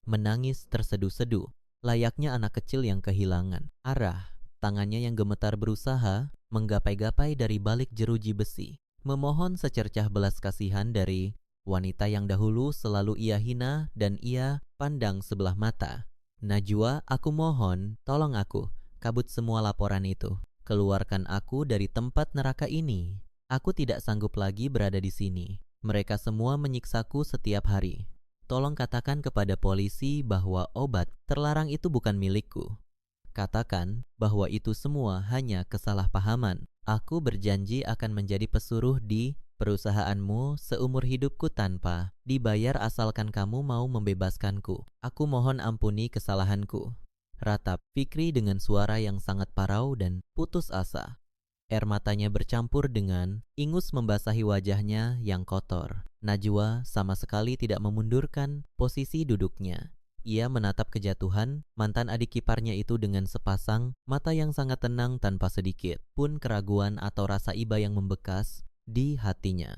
menangis terseduh-seduh, layaknya anak kecil yang kehilangan arah. Tangannya yang gemetar berusaha menggapai-gapai dari balik jeruji besi, memohon secercah belas kasihan dari wanita yang dahulu selalu ia hina dan ia pandang sebelah mata. Najwa, aku mohon, tolong aku, kabut semua laporan itu. Keluarkan aku dari tempat neraka ini. Aku tidak sanggup lagi berada di sini. Mereka semua menyiksaku setiap hari. Tolong katakan kepada polisi bahwa obat terlarang itu bukan milikku. Katakan bahwa itu semua hanya kesalahpahaman. Aku berjanji akan menjadi pesuruh di perusahaanmu seumur hidupku tanpa dibayar asalkan kamu mau membebaskanku. Aku mohon ampuni kesalahanku. Ratap Fikri dengan suara yang sangat parau dan putus asa. Air matanya bercampur dengan ingus membasahi wajahnya yang kotor. Najwa sama sekali tidak memundurkan posisi duduknya. Ia menatap kejatuhan mantan adik kiparnya itu dengan sepasang mata yang sangat tenang tanpa sedikit pun keraguan atau rasa iba yang membekas di hatinya.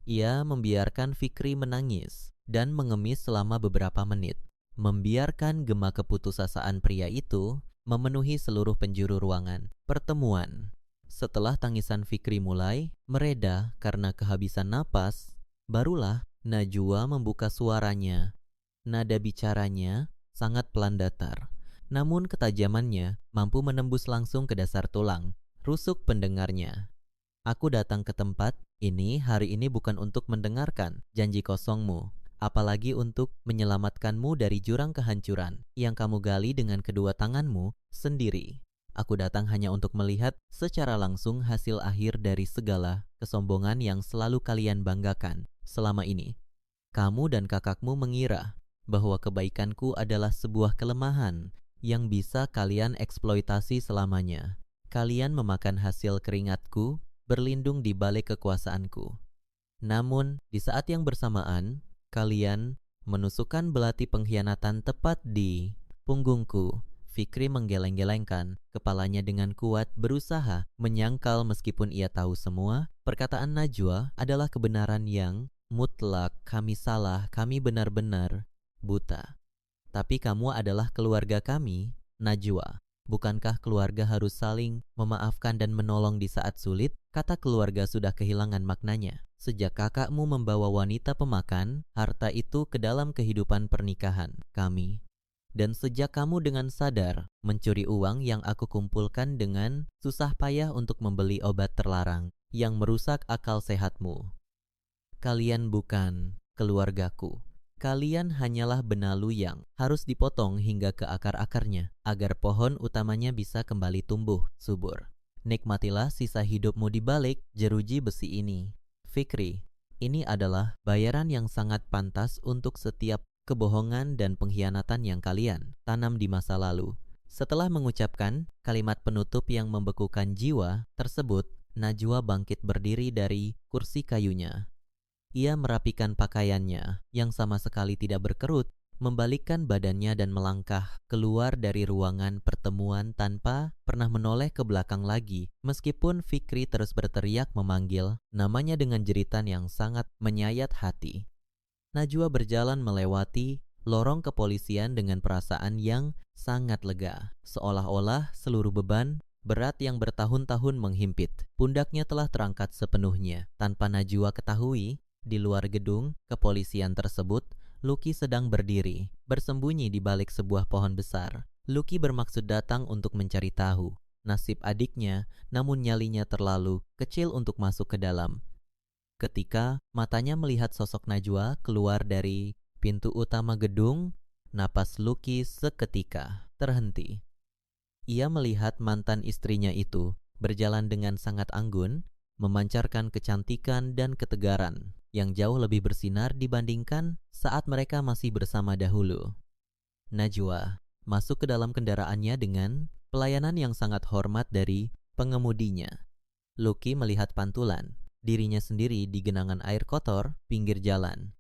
Ia membiarkan Fikri menangis dan mengemis selama beberapa menit. Membiarkan gema keputusasaan pria itu memenuhi seluruh penjuru ruangan pertemuan. Setelah tangisan Fikri mulai mereda karena kehabisan napas, barulah Najwa membuka suaranya. Nada bicaranya sangat pelan datar, namun ketajamannya mampu menembus langsung ke dasar tulang, rusuk pendengarnya. Aku datang ke tempat ini hari ini bukan untuk mendengarkan janji kosongmu, apalagi untuk menyelamatkanmu dari jurang kehancuran yang kamu gali dengan kedua tanganmu sendiri. Aku datang hanya untuk melihat secara langsung hasil akhir dari segala kesombongan yang selalu kalian banggakan selama ini. Kamu dan kakakmu mengira bahwa kebaikanku adalah sebuah kelemahan yang bisa kalian eksploitasi selamanya. Kalian memakan hasil keringatku, berlindung di balik kekuasaanku. Namun, di saat yang bersamaan, kalian menusukkan belati pengkhianatan tepat di punggungku. Fikri menggeleng-gelengkan kepalanya dengan kuat, berusaha menyangkal meskipun ia tahu semua perkataan Najwa adalah kebenaran yang mutlak. Kami salah, kami benar-benar buta. Tapi kamu adalah keluarga kami, Najwa. Bukankah keluarga harus saling memaafkan dan menolong di saat sulit? Kata keluarga sudah kehilangan maknanya sejak kakakmu membawa wanita pemakan harta itu ke dalam kehidupan pernikahan kami. Dan sejak kamu dengan sadar mencuri uang yang aku kumpulkan dengan susah payah untuk membeli obat terlarang yang merusak akal sehatmu. Kalian bukan keluargaku. Kalian hanyalah benalu yang harus dipotong hingga ke akar-akarnya agar pohon utamanya bisa kembali tumbuh subur. Nikmatilah sisa hidupmu di balik jeruji besi ini. Fikri, ini adalah bayaran yang sangat pantas untuk setiap kebohongan dan pengkhianatan yang kalian tanam di masa lalu. Setelah mengucapkan kalimat penutup yang membekukan jiwa tersebut, Najwa bangkit berdiri dari kursi kayunya. Ia merapikan pakaiannya yang sama sekali tidak berkerut, membalikkan badannya dan melangkah keluar dari ruangan pertemuan tanpa pernah menoleh ke belakang lagi, meskipun Fikri terus berteriak memanggil namanya dengan jeritan yang sangat menyayat hati. Najwa berjalan melewati lorong kepolisian dengan perasaan yang sangat lega, seolah-olah seluruh beban berat yang bertahun-tahun menghimpit pundaknya telah terangkat sepenuhnya. Tanpa Najwa ketahui, di luar gedung kepolisian tersebut, Lucky sedang berdiri, bersembunyi di balik sebuah pohon besar. Lucky bermaksud datang untuk mencari tahu nasib adiknya, namun nyalinya terlalu kecil untuk masuk ke dalam. Ketika matanya melihat sosok Najwa keluar dari pintu utama gedung, napas Lucky seketika terhenti. Ia melihat mantan istrinya itu berjalan dengan sangat anggun, memancarkan kecantikan dan ketegaran yang jauh lebih bersinar dibandingkan saat mereka masih bersama dahulu. Najwa masuk ke dalam kendaraannya dengan pelayanan yang sangat hormat dari pengemudinya. Lucky melihat pantulan dirinya sendiri di genangan air kotor pinggir jalan.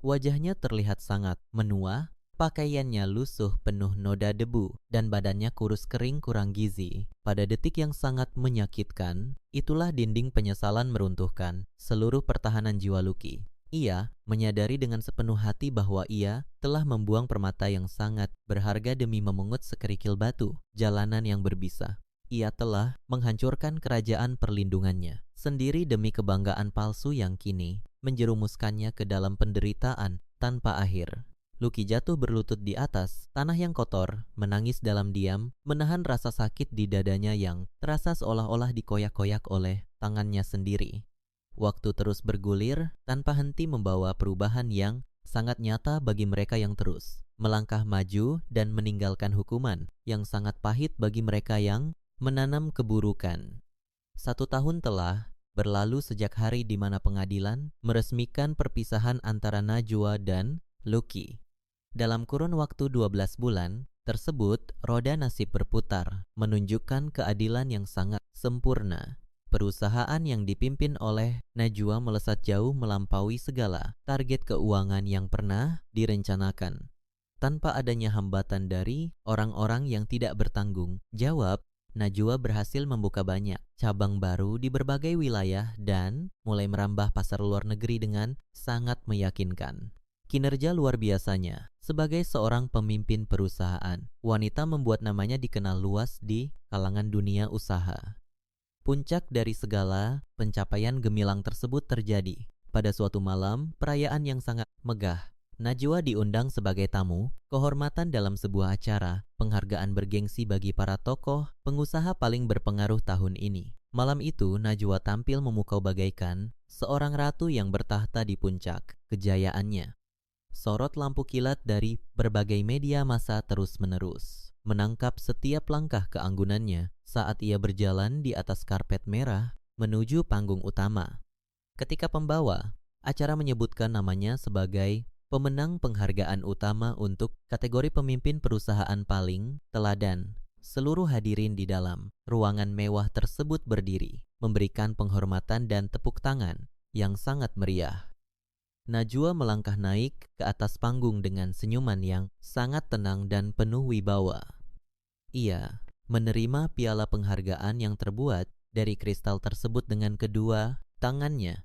Wajahnya terlihat sangat menua, pakaiannya lusuh penuh noda debu, dan badannya kurus kering kurang gizi. Pada detik yang sangat menyakitkan, itulah dinding penyesalan meruntuhkan seluruh pertahanan jiwa Lucky. Ia menyadari dengan sepenuh hati bahwa ia telah membuang permata yang sangat berharga demi memungut sekerikil batu jalanan yang berbisa. Ia telah menghancurkan kerajaan perlindungannya sendiri demi kebanggaan palsu yang kini menjerumuskannya ke dalam penderitaan tanpa akhir. Lucky jatuh berlutut di atas tanah yang kotor, menangis dalam diam, menahan rasa sakit di dadanya yang terasa seolah-olah dikoyak-koyak oleh tangannya sendiri. Waktu terus bergulir tanpa henti membawa perubahan yang sangat nyata bagi mereka yang terus melangkah maju dan meninggalkan hukuman yang sangat pahit bagi mereka yang menanam keburukan. 1 tahun telah berlalu sejak hari di mana pengadilan meresmikan perpisahan antara Najwa dan Lucky. Dalam kurun waktu 12 bulan tersebut, roda nasib berputar, menunjukkan keadilan yang sangat sempurna. Perusahaan yang dipimpin oleh Najwa melesat jauh melampaui segala target keuangan yang pernah direncanakan. Tanpa adanya hambatan dari orang-orang yang tidak bertanggung jawab, Najwa berhasil membuka banyak cabang baru di berbagai wilayah dan mulai merambah pasar luar negeri dengan sangat meyakinkan. Kinerja luar biasanya. Sebagai seorang pemimpin perusahaan, wanita membuat namanya dikenal luas di kalangan dunia usaha. Puncak dari segala pencapaian gemilang tersebut terjadi pada suatu malam perayaan yang sangat megah. Najwa diundang sebagai tamu kehormatan dalam sebuah acara penghargaan bergengsi bagi para tokoh pengusaha paling berpengaruh tahun ini. Malam itu Najwa tampil memukau bagaikan seorang ratu yang bertahta di puncak kejayaannya. Sorot lampu kilat dari berbagai media massa terus-menerus menangkap setiap langkah keanggunannya saat ia berjalan di atas karpet merah menuju panggung utama. Ketika pembawa acara menyebutkan namanya sebagai pemenang penghargaan utama untuk kategori pemimpin perusahaan paling teladan, seluruh hadirin di dalam ruangan mewah tersebut berdiri, memberikan penghormatan dan tepuk tangan yang sangat meriah. Najwa melangkah naik ke atas panggung dengan senyuman yang sangat tenang dan penuh wibawa. Ia menerima piala penghargaan yang terbuat dari kristal tersebut dengan kedua tangannya,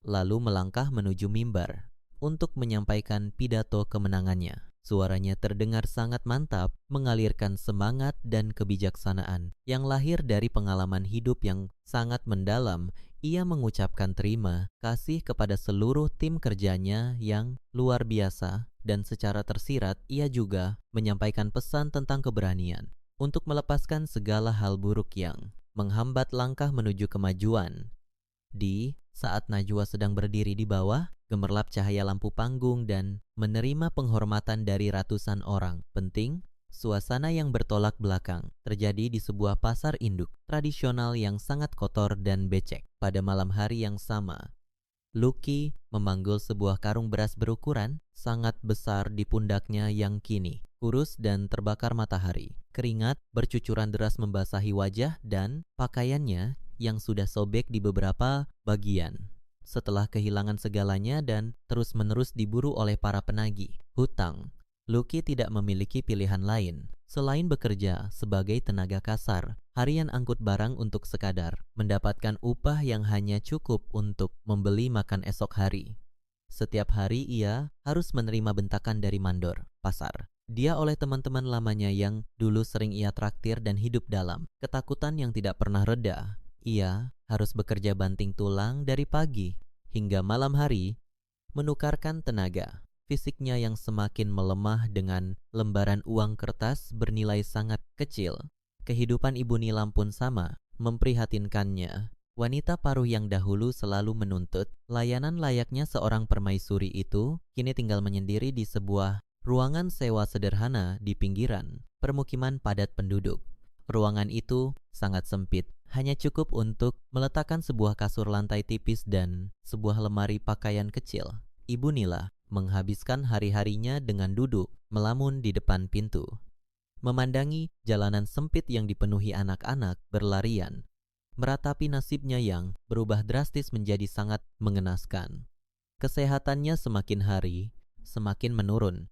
lalu melangkah menuju mimbar untuk menyampaikan pidato kemenangannya. Suaranya terdengar sangat mantap, mengalirkan semangat dan kebijaksanaan yang lahir dari pengalaman hidup yang sangat mendalam. Ia mengucapkan terima kasih kepada seluruh tim kerjanya yang luar biasa, dan secara tersirat ia juga menyampaikan pesan tentang keberanian untuk melepaskan segala hal buruk yang menghambat langkah menuju kemajuan. Di saat Najwa sedang berdiri di bawah, gemerlap cahaya lampu panggung dan menerima penghormatan dari ratusan orang penting, suasana yang bertolak belakang terjadi di sebuah pasar induk tradisional yang sangat kotor dan becek. Pada malam hari yang sama, Lucky memanggul sebuah karung beras berukuran sangat besar di pundaknya yang kini kurus dan terbakar matahari. Keringat bercucuran deras membasahi wajah dan pakaiannya yang sudah sobek di beberapa bagian. Setelah kehilangan segalanya dan terus-menerus diburu oleh para penagih hutang, Lucky tidak memiliki pilihan lain selain bekerja sebagai tenaga kasar harian angkut barang untuk sekadar mendapatkan upah yang hanya cukup untuk membeli makan esok hari. Setiap hari ia harus menerima bentakan dari mandor pasar. Dia oleh teman-teman lamanya yang dulu sering ia traktir dan hidup dalam ketakutan yang tidak pernah reda. Ia harus bekerja banting tulang dari pagi hingga malam hari, menukarkan tenaga fisiknya yang semakin melemah dengan lembaran uang kertas bernilai sangat kecil. Kehidupan Ibu Nilam pun sama memprihatinkannya. Wanita paruh yang dahulu selalu menuntut layanan layaknya seorang permaisuri itu kini tinggal menyendiri di sebuah ruangan sewa sederhana di pinggiran permukiman padat penduduk. Ruangan itu sangat sempit, hanya cukup untuk meletakkan sebuah kasur lantai tipis dan sebuah lemari pakaian kecil. Ibu Nila menghabiskan hari-harinya dengan duduk melamun di depan pintu, memandangi jalanan sempit yang dipenuhi anak-anak berlarian, meratapi nasibnya yang berubah drastis menjadi sangat mengenaskan. Kesehatannya semakin hari semakin menurun.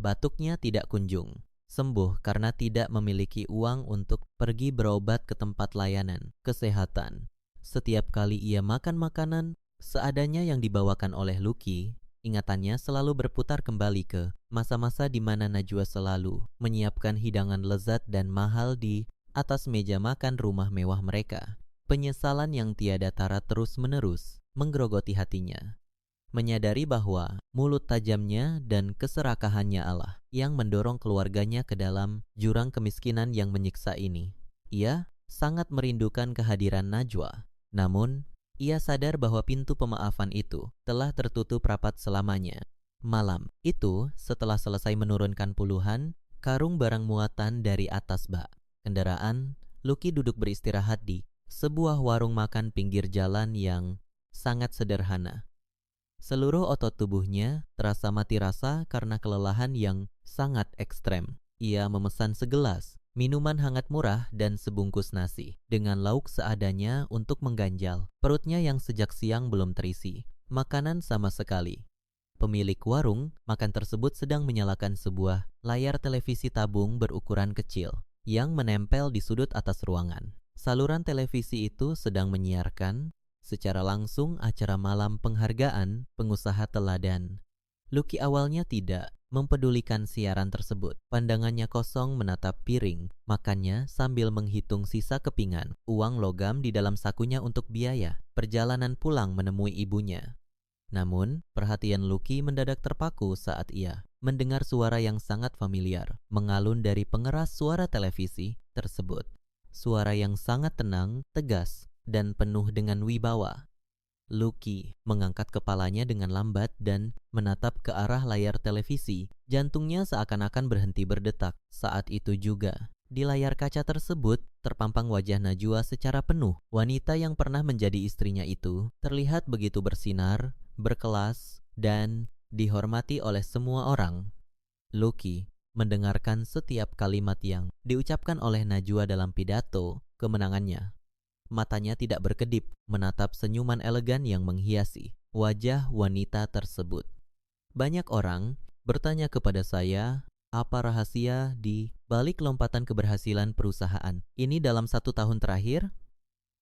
Batuknya tidak kunjung sembuh karena tidak memiliki uang untuk pergi berobat ke tempat layanan kesehatan. Setiap kali ia makan makanan seadanya yang dibawakan oleh Lucky, ingatannya selalu berputar kembali ke masa-masa di mana Najwa selalu menyiapkan hidangan lezat dan mahal di atas meja makan rumah mewah mereka. Penyesalan yang tiada tara terus-menerus menggerogoti hatinya. Menyadari bahwa mulut tajamnya dan keserakahannya Allah yang mendorong keluarganya ke dalam jurang kemiskinan yang menyiksa ini. Ia sangat merindukan kehadiran Najwa. Namun, ia sadar bahwa pintu pemaafan itu telah tertutup rapat selamanya. Malam itu, setelah selesai menurunkan puluhan karung barang muatan dari atas bak kendaraan, Lucky duduk beristirahat di sebuah warung makan pinggir jalan yang sangat sederhana. Seluruh otot tubuhnya terasa mati rasa karena kelelahan yang sangat ekstrem. Ia memesan segelas minuman hangat murah dan sebungkus nasi dengan lauk seadanya untuk mengganjal perutnya yang sejak siang belum terisi makanan sama sekali. Pemilik warung makan tersebut sedang menyalakan sebuah layar televisi tabung berukuran kecil yang menempel di sudut atas ruangan. Saluran televisi itu sedang menyiarkan secara langsung acara malam penghargaan pengusaha teladan. Lucky awalnya tidak mempedulikan siaran tersebut. Pandangannya kosong menatap piring, makannya sambil menghitung sisa kepingan, uang logam di dalam sakunya untuk biaya perjalanan pulang menemui ibunya. Namun, perhatian Lucky mendadak terpaku saat ia mendengar suara yang sangat familiar mengalun dari pengeras suara televisi tersebut. Suara yang sangat tenang, tegas, dan penuh dengan wibawa. Lucky mengangkat kepalanya dengan lambat dan menatap ke arah layar televisi. Jantungnya seakan-akan berhenti berdetak. Saat itu juga, di layar kaca tersebut terpampang wajah Najwa secara penuh. Wanita yang pernah menjadi istrinya itu terlihat begitu bersinar, berkelas, dan dihormati oleh semua orang. Lucky mendengarkan setiap kalimat yang diucapkan oleh Najwa dalam pidato kemenangannya. Matanya tidak berkedip menatap senyuman elegan yang menghiasi wajah wanita tersebut. Banyak orang bertanya kepada saya, apa rahasia di balik lompatan keberhasilan perusahaan ini dalam 1 tahun terakhir?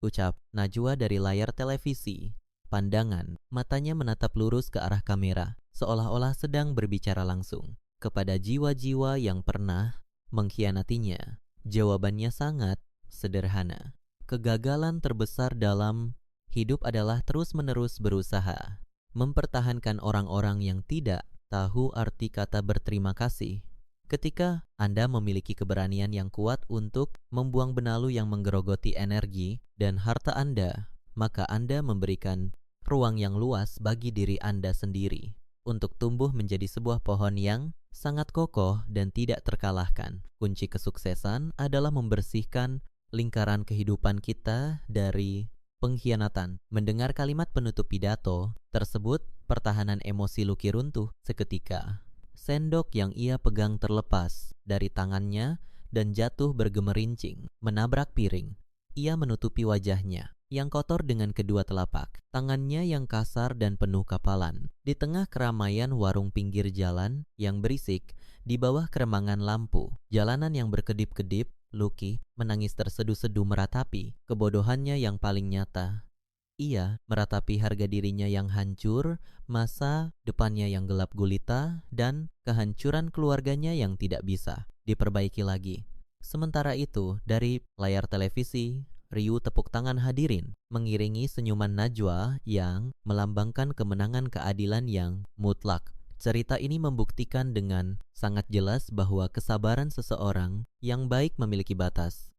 Ucap Najwa dari layar televisi. Pandangan matanya menatap lurus ke arah kamera, seolah-olah sedang berbicara langsung kepada jiwa-jiwa yang pernah mengkhianatinya. Jawabannya sangat sederhana. Kegagalan terbesar dalam hidup adalah terus-menerus berusaha mempertahankan orang-orang yang tidak tahu arti kata berterima kasih. Ketika Anda memiliki keberanian yang kuat untuk membuang benalu yang menggerogoti energi dan harta Anda, maka Anda memberikan ruang yang luas bagi diri Anda sendiri untuk tumbuh menjadi sebuah pohon yang sangat kokoh dan tidak terkalahkan. Kunci kesuksesan adalah membersihkan lingkaran kehidupan kita dari pengkhianatan. Mendengar kalimat penutup pidato tersebut, pertahanan emosi Lucky runtuh seketika. Sendok yang ia pegang terlepas dari tangannya dan jatuh bergemerincing, menabrak piring. Ia menutupi wajahnya yang kotor dengan kedua telapak, tangannya yang kasar dan penuh kapalan. Di tengah keramaian warung pinggir jalan yang berisik, di bawah keremangan lampu, jalanan yang berkedip-kedip, Lucky menangis terseduh-seduh meratapi kebodohannya yang paling nyata. Ia meratapi harga dirinya yang hancur, masa depannya yang gelap gulita, dan kehancuran keluarganya yang tidak bisa diperbaiki lagi. Sementara itu, dari layar televisi, riuh tepuk tangan hadirin mengiringi senyuman Najwa yang melambangkan kemenangan keadilan yang mutlak. Cerita ini membuktikan dengan sangat jelas bahwa kesabaran seseorang yang baik memiliki batas.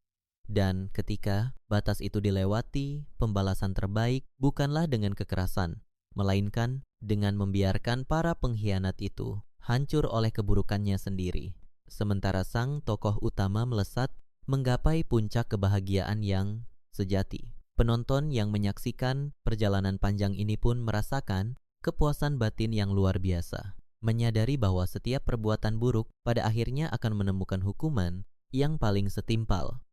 Dan ketika batas itu dilewati, pembalasan terbaik bukanlah dengan kekerasan, melainkan dengan membiarkan para pengkhianat itu hancur oleh keburukannya sendiri. Sementara sang tokoh utama melesat menggapai puncak kebahagiaan yang sejati. Penonton yang menyaksikan perjalanan panjang ini pun merasakan kepuasan batin yang luar biasa, menyadari bahwa setiap perbuatan buruk pada akhirnya akan menemukan hukuman yang paling setimpal.